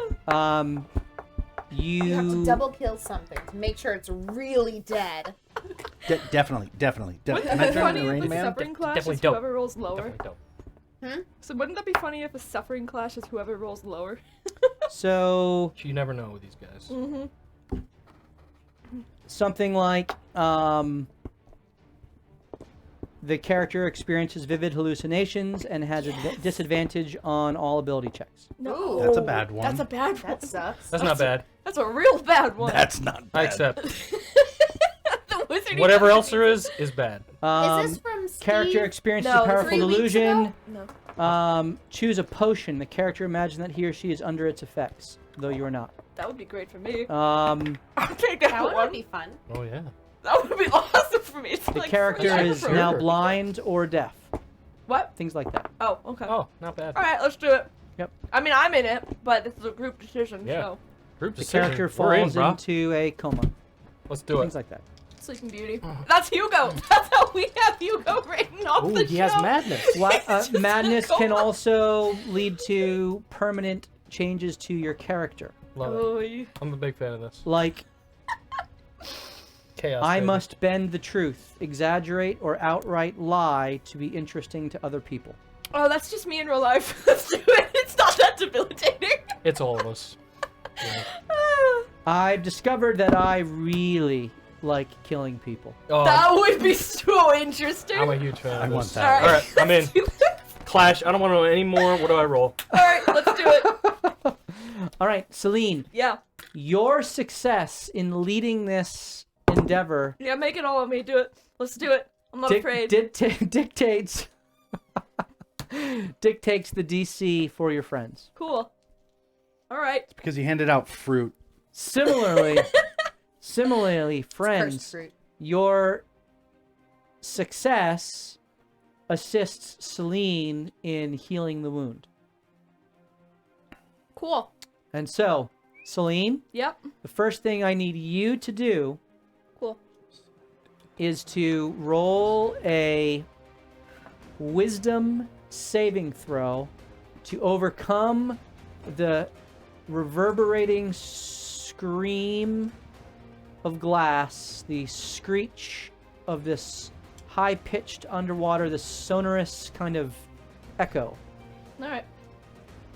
You have to double kill something to make sure it's really dead. Definitely. Wouldn't Can I that be turn funny into if Rain a Man? suffering clash definitely is don't. whoever rolls lower? Definitely don't. So wouldn't that be funny if a suffering clash is whoever rolls lower? So You never know with these guys. Mm-hmm. something like the character experiences vivid hallucinations and has a disadvantage on all ability checks. No. That's a bad one. That's a bad one. That sucks. That's not bad. That's a real bad one. That's not bad. I accept. The wizard Whatever else there is bad. Is this from Steve? Character experiences No, a powerful 3 weeks delusion. ago? No. Choose a potion. The character imagines that he or she is under its effects. though you are not. That would be great for me. Um, I'll take that That one. would be fun. Oh yeah. That would be awesome for me. It's the like character free is effort. now Sure. blind or deaf. What? Things like that. Oh, okay. Oh, not bad. All right, let's do it. Yep. I mean, I'm in it, but this is a group decision, Yeah. so Group The decision. character We're in, falls bro. into a coma. Let's do Things it. like that. Sleeping Beauty. That's Hugo. That's how we have Hugo written off Ooh, the he show. has madness. Just in a Madness can coma. also lead to permanent changes to your character. Love it. Oh, yeah. I'm a big fan of this. Like, Chaos. I baby. must bend the truth, exaggerate, or outright lie to be interesting to other people. Oh, that's just me in real life. Let's do it. It's not that debilitating. It's all of us. Yeah. I've discovered that I really like killing people. Oh, That would be so interesting. I'm a huge fan of I this. want All that. right, All right, I'm in. let's do it. Clash. I don't want to know any more. What do I roll? All right, let's do it. All right, Celine, Yeah, your success in leading this endeavor yeah, make it all of me. Do it. Let's do it. I'm not afraid. dictates dictates the DC for your friends. Cool. All right. Because he handed out fruit. Similarly, Cursed friends, fruit. your success assists Celine in healing the wound. Cool. And so, Celine, Yep. the first thing I need you to do Cool. is to roll a wisdom saving throw to overcome the reverberating scream of glass, the screech of this high-pitched underwater, this sonorous kind of echo. All right.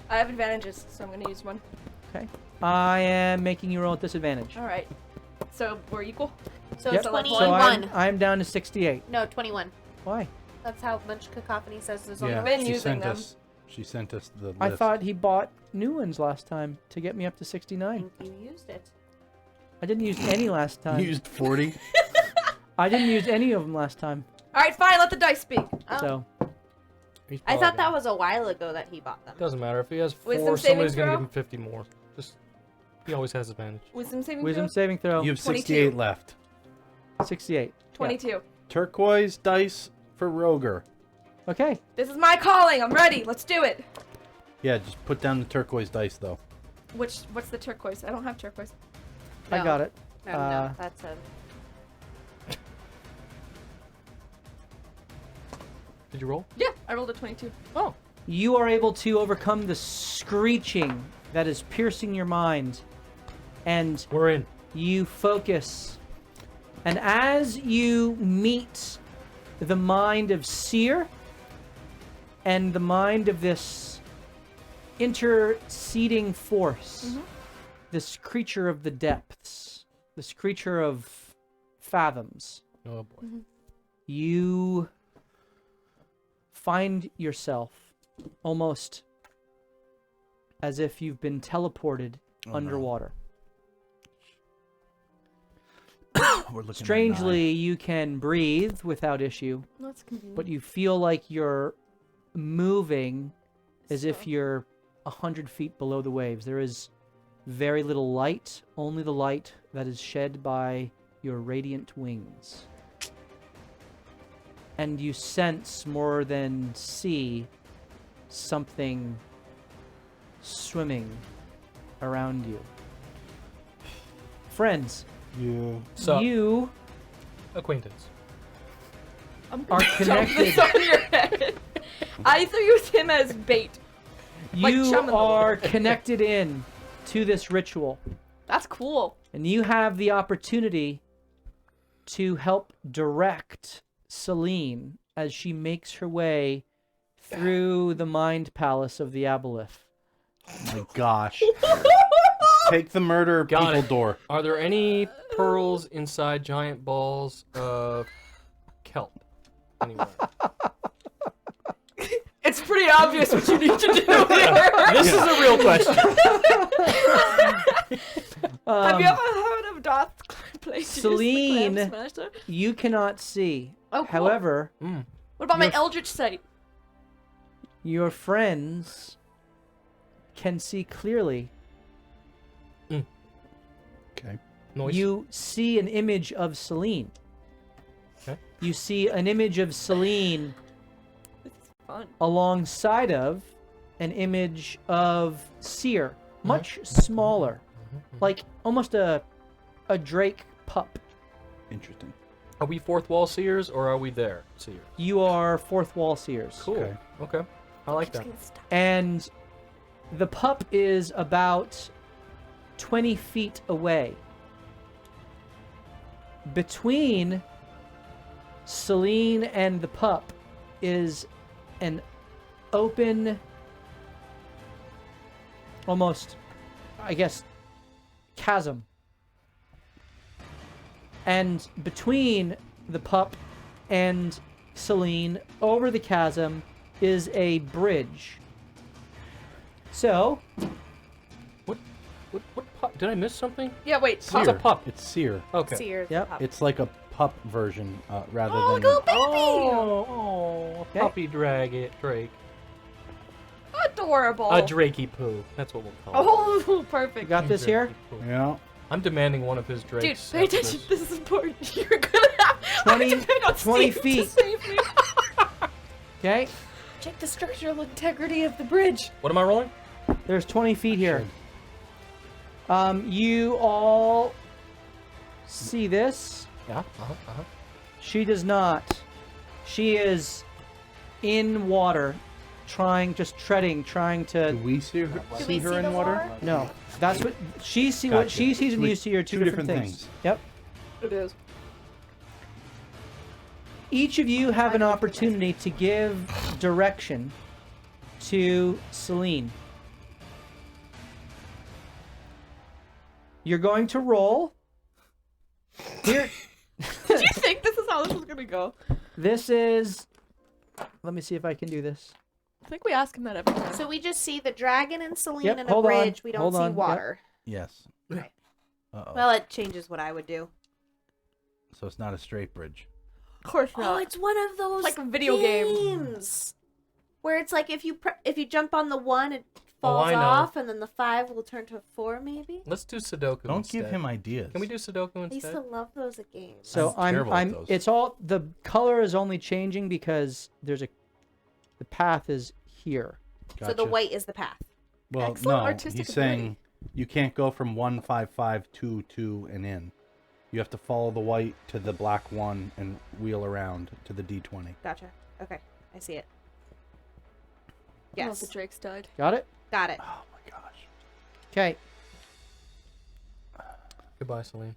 I have advantages, so I'm gonna use one. Okay. I am making you roll at disadvantage. All right. So we're equal. So Yep. 21. So I'm down to 68. No, 21. Why? That's how much Cacophony says there's on Yeah, the been she using sent them. us. She sent us the list. I thought he bought new ones last time to get me up to I 69. think you used it. I didn't use any last time. used 40. I didn't use any of them last time. All right, fine. Let the dice speak. Oh. So, He's I probably thought that gonna- was a while ago that he bought them. Doesn't matter. If he has Wisdom 4, saving somebody's gonna throw? give him 50 more. Just he always has advantage. Wisdom saving wisdom throw. saving throw, You have 22. 68 left. 68. 22. Turquoise dice for Roger. Okay. This is my calling. I'm ready. Let's do it. Yeah, just put down the turquoise dice though. What's the turquoise? I don't have turquoise. I No. got it. No, Uh, that's a... Did you roll? Yeah, I rolled a 22. Oh. You are able to overcome the screeching that is piercing your mind, and We're in. you focus. And as you meet the mind of Seer and the mind of this interceding force, this creature of the depths, this creature of fathoms, Oh boy. you find yourself almost as if you've been teleported Oh, no. underwater. We're looking at Strangely, you can breathe without issue, That's convenient. but you feel like you're moving as if So- you're 100 feet below the waves. There is very little light, only the light that is shed by your radiant wings. And you sense more than see something swimming around you. Friends, Yeah. So you acquaintance. I'm are gonna jump this connected. on your head. I use him as bait. Like You chum in the are water. connected in to this ritual, That's cool. and you have the opportunity to help direct Celine as she makes her way through the mind palace of the Aboleth. Oh my gosh. Take the murder Got people it. door. Are there any pearls inside giant balls of kelp anywhere? It's pretty obvious what you need to do here. This is a real question. Have you ever heard of Darth Plagueis, Celine. the Clam Smasher? You cannot see. Oh, cool. However, Mm. What about my You're- Eldritch Sight? your friends can see clearly Okay. Noise. You see an image of Celine. Okay. You see an image of Celine This is fun. alongside of an image of Seer, much smaller, like almost a Drake pup. Interesting. Are we fourth wall seers or are we there seers? You are fourth wall Seers. Cool. Okay. Okay. I like that. And the pup is about 20 feet away. Between Celine and the pup is an open, almost, I guess, chasm. And between the pup and Celine, over the chasm, is a bridge. So, What pup? Did I miss something? Yeah, wait. What's a pup? It's seer. Okay. Seer. Yep. It's like a pup version rather Oh, than. little baby! Oh, Okay. puppy Drake. Adorable. A Drakey poo. That's what we'll call it. Oh, you perfect. got this here? Drakey poo. Yeah. I'm demanding one of his Dude, drakes. pay after attention. this. This is important. You're gonna have 20 I depend on 20 Steve feet. to save me. Okay? Check the structural integrity of the bridge. What am I rolling? There's 20 feet here. You all see this. Yeah. She does not. She is in water, trying to. Do we see her, Do see we her see in the water? water? No, that's what she see. What Gotcha. she sees and Two- you see are two different things. Yep. It is. Each of you have an opportunity to give direction to Celine. You're going to roll. Here, Did you think this is how this was gonna go? this is. Let me see if I can do this. I think we ask him that every time. So we just see the dragon and Celine Yep, and a hold on, bridge. We don't hold see on, yep. water. Yes. Okay. Uh-oh. Well, it changes what I would do. So it's not a straight bridge. of course Oh, not. it's one of those like a video game. games where it's like if you jump on the one, it Oh, falls I know. off, and then the 5 will turn to 4, maybe. Let's do Sudoku Don't instead. give him ideas. Can we do Sudoku I used instead? to love those games. So I'm terrible at those. it's all the color is only changing because the path is here. So the Gotcha. white is the path. Well, Excellent no, artistic he's saying you can't go from 155 to 2 and in. You have to follow the white to the black one and wheel around to the D20. Gotcha. Okay, I see it. Oh, Yes, the Drakes died. Got it? got it. Oh my gosh. Okay. Goodbye, Celine.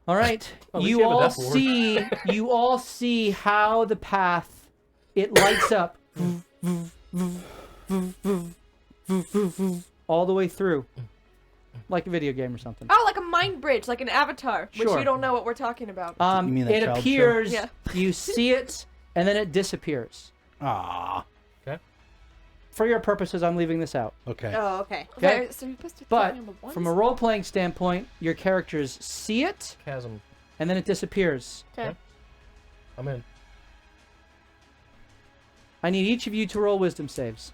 All right. At least You you have a all death ward. see. You all see how the path it lights up all the way through, like a video game or something. Oh, like a mind bridge, like an avatar, which Sure. you don't know what we're talking about. You mean that It child show? appears. Yeah. You see it, and then it disappears. Ah. For your purposes, I'm leaving this out. Okay. Oh, okay. Okay. So you're supposed to But number one? from a role-playing standpoint, your characters see it, Chasm. and then it disappears. Okay. I'm in. I need each of you to roll wisdom saves.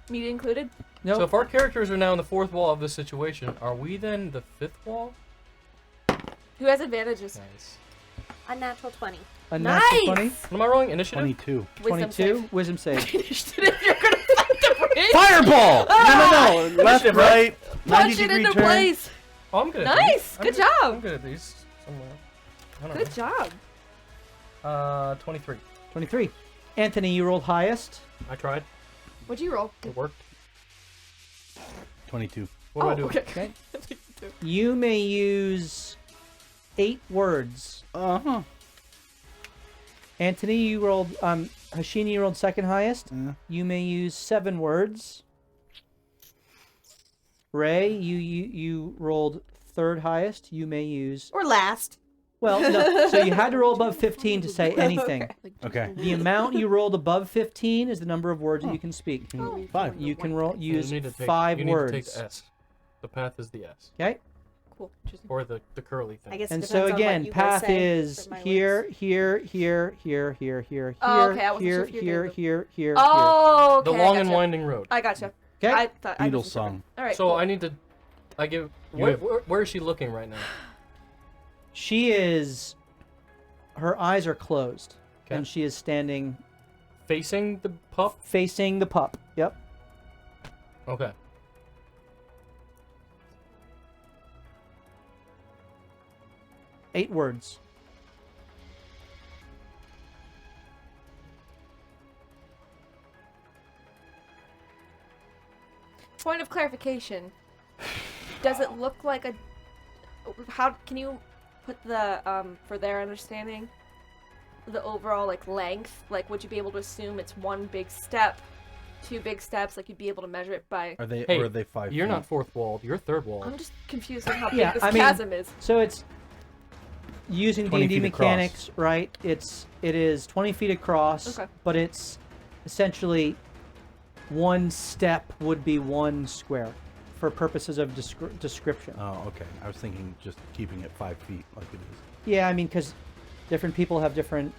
Me included. Nope. So if our characters are now in the fourth wall of this situation, are we then the fifth wall? Who has advantages? Nice. Unnatural 20. A natural 20, What am I rolling? Initiative? 22. Wisdom 22, wisdom save. Initiative, you're gonna fight the bridge. Fireball! No. Left, Initiative, right. 90 Punch it degree into turn. place. Oh, I'm good at Nice! these. Good I'm job. good at these somewhere. I don't Good job. know. 23. 23. Anthony, you rolled highest. I tried. What'd you roll? It worked. 22. What do I do? Okay. You may use 8 words. Uh-huh. Anthony, you rolled. Hashini, you rolled second highest. Yeah. You may use 7 words. Ray, you rolled third highest. You may use. Or last. Well, no. So you had to roll above 15 to say anything. Okay. The amount you rolled above 15 is the number of words that you can speak. 5. You can roll You use need to take, 5 you need words. to take the S. The path is the S. Okay. Cool. Interesting. Or the curly thing. I guess. And it so depends on what again, you guys path say is for my here, words. here, Oh, okay, I wasn't here, sure if you were here, here. Oh, okay. The long I and gotcha. winding road. I gotcha. Okay. I thought I Beatles wasn't sure. song. All right. So cool. I need to I give. You have- Where is she looking right now? She is. Her eyes are closed, Okay. and she is standing Facing the pup. facing the pup. Yep. Okay. Eight words. Point of clarification. Does it look like a... How can you put the, for their understanding, the overall, like, length? Like, would you be able to assume it's one big step, two big steps? Like, you'd be able to measure it by... Are they? Hey, or are they 5 You're feet? not fourth walled. You're third walled. I'm just confused on how Yeah, big this I mean- chasm is. So it's using 20 D&D feet across. mechanics, right? It is 20 feet across, Okay. but it's essentially one step would be one square for purposes of description. Oh, okay. I was thinking just keeping it 5 feet like it is. Yeah, I mean, because different people have different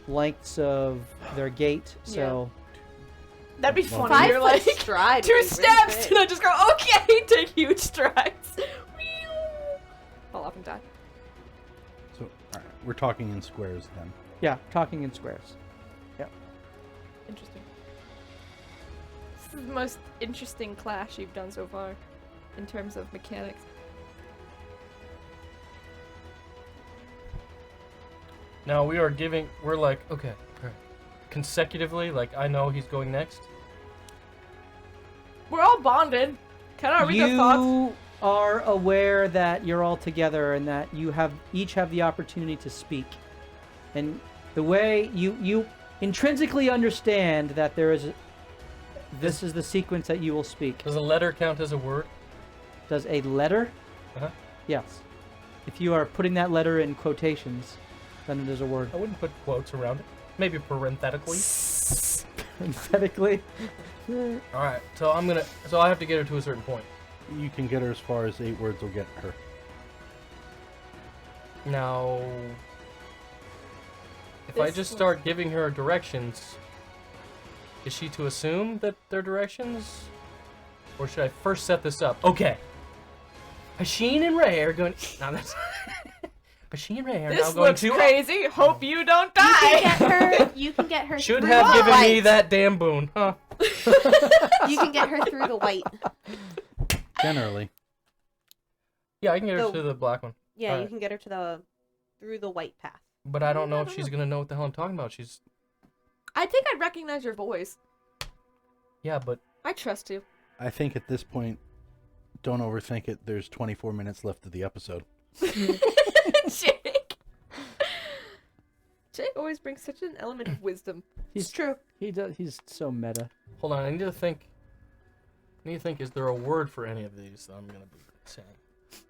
lengths of their gait, so That'd be Well, funny. 5 You're foot like, stride. 2 would be really steps! big. And I just go, okay! Take huge strides. Fall off and die. So, all right, we're talking in squares then. yeah, talking in squares. Interesting. This is the most interesting clash you've done so far, in terms of mechanics. Now we're like, okay, consecutively, like I know he's going next. We're all bonded. Can I read their thoughts? You are aware that you're all together and that you each have the opportunity to speak. And the way you intrinsically understand that this is the sequence that you will speak. Does a letter count as a word? Does a letter? Uh-huh. Yes. If you are putting that letter in quotations, then it is a word. I wouldn't put quotes around it. Maybe parenthetically. Emphatically. All right, so I have to get her to a certain point. You can get her as far as 8 words will get her. Now, if I This just was- start giving her directions, is she to assume that they're directions? Or should I first set this up? Okay. Hasheen and Ray are going... No, that's... Hasheen and Ray are now This going looks to... crazy. Hope you don't You die. can get her. You can get her. Should through have the given me white. that damn boon, huh? You can get her through the white. Generally. Yeah, I can get her The- to the black one. Yeah, you Alright. can get her through the white path. But I don't know if she's gonna know what the hell I'm talking about. She's... I think I'd recognize your voice. Yeah, but... I trust you. I think at this point, don't overthink it. There's 24 minutes left of the episode. Jake. Jake always brings such an element of wisdom. He's true. He's so meta. Hold on, I need to think... is there a word for any of these that I'm gonna be saying?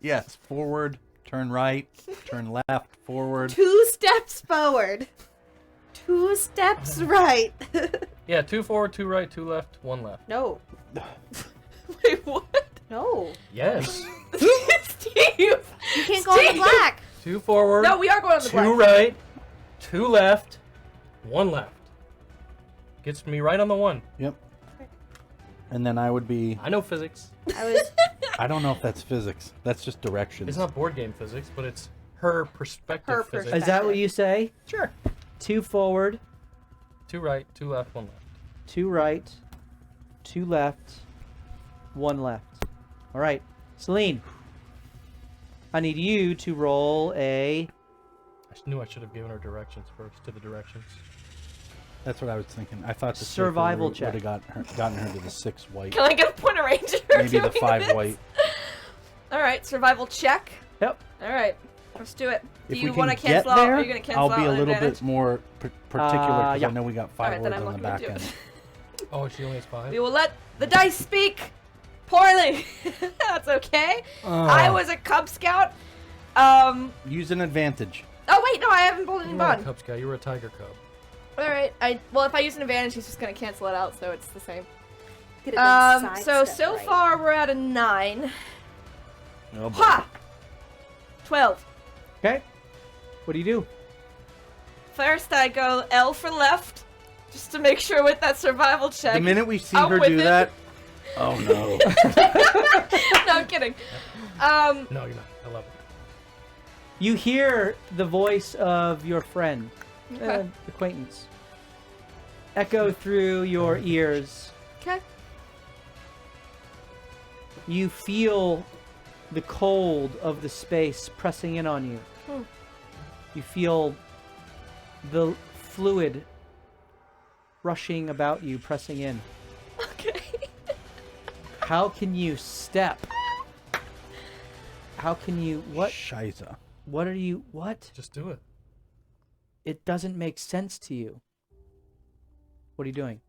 Yes, forward, turn right, turn left, forward. 2 steps forward. 2 steps right. Yeah, 2 forward, 2 right, 2 left, 1 left. No. Wait, what? No. Yes. Steve! You can't go on the black. 2 forward, No, we are going on the 2 black. right, 2 left, 1 left. Gets me right on the 1. Yep. And then I would be... I know physics. I was. I don't know if that's physics. That's just directions. It's not board game physics, but it's her perspective Her physics. perspective. Is that what you say? Sure. 2 forward, 2 right, 2 left, 1 left. 2 right, 2 left, 1 left. All right, Celine. I need you to roll a. I knew I should have given her directions first, to the directions. That's what I was thinking. I thought the Survival would have check. gotten her to the 6 white. Can I get a point of range? for Maybe the doing 5 this? white. Alright, survival check. Yep. Alright, let's do it. Do If you we want to can get cancel out? Are there, you going to cancel I'll out be a on little advantage? bit more particular because yeah. I know we got 5 Alright, then words I'm on the not back gonna do end. it. Oh, she only has 5? We will let the dice speak poorly. That's okay. I was a Cub Scout. Use an advantage. Oh wait, no, I haven't pulled any You weren't a bond. Cub Scout, you were a Tiger Cub. Alright, well if I use an advantage, he's just gonna cancel it out, so it's the same. Could've been So sidestep right. far we're at a 9. Oh, boy. Ha! 12. Okay. What do you do? First I go L for left, just to make sure with that survival check. The minute we see I'm her with do it. that, Oh no. No, I'm kidding. No, you're not. I love it. You hear the voice of your friend, Okay. acquaintance, echo through your ears. Okay. You feel the cold of the space pressing in on you. You feel the fluid rushing about you, pressing in. Okay. How can you step? How can you... What? Scheiße. What are you... What? Just do it. It doesn't make sense to you. What are you doing?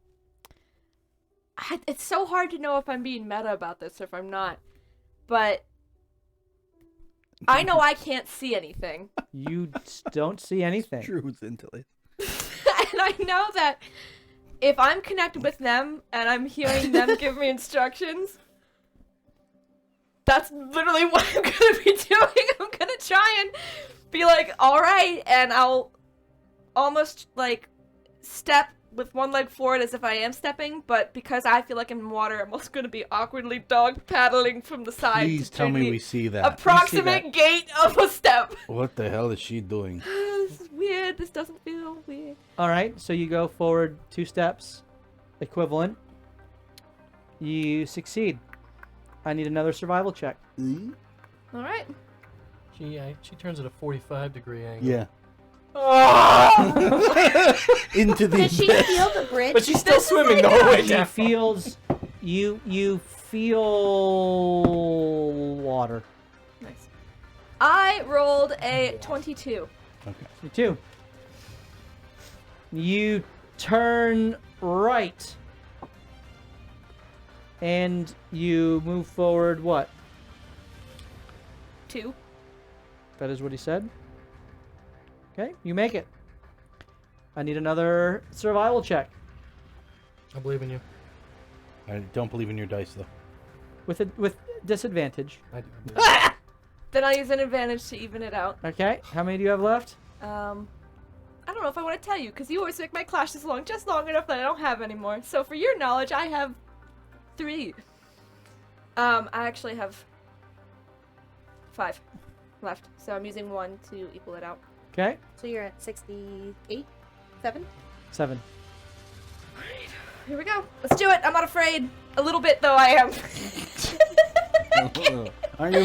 It's so hard to know if I'm being meta about this or if I'm not. But I know I can't see anything. You don't see anything. Truth into it. And I know that if I'm connected with them and I'm hearing them give me instructions, that's literally what I'm gonna be doing. I'm gonna try and be like, all right, and I'll almost like step with one leg forward as if I am stepping, but because I feel like I'm in water, I'm also gonna be awkwardly dog paddling from the side. Please to tell do me the we see that. approximate gait of a step. What the hell is she doing? This is weird. This doesn't feel weird. All right, so you go forward 2 steps, equivalent. You succeed. I need another survival check. All right. She turns at a 45-degree angle. Yeah. Into the Did she abyss. feel the bridge? But she's still swimming the whole way She down. feels you feel water. Nice. I rolled a 22. Okay. You too. You turn right. And you move forward what? 2. That is what he said. Okay, you make it. I need another survival check. I believe in you. I don't believe in your dice though. With disadvantage. I do. Then I'll use an advantage to even it out. Okay, how many do you have left? I don't know if I want to tell you, because you always make my clashes just long enough that I don't have anymore. So for your knowledge, I have 3. I actually have 5 left, so I'm using 1 to equal it out. Okay, So you're at 68? 7? 7. Here we go. Let's do it. I'm not afraid. A little bit, though, I am. Aren't you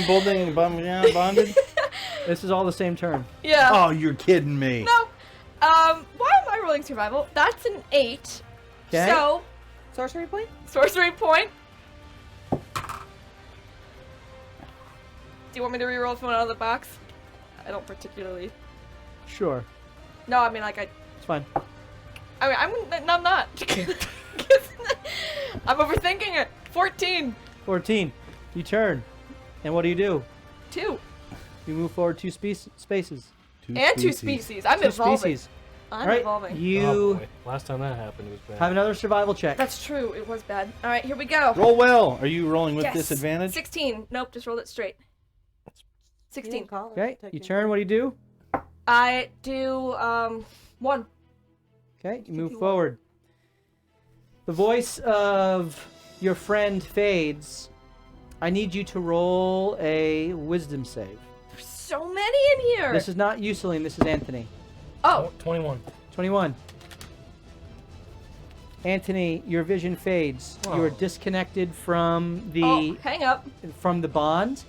bonded? This is all the same turn. Yeah. Oh, you're kidding me. No. Why am I rolling survival? That's an 8. Okay. So, Sorcery point? sorcery point. Do you want me to reroll from out of the box? I don't particularly. Sure, No, I mean, like, it's fine. I'm not. I'm overthinking it. 14. 14. You turn. And what do? 2. You move forward 2 spaces. And 2 species. I'm 2 evolving. species. I'm All right, evolving. Oh, you boy. Last time that happened, it was bad. have another survival check. That's true. It was bad. All right, here we go. Roll well. Are you rolling with Yes. disadvantage? 16. Nope, just rolled it straight. 16. Okay, you turn. What do? I do 1. Okay, you move you forward. The voice of your friend fades. I need you to roll a wisdom save. There's so many in here. This is not you, Celine. This is Anthony. Oh, 21. 21. Anthony, your vision fades. You are Oh. disconnected from oh, hang up. the bond,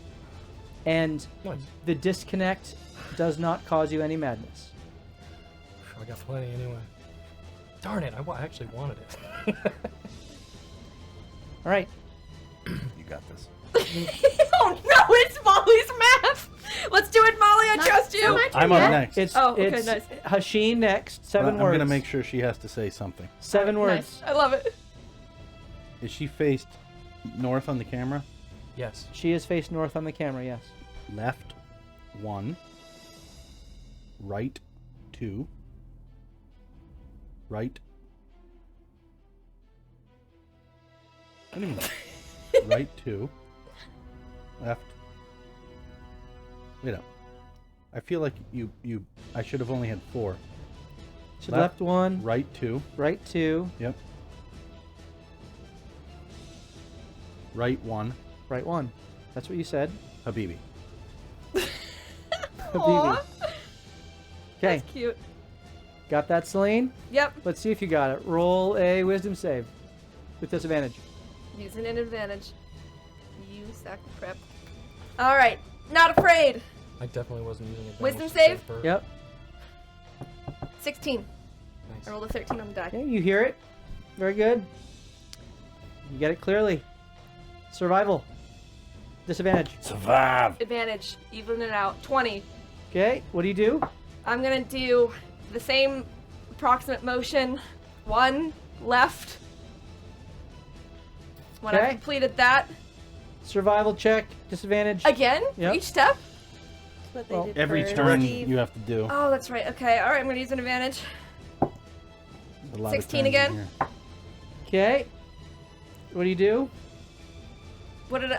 and Nice. the disconnect does not cause you any madness. I got plenty anyway. Darn it, I actually wanted it. All right. You got this. Oh no, it's Molly's math. Let's do it, Molly. I trust you. I'm up next. It's Oh, okay, it's nice. Hasheen next. 7 I'm words. gonna make sure she has to say something. 7 words. Nice. I love it. Is she faced north on the camera? Yes. She is faced north on the camera. Yes. Left 1. Right 2. Right. What do you mean? Right 2. Left. Wait up. I feel like I should have only had 4. So left 1, Right 2. right 2. Yep. Right one. Right one. That's what you said. Habibi. Habibi. Aw, Okay, that's cute. got that, Celine? Yep. Let's see if you got it. Roll a wisdom save with disadvantage. Using an advantage. You sack of prep. All right. Not afraid. I definitely wasn't using it. Wisdom save? Yep. 16. Nice. I rolled a 13 on the die. Okay, you hear it. Very good. You get it clearly. Survival. Disadvantage. Survive. Advantage. Even it out. 20. Okay, what do you do? I'm gonna do the same approximate motion. One left. When Okay. I've completed that. Survival check. Disadvantage. Again? Yep. Each step? That's what they Well, did Every for turn Steve. you have to do. Oh, that's right. Okay. Alright, I'm gonna use an advantage. A lot of 16 turns in again? here. Okay. What do you do?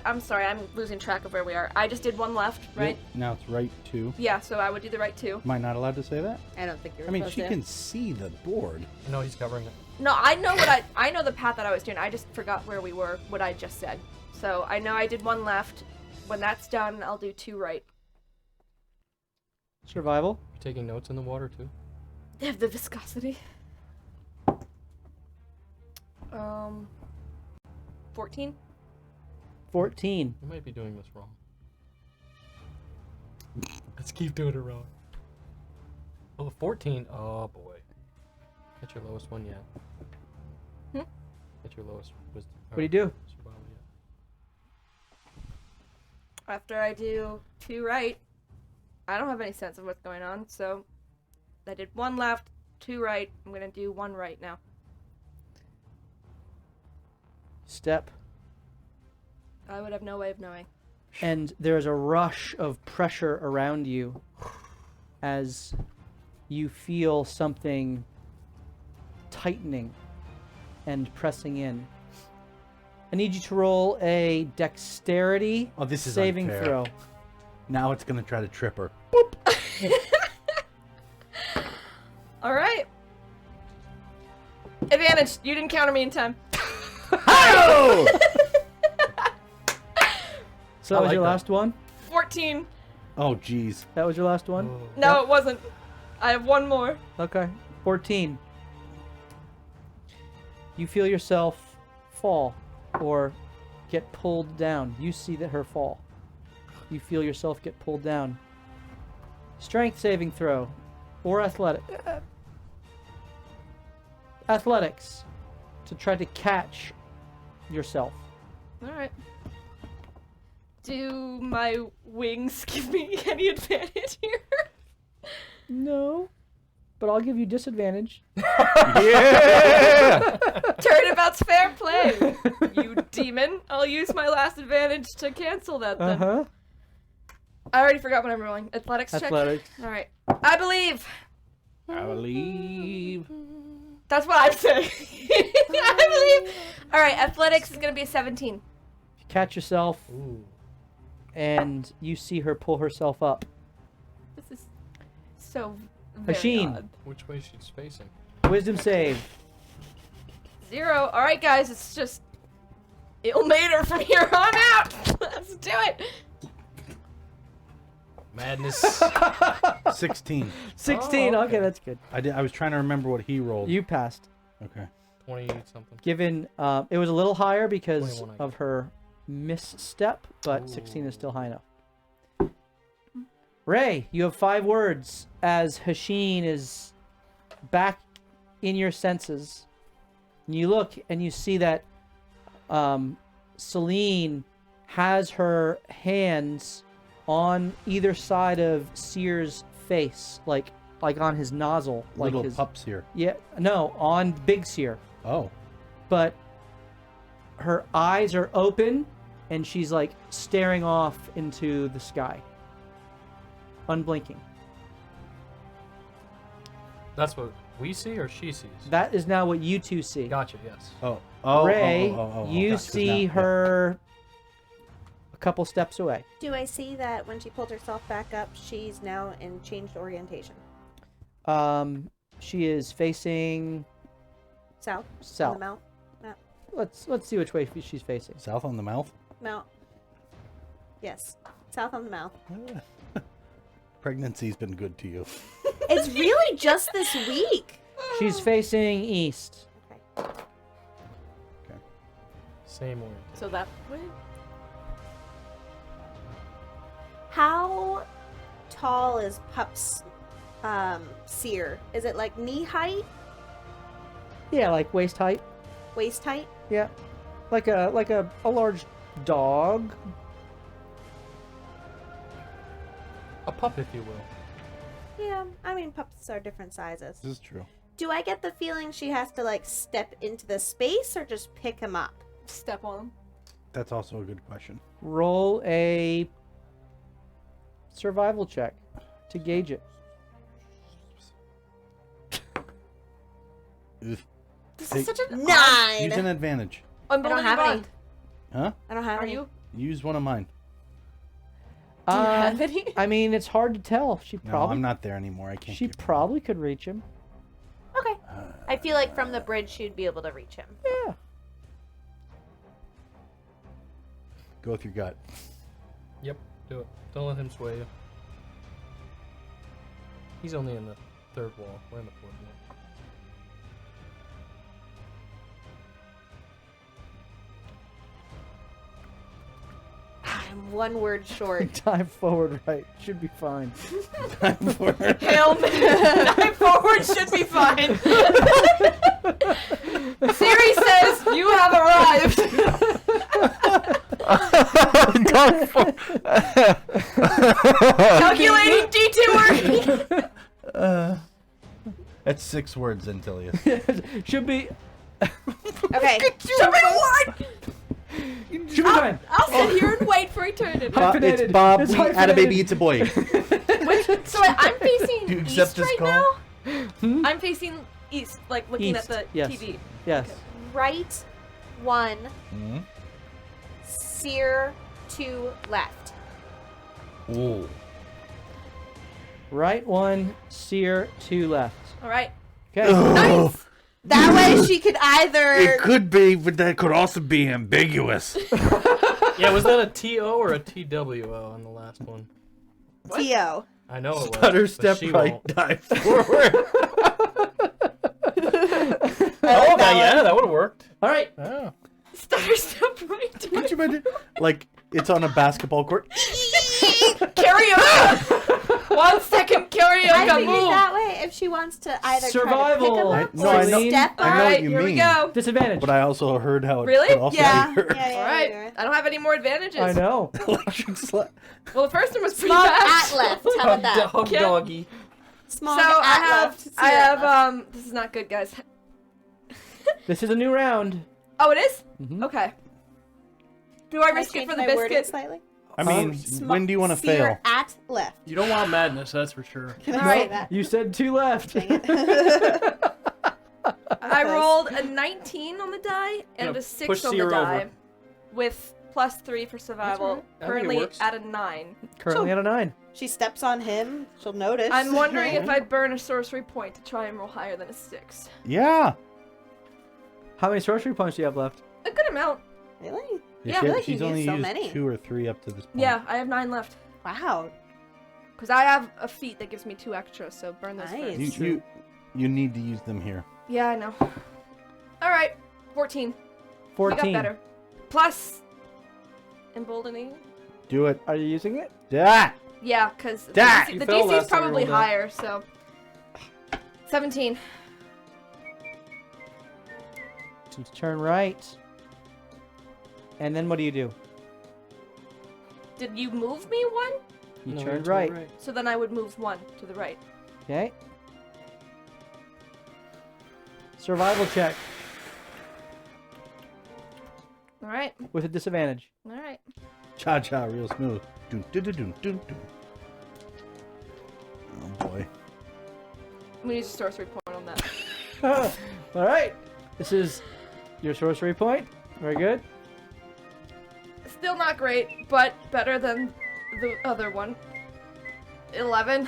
I'm sorry, I'm losing track of where we are. I just did one left, right? Yep, now it's right 2. Yeah, so I would do the right two. Am I not allowed to say that? I don't think you're I mean, supposed she to. can see the board. No, he's covering it. No, I know I know the path that I was doing. I just forgot where we were, what I just said. So I know I did one left. When that's done, I'll do two right. Survival. You taking notes in the water too? They have the viscosity. 14? 14. You might be doing this wrong. Let's keep doing it wrong. Oh, 14. Oh boy. Get your lowest one yet. Hmm? Get your lowest wisdom. What do you do? Survival yet. After I do two right, I don't have any sense of what's going on, so I did one left, two right. I'm gonna do one right now. Step. I would have no way of knowing. And there's a rush of pressure around you as you feel something tightening and pressing in. I need you to roll a dexterity Oh, this is saving unfair. throw. Now it's gonna try to trip her. All right. Advantage. You didn't counter me in time. Oh! So I that was like your that. last one? 14. Oh, jeez. That was your last one? Oh. No, Yep. it wasn't. I have one more. Okay. 14. You feel yourself fall or get pulled down. You see that her fall. You feel yourself get pulled down. Strength saving throw or athletics to try to catch yourself. All right. Do my wings give me any advantage here? No, but I'll give you disadvantage. Yeah! Turnabout's fair play. You demon. I'll use my last advantage to cancel that then. Uh-huh. I already forgot what I'm rolling. Athletics check? Athletics. All right. I believe. I believe. That's what I'm saying. I believe. All right. Athletics is going to be a 17. You catch yourself Ooh. and you see her pull herself up. This is so very Hasheen. odd. Which way she's facing? Wisdom save. 0. All right, guys. It's just Ilmater from here on out. Let's do it. Madness. 16. 16. Oh, Okay, okay. that's good. I was trying to remember what he rolled. You passed. Okay. 20 something. Given it was a little higher because 21, I of her misstep, but 16 is still high enough. Ray, you have 5 words as Hasheen is back in your senses. And you look and you see that Celine has her hands on either side of Seer's face, like on his nozzle, like Little his pups here. yeah, no, on Big Seer. Oh. But her eyes are open and she's like staring off into the sky, unblinking. That's what we see or she sees? That is now what you two see. Gotcha, yes. Oh. Ray, you gotcha. see Now- her a couple steps away. Do I see that when she pulled herself back up, she's now in changed orientation? She is facing South? On south. the mouth? let's see which way she's facing. South on the mouth. Mouth. Yes. South on the mouth. Pregnancy's been good to you. It's really just this week. She's facing east. Okay. Same way. So that way. How tall is Pup's seer? Is it like knee height, Yeah, like waist height. waist height? Yeah, like a large dog. A pup, if you will. Yeah, I mean pups are different sizes. This is true. Do I get the feeling she has to like step into the space or just pick him up? Step on them. That's also a good question. Roll a survival check to gauge it. Oof. This Take- is such an 9. Use an advantage. unbelievable have any. bond. Huh? I don't have Are any. you? Use one of mine. Do you have any? I mean, it's hard to tell. She No, probably I'm not there anymore. I can't. she keep probably could reach him. Okay. I feel like from the bridge she'd be able to reach him. Yeah. Go with your gut. Yep, do it. Don't let him sway you. He's only in the third wall. We're in the fourth wall. I'm one word short. Dive forward, right? Should be fine. Hail Mary. Dive forward should be fine. Siri says you have arrived. Calculating detour. That's 6 words, Antilius. Should be. Okay. Should be fine. I'll sit here and wait for eternity. Hyphenated. It's Bob. It's We had a hyphenated. baby. It's a boy. Wait, so I'm facing Do you accept east this right call? now? I'm facing east, like looking East, at the yes. TV. Yes. Right 1, Hmm? seer 2 left. Ooh. Right 1, seer 2 left. All right. Okay. Nice. That way she could either. It could be, but that could also be ambiguous. Yeah, was that a TO or a TWO on the last one? T.O. I know it was. Stutter, but step she right, won't. dive forward. Oh, that would have worked. All right. Oh. Stutter step right. Could you imagine? Like, it's on a basketball court. Karaoke. 1 second karaoke I figured move. that way if she wants to either Survival. try to pick him No, up I or know- step I know on. what Alright, you here we mean. go. Disadvantage. But I also heard how it Really? could also Yeah, be heard. yeah, yeah. All right. yeah. I don't have any more advantages. I know. Electric slap. Well, the first one was pretty Smog bad. at left. How about that? Dog Kim? doggy. Smog So at I left. seer have left. this is not good, guys. This is a new round. Oh, it is? Mhm. Okay. Do I Can risk it change for the my wording biscuit? slightly? I mean, when do you want to Seer fail? at left. You don't want madness, that's for sure. Can I All say right. that? You said 2 left. Dang it. I rolled a 19 on the die and Yeah, a 6 push on the Seer die, over. with +3 for survival. alright. I think it Currently works. at a 9. Currently at a 9. She steps on him. She'll notice. I'm wondering if I burn a sorcery point to try and roll higher than a 6. Yeah. How many sorcery points do you have left? A good amount. Really? Yeah, I she- feel like she's you only used so used many. 2 or 3 up to this point. Yeah, I have 9 left. Wow. Because I have a feat that gives me 2 extra, so burn those Nice. first. You need to use them here. Yeah, I know. Alright, 14. 14. We got better. Plus emboldening. Do it. Are you using it? Yeah. Yeah, because the Dak! DC, You the fell DC last is time you probably rolled that. higher, so 17. So turn right. And then what do you do? Did you move me 1? You No, turned to the right. So then I would move 1 to the right. Okay. Survival check Alright, with a disadvantage. alright. Cha cha, real smooth. Dun, dun, dun, dun, dun, dun. Oh boy. I'm gonna use a sorcery point on that. All right. This is your sorcery point. Very good. Still not great, but better than the other one. 11.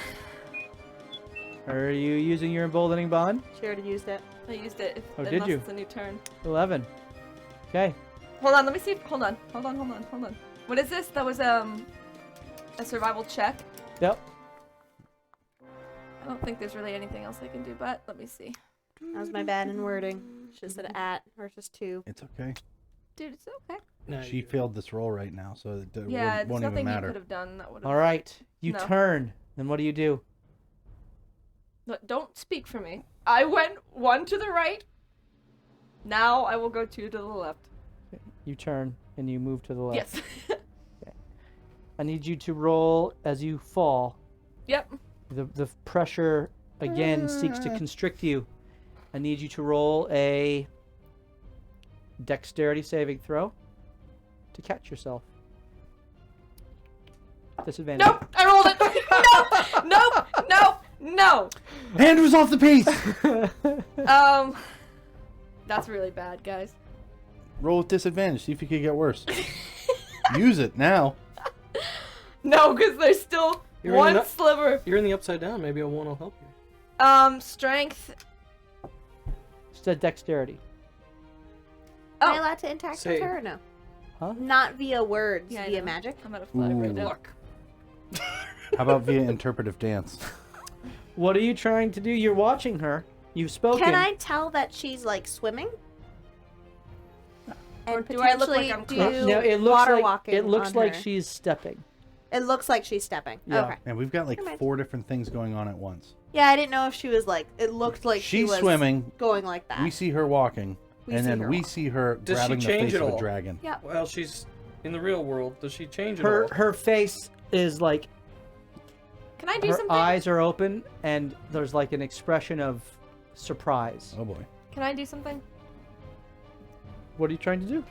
Are you using your emboldening bond? She already used it. I used it. Oh, did unless you? It's a new turn. 11. Okay. Hold on, let me see. Hold on. What is this? That was a survival check. Yep. I don't think there's really anything else I can do, but let me see. That was my bad in wording. Should have said at versus 2. It's okay. Dude, it's okay. No, She failed this roll right now, so it Yeah, it's won't even nothing you matter. could have done that would have. All right. You No. turn. Then what do you do? Don't speak for me. I went 1 to the right. Now I will go 2 to the left. You turn and you move to the left. Yes. I need you to roll as you fall. Yep. The pressure again seeks to constrict you. I need you to roll a dexterity saving throw to catch yourself. Disadvantage. Nope. I rolled it. No. Hand was off the piece! That's really bad, guys. Roll with disadvantage. See if you can get worse. Use it now. No, because there's still You're in one the- sliver. You're in the upside down. Maybe a 1 will help you. Strength. It's a dexterity. Am I Oh. allowed to interact Say- with her or no? Huh? Not via words, Yeah, I via know. magic. I'm out of flutter right Ooh. now. Luck. How about via interpretive dance? What are you trying to do? You're watching her. You've spoken. Can I tell that she's like swimming? Or And do I look like potentially I'm do close? No, it looks water like walking it looks on like her? she's stepping. It looks like she's stepping. Yeah. Okay. And we've got like Never mind. 4 different things going on at once. Yeah, I didn't know if she was like. It looked like she She's was swimming. going like that. We see her walking. We and see then her we walk. see her Does she grabbing the change face at of a all? dragon. Yeah. Well, she's in the real world. Does she change at Her all? her face is like Can I do her something? eyes are open and there's like an expression of surprise. Oh boy. Can I do something? What are you trying to do?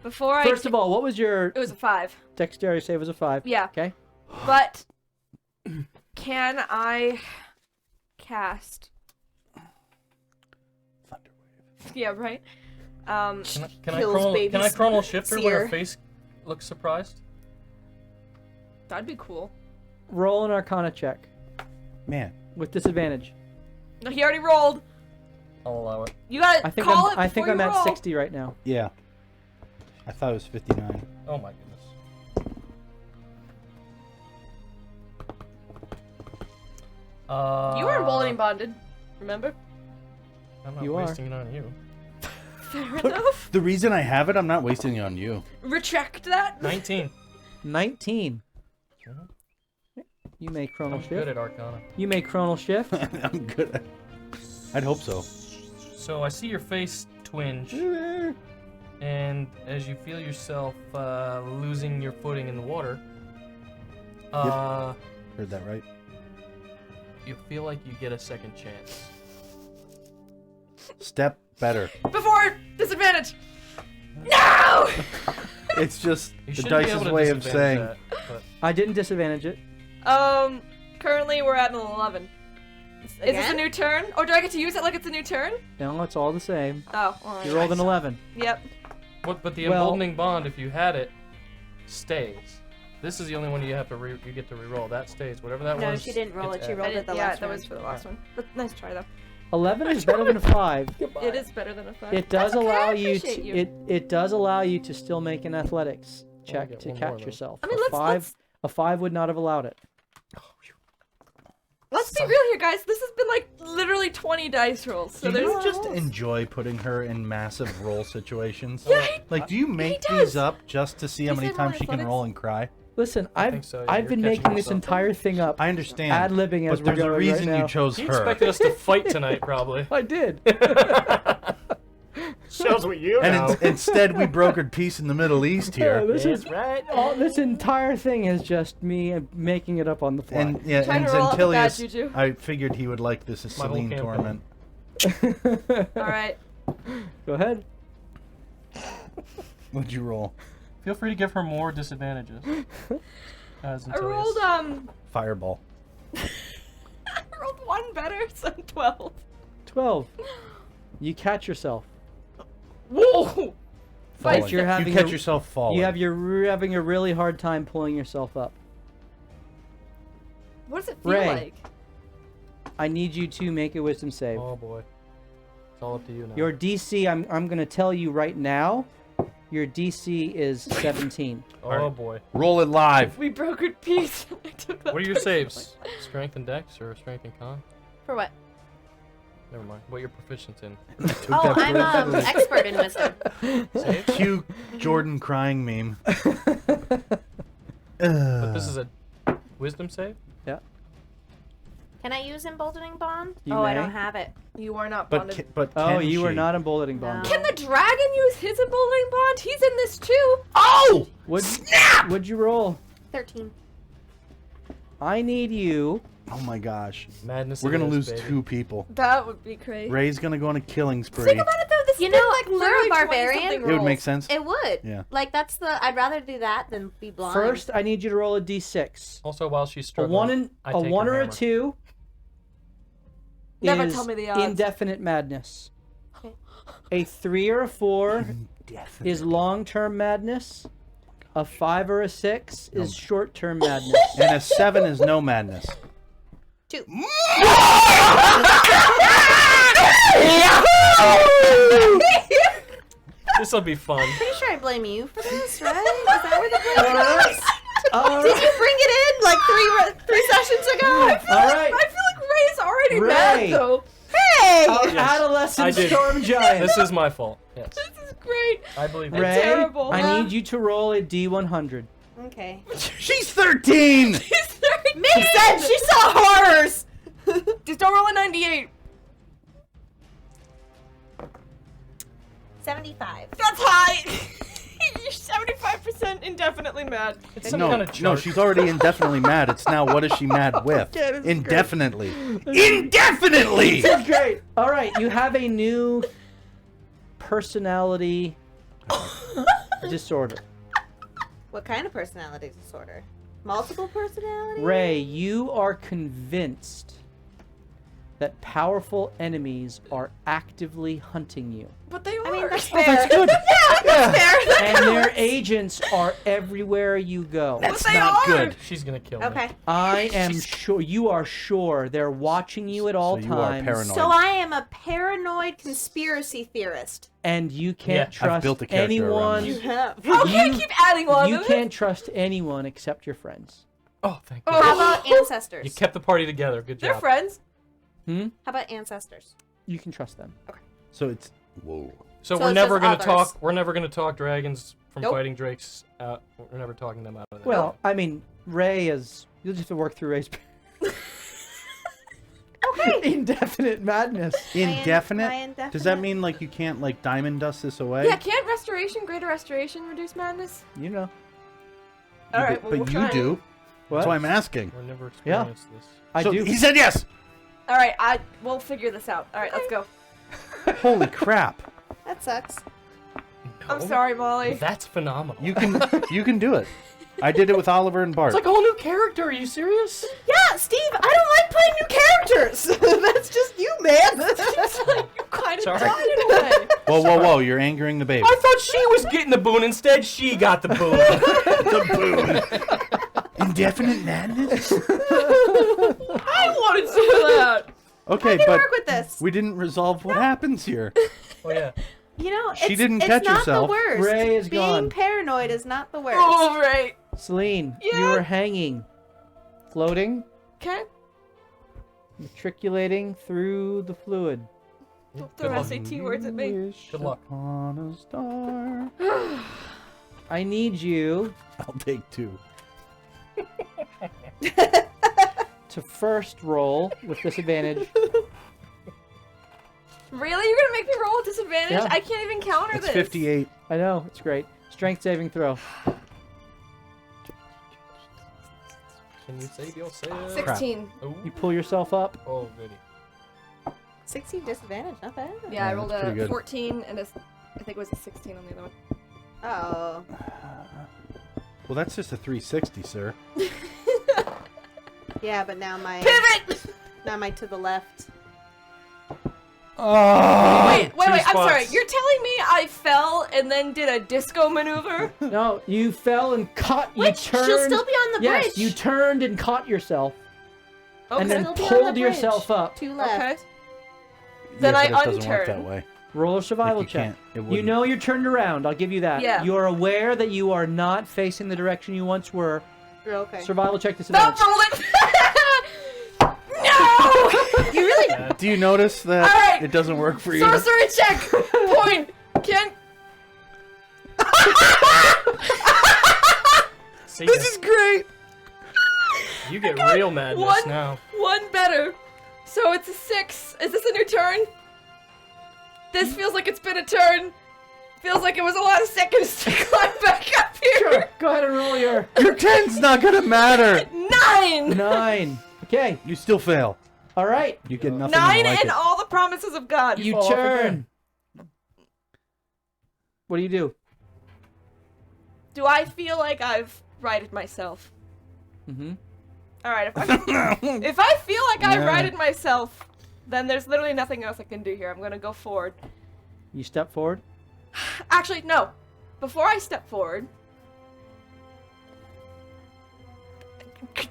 Before First of all, what was your it was a 5. dexterity save? Was a 5. Yeah. Okay. But can I cast? Thunderwave. Yeah, right. Can I Kills chronal, baby can I chronal shift her when her seer. face looks surprised? That'd be cool. Roll an Arcana check Man. with disadvantage. No, he already rolled. I'll allow it. You gotta I think call I'm it I think before I'm you at roll. 60 right now. Yeah. I thought it was 59. Oh my goodness. You were bowling bonded. Remember? I'm not You are. wasting it on you. Fair enough. The reason I have it, I'm not wasting it on you. Retract that. 19. 19. Mhm. You may chronal I'm shift. good at Arcana. You may chronal shift. I'm good at I'd hope so. So I see your face twinge, and as you feel yourself losing your footing in the water, Heard that right? you feel like you get a second chance. Step better. Before disadvantage. No. It's just You the shouldn't be able dice's to way of disadvantage saying that, but I didn't disadvantage it. Currently we're at an 11. Is this a Again? new turn, or do I get to use it like it's a new turn? No, it's all the same. Oh, alright. You rolled an 11. Yep. but the Well- emboldening bond, if you had it, stays. This is the only one you have to you get to reroll. That stays. Whatever that No, was. she didn't roll it's it. She at. rolled it the yeah, last that round. was for the last one. But nice try though. 11 is better than a 5. It is better than a 5. It does That's okay, I allow you appreciate to you. it does allow you to still make an athletics check get to one more catch then. yourself. I mean, A 5 would not have allowed it. Let's be real here, guys. This has been like literally 20 dice rolls. So Do there's you just enjoy putting her in massive roll situations? Yeah, Like, do you make does. these up just to see how He many said roll times she can athletics. roll and cry? Listen, think I've so, yeah, I've you're been catching making this yourself. entire thing up I understand. ad-libbing as but we're there's a going reason right now. you chose He her. expected us to fight tonight, probably. I did. Shows what you And know. instead, we brokered peace in the Middle East Yeah, here. this is right. this entire thing is just me making it up on the fly. And yeah, Trying and to roll out the bad Zentilius, juju. I figured he would like this My whole Celine campaign. torment. Alright. Go ahead. What'd you roll? Feel free to give her more disadvantages. I rolled Fireball. I rolled one better, so 12. 12. You catch yourself. Whoa! Falling. But you're having you catch a- yourself falling. You're having a really hard time pulling yourself up. What does it feel Ray. like? I need you to make a wisdom save. Oh boy. It's all up to you now. Your DC, I'm going to tell you right now, Your DC is 17. Oh boy. Roll it live. We brokered peace. I took that What are your saves? Strength and dex or strength and con? For what? Never mind. What you're proficient in. Oh, I'm expert in wisdom. Save? Cue Jordan crying meme. But this is a wisdom save? Can I use emboldening bond? You I may. don't have it. You are not But bonded. Oh, can you are she? not emboldening bond. No. Can the dragon use his emboldening bond? He's in this too. Oh! What'd you roll? 13. I need you. Oh my gosh. Madness. We're it gonna is, lose baby. 2 people. That would be crazy. Ray's gonna go on a killing spree. Think about it though. This You has been, know, like we're a literally barbarian. 20-something It would make rolls. sense. It would. Yeah. Like, that's the... I'd rather do that than be blind. First, I need you to roll a d6. Also, while she's A struggling, one, I a take one her or a hammer. 2 Never is tell me the odds. indefinite madness. Okay. A 3 or a 4 is long-term madness. A 5 or a 6 is short-term madness. And a 7 is no madness. 2. This will be fun. Pretty sure I blame you for this, right? Is that where the blame is? All Did right. you bring it in like three sessions ago? All right. I feel like Ray's already Ray. mad though. Hey! Our Yes, adolescent I did. storm giant. This is my fault. Yes. This is great. I believe it. Ray, terrible. I need you to roll a d100. Okay. She's 13! Makes sense! She saw horrors! Just don't roll a 98. 75. That's high. You're 75% indefinitely mad. It's some No, kind of no, chart. she's already indefinitely mad. It's now what is she mad with? Yeah, this is Indefinitely. Indefinitely! This is great. All right, you have a new personality disorder. What kind of personality disorder? Multiple personality? Ray, you are convinced that powerful enemies are actively hunting you. But they are. I mean, that's Oh, fair. that's good. Fair. And their agents are everywhere you go. That's they not are. good. She's gonna kill me. Okay. I am sure, you are sure they're watching you at all So you are times. paranoid. So I am a paranoid conspiracy theorist. And you Yeah, can't I've trust built a character around anyone. you. have. Okay, You- keep adding one. You can't trust anyone except your friends. Oh, thank Oh. you. How about ancestors? You kept the party together. Good They're job. friends. Hmm? How about ancestors? You can trust them. So it's... Whoa. So So we're it never says gonna others. talk. We're never gonna talk dragons from Nope. fighting drakes. We're never talking them out of that. Well, I mean, Ray is. You'll just have to work through Ray's. Okay. Indefinite madness. Indefinite? My indefinite? Does that mean, like, you can't, like, diamond dust this away? Yeah, can't restoration, greater restoration, reduce madness? You know. All right, well, But we'll you try. do. What? That's why I'm asking. We're never Yeah. experienced this. I So do. he said yes! All right, we'll figure this out. All right, let's go. Holy crap. That sucks. I'm No. sorry, Molly. That's phenomenal. You can do it. I did it with Oliver and Bart. It's like a whole new character. Are you serious? Yeah, Steve, I don't like playing new characters. That's just you, man. It's like you kind of Sorry. died in a way. Whoa, whoa, whoa, you're angering the baby. I thought she was getting the boon. Instead, she got the boon. The boon. Indefinite madness? I wanted to do that. Okay, I can but work with this. we didn't resolve what happens here. Oh yeah. You know, She it's, didn't it's catch not herself. the worst. Ray is Being gone. paranoid is not the worst. All right. Celine, Yeah? you are hanging, floating, Okay. matriculating through the fluid. Don't throw SAT words at me. Wish Good luck. upon a star. I need you I'll take 2. to first roll with disadvantage. Really? You're gonna make me roll with disadvantage? Yeah. I can't even counter It's this. 58. I know, it's great. Strength saving throw. Can you save your save? 16. Ooh. You pull yourself up. Oh goody. 16 disadvantage, not bad. Yeah, I Yeah, rolled that's pretty a good. 14 and I think it was a 16 on the other one. Oh. Well, that's just a 360, sir. Yeah, but now my Pivot! now my to the left. Oh! Wait, I'm spots. sorry. You're telling me I fell and then did a disco maneuver? No, you fell and caught. You Which turned. she'll still be on the yes, bridge. you turned and caught yourself, Okay. and then Still be on the pulled bridge. yourself up. Two left. Okay. Then Yeah, I but it doesn't work unturn. that way. Roll a survival you check. can't- it You wouldn't- know you're turned around. I'll give you that. Yeah. You are aware that you are not facing the direction you once were. You're okay. Survival check Stop disadvantage. rolling! No! You really? Do you notice that Alright. it doesn't work for you? Sorcery check! Point! Can See This ya. is great! You get real madness one. now. One better. So it's a 6. Is this a new turn? This feels like it's been a turn. Feels like it was a lot of seconds to climb back up here. Sure. Go ahead and roll your Your 10's not gonna matter! 9! 9. Okay. You still fail. All right. You get nothing 9 like and it. all the promises of God. You fall off turn. again. What do you do? Do I feel like I've righted myself? Mm-hmm. Alright, if I feel like I've Yeah. righted myself, then there's literally nothing else I can do here. I'm gonna go forward. You step forward. Actually, no. Before I step forward...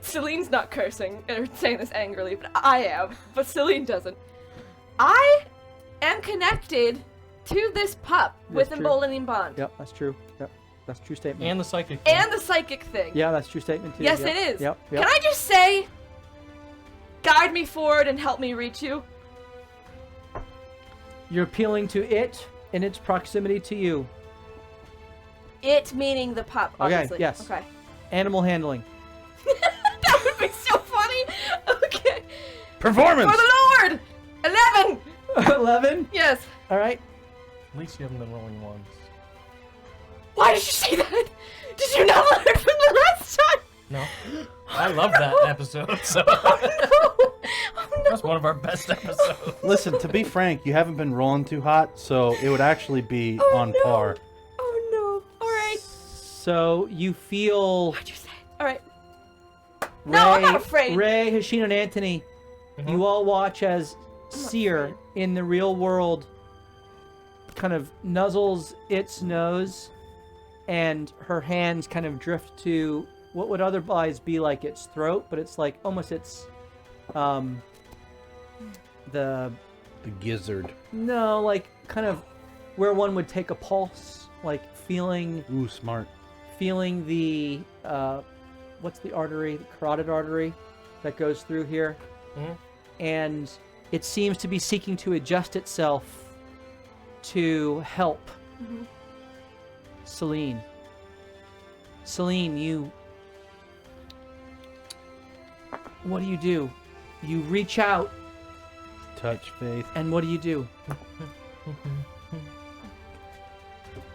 Celine's not cursing or saying this angrily, but I am. But Celine doesn't. I am connected to this pup with That's a true. emboldening bond. Yep, that's true. Yep, that's a true statement. And the psychic. thing. And the psychic thing. Yeah, that's a true statement too. Yes, Yep. it is. Yep. Yep. Can I just say, guide me forward and help me reach you? You're appealing to it in its proximity to you. It meaning the pup, Okay, obviously. yes. Okay. Animal handling. That would be so funny. Okay. Performance! For the Lord! 11! 11. Yes. All right. At least you haven't been rolling ones. Why did you say that? Did you not learn from the last time? No. I love that episode, so Oh no! that's one of our best episodes. Listen, to be frank, you haven't been rolling too hot, so it would actually be Oh, on no. par. Oh no. Alright. So you feel What'd you say? Alright. No, I'm not afraid. Ray, Hasheen, and Anthony, you all watch as Seer afraid. in the real world kind of nuzzles its nose, and her hands kind of drift to what would otherwise be like its throat, but it's like almost its the The gizzard. no, like kind of where one would take a pulse, like feeling Ooh, smart. the what's the artery, the carotid artery that goes through here, Mhm. and it seems to be seeking to adjust itself to help Celine. Celine, what do? You reach out, Touch, Faith. and what do?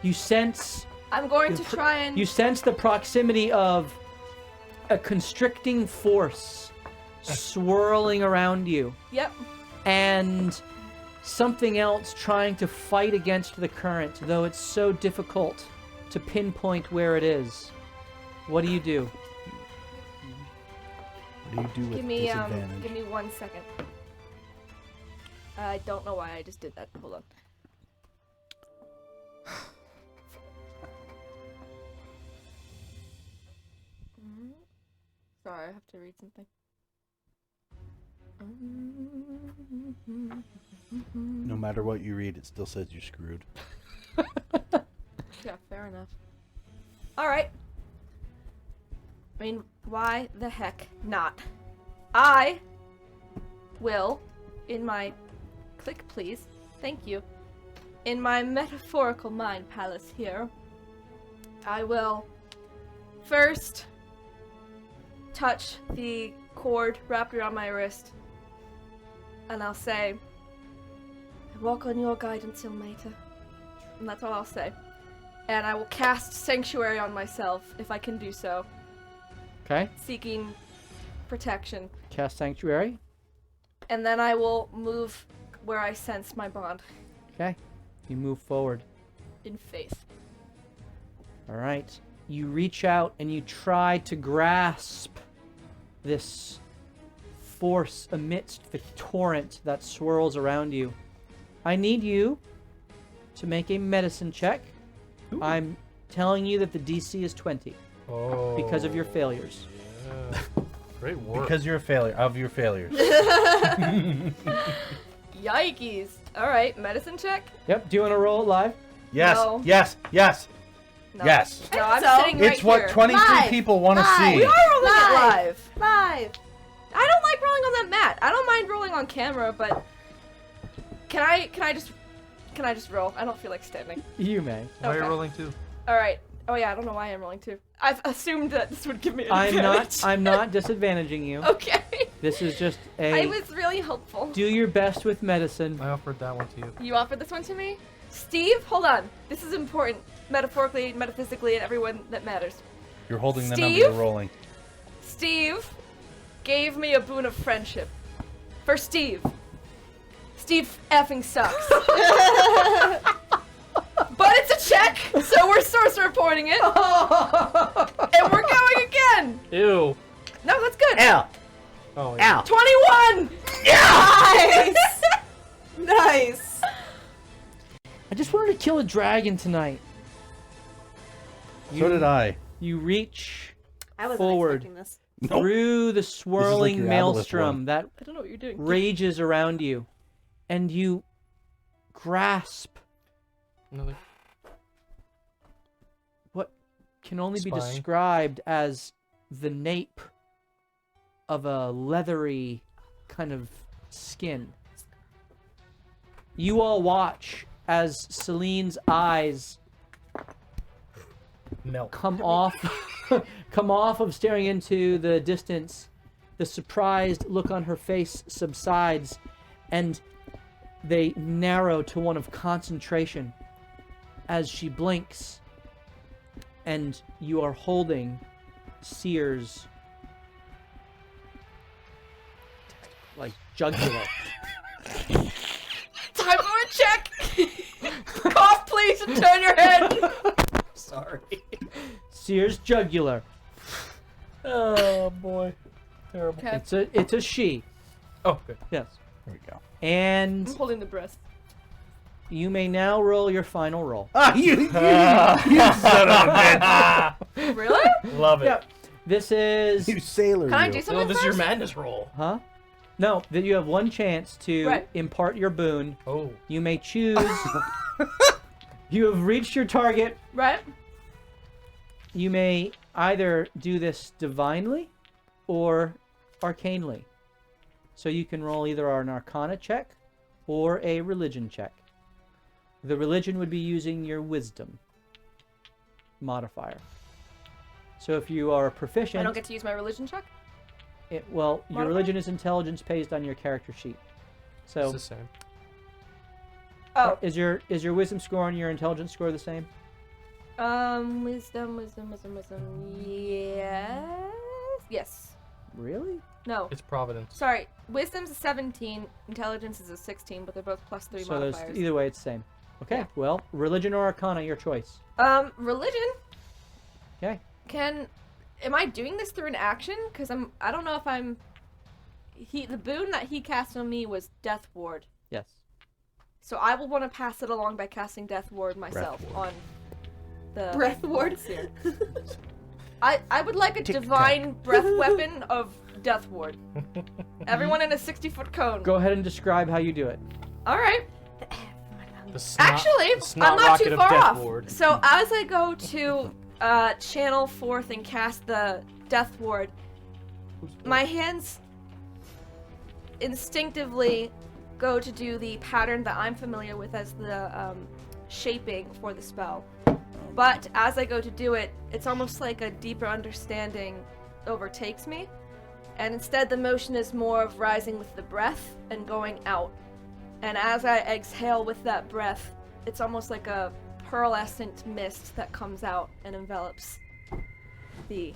You sense I'm going You to pr- try and... You sense the proximity of a constricting force swirling around you, Yep. and something else trying to fight against the current, though it's so difficult to pinpoint where it is. What do you do? What do you do with Give me, disadvantage? give me 1 second. I don't know why I just did that. Hold on. Sorry, I have to read something. No matter what you read, it still says you're screwed. Yeah, fair enough. Alright. I mean, why the heck not? I will, in my... Click, please. Thank you. In my metaphorical mind palace here, I will first touch the cord wrapped around my wrist, and I'll say, I walk on your guidance, Ilmater. And that's all I'll say. And I will cast Sanctuary on myself, if I can do so, Okay. seeking protection. Cast Sanctuary. And then I will move where I sense my bond, Okay. You move forward. in faith. All right. You reach out and you try to grasp this force amidst the torrent that swirls around you. I need you to make a medicine check. I'm telling you that the DC is 20 Oh. because of your failures. Yeah. Great work. Because you're a failure of your failures. Yikes. All right, medicine check. Yep. Do you want to roll it live? Yes, No. yes, yes. No. Yes. No, I'm So, sitting right It's what here. 23 Live. people want to Live. see. We are rolling it Live. live. Live. I don't like rolling on that mat. I don't mind rolling on camera, but can I just roll? I don't feel like standing. You may. Why are you Okay. rolling too? All right. Oh yeah, I don't know why I'm rolling too. I've assumed that this would give me an I'm not. advantage. I'm not disadvantaging you. Okay. This is just I a. was really hopeful. Do your best with medicine. I offered that one to you. You offered this one to me? Steve, hold on. This is important. Metaphorically, metaphysically, and everyone that matters. You're holding the number Steve? you're rolling. Steve gave me a boon of friendship. For Steve. Steve effing sucks. But it's a check, so we're sorcerer pointing it. And we're going again. Ew. No, that's good. Ow. Oh, yeah. 21! Nice. Nice. I just wanted to kill a dragon tonight. So did I. You reach I wasn't Forward. expecting this. through the swirling your maelstrom one. that I don't know what you're doing. rages around you, and you grasp Another. what can only be Spine. described as the nape of a leathery kind of skin. You all watch as Celine's eyes Melt. come off of staring into the distance. The surprised look on her face subsides, and they narrow to one of concentration as she blinks, and you are holding Seer's like jugular. Time for a check! Cough, please, and turn your head! Sorry. Seer's jugular. Oh boy. Terrible. Okay. It's a she. Oh, good. Yes. There we go. And I'm holding the breast. you may now roll your final roll. Ah, you son of a bitch. Really? Love it. Yep. This is You sailor. Can I you. do Oh, something this is your first? madness roll. Huh? No, that you have one chance to Right. impart your boon. Oh. You may choose. You have reached your target. Right? You may either do this divinely or arcanely. So you can roll either an arcana check or a religion check. The religion would be using your wisdom modifier. So if you are proficient, I don't get to use my religion check? your modifier? religion is intelligence based on your character sheet. It's So the same. Oh. is your wisdom score and your intelligence score the same? Wisdom. Yes. Yes. Really? No. It's Providence. Sorry. Wisdom's a 17, intelligence is a 16, but they're both +3 So there's modifiers. either way it's the same. Okay. Yeah. Well, religion or arcana, your choice. Religion. Okay. Am I doing this through an action? Because I don't know if I'm. The boon that he cast on me was Death Ward. Yes. So I will want to pass it along by casting Death Ward myself Ward. on the Breath ward. Seer. I would like a divine breath weapon of Death Ward. Everyone in a 60-foot cone. Go ahead and describe how you do it. All right. The snot, Actually, the snot I'm not rocket too of far Death off. Ward. So as I go to channel forth and cast the Death Ward, my hands instinctively go to do the pattern that I'm familiar with as the shaping for the spell. But as I go to do it, it's almost like a deeper understanding overtakes me. And instead the motion is more of rising with the breath and going out. And as I exhale with that breath, it's almost like a pearlescent mist that comes out and envelops the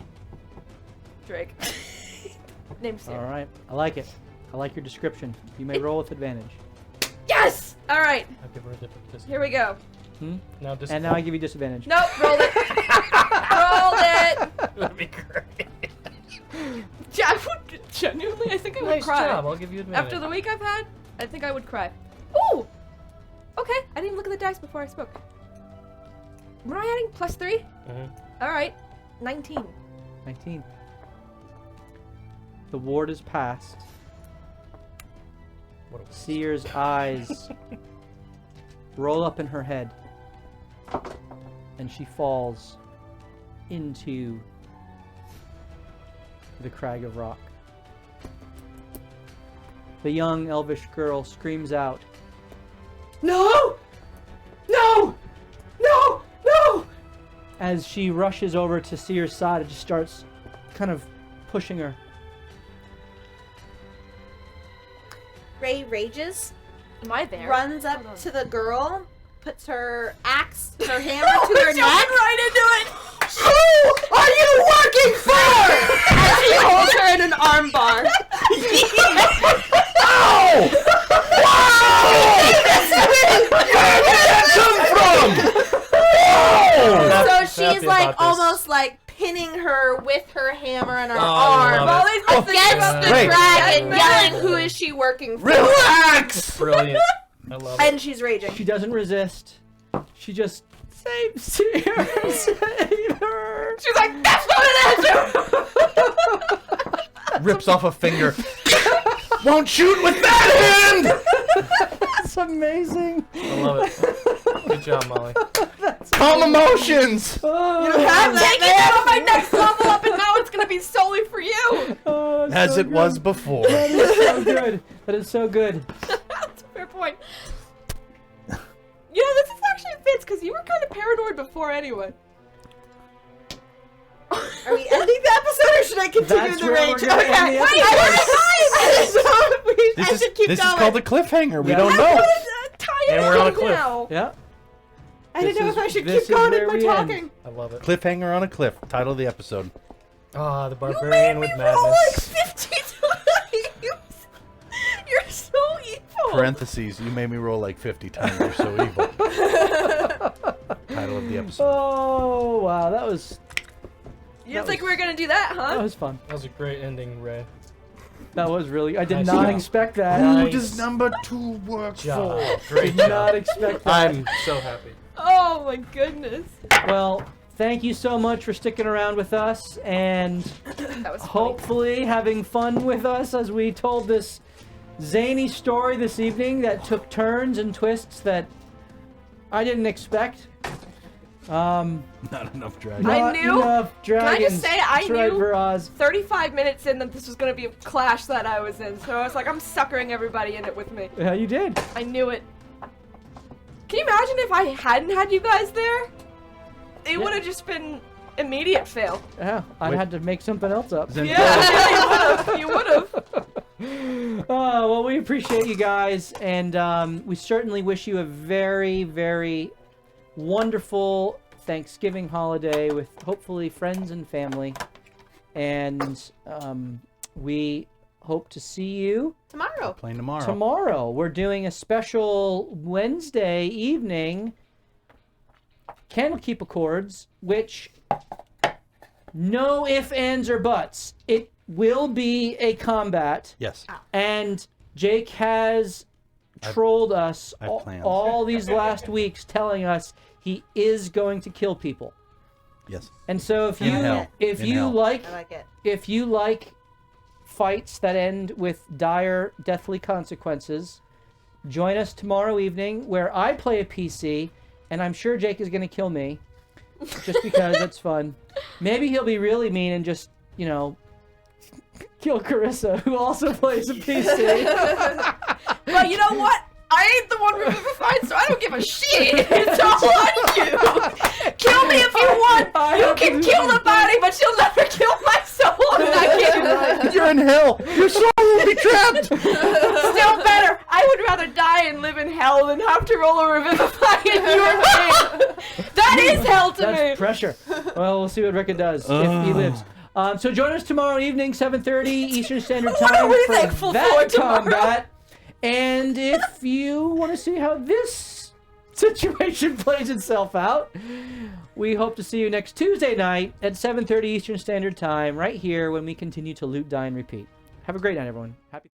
Drake. Name's Seer. All right. I like it. I like your description. You may roll with advantage. Yes! Alright, I'll give her a different disadvantage. here we go. Now And now I give you disadvantage. Nope, rolled it. Rolled it! That'd be great. I would, genuinely, I think I would Nice cry. job. I'll give you advantage. After the week I've had, I think I would cry. Ooh! Okay, I didn't even look at the dice before I spoke. What am I adding? +3? Alright, 19. 19. The ward is passed. What a waste. Seer's eyes roll up in her head, and she falls into the crag of rock. The young elvish girl screams out, "No! No! No! No!" as she rushes over to Seer's side and just starts kind of pushing her. Ray rages, Am I there? runs Hold on. up to the girl, puts her axe, her hammer to her neck. right into it. Who are you working for? And she holds her in an armbar. Ow! Where did that come from? Oh! Not So happy she's like about this. almost like pinning her with her hammer and her Oh, I arm love it. against the Wait. dragon, yelling, "Who is she working for?" Relax! Brilliant. I love it. And she's raging. She doesn't resist. She just save Seer, save her. She's like, "That's not an answer." Rips off a finger. Won't shoot with that hand! That's amazing. I love it. Good job, Molly. Calm emotions! Oh, You have Taking it on my next level up, and now it's gonna be solely for you. oh, it's As so it good. was before. That is so good. That is so good. That's a fair point. You know, this is actually fits because you were kind of paranoid before anyway. Are we ending the episode or should I continue That's the where we're rage? gonna end the Wait, I This should keep is going. called a cliffhanger. We Yeah. don't know. And we're on a cliff. Now. Yeah. I didn't know This if I is- should this keep is going where with my we end. talking. I love it. Cliffhanger on a cliff. Title of the episode. Ah, the You barbarian made with me roll like madness. 50 times. You're so evil. Parentheses. You made me roll like 50 times. You're so evil. Title of the episode. Oh wow, that was You didn't think we were gonna do that, that huh? was fun. That was a great ending, Ray. That was really. I did Nice not job. expect that. Nice. Who does number 2 work Job. for? Great Did not job. expect that. I'm so happy. Oh my goodness. Well, thank you so much for sticking around with us and That was funny. hopefully having fun with us as we told this zany story this evening that took turns and twists that I didn't expect. Not enough dragons. I Not knew- enough dragons. just say I That's right, knew- Viraz. 35 minutes in that this was gonna be a clash that I was in, so I was like, I'm suckering everybody in it with me. Yeah, you did. I knew it. Can you imagine if I hadn't had you guys there? It Yeah. would have just been immediate fail. Yeah, I Wait. had to make something else up. Zen- Yeah, you would have. Oh, well, we appreciate you guys, and we certainly wish you a very, very wonderful Thanksgiving holiday with hopefully friends and family. And we hope to see you Tomorrow. Playing tomorrow. tomorrow. We're doing a special Wednesday evening Candlekeep Accords, which no ifs, ands, or buts. It will be a combat. Yes. And Jake has trolled us I've planned. all these last weeks, telling us he is going to kill people. Yes. And so if In you hell. if In you hell. like I like it. if you like fights that end with dire, deathly consequences, join us tomorrow evening where I play a PC, and I'm sure Jake is going to kill me, just because it's fun. Maybe he'll be really mean and just, kill Carissa, who also plays a PC. But you know what? I ain't the one revivifying, so I don't give a shit. It's all on you. Kill me if you want. You can kill the body, but you'll never kill my soul. I'm not kidding. You're in hell. Your soul will be trapped. Still better. I would rather die and live in hell than have to roll a revivify in your name. That is hell to That's me. pressure. Well, we'll see what Ricka does if he lives. So join us tomorrow evening, 7:30 Eastern Standard What are Time we for thankful that for tomorrow? combat. And if you want to see how this situation plays itself out, we hope to see you next Tuesday night at 7:30 Eastern Standard Time, right here when we continue to loot, die, and repeat. Have a great night, everyone. Happy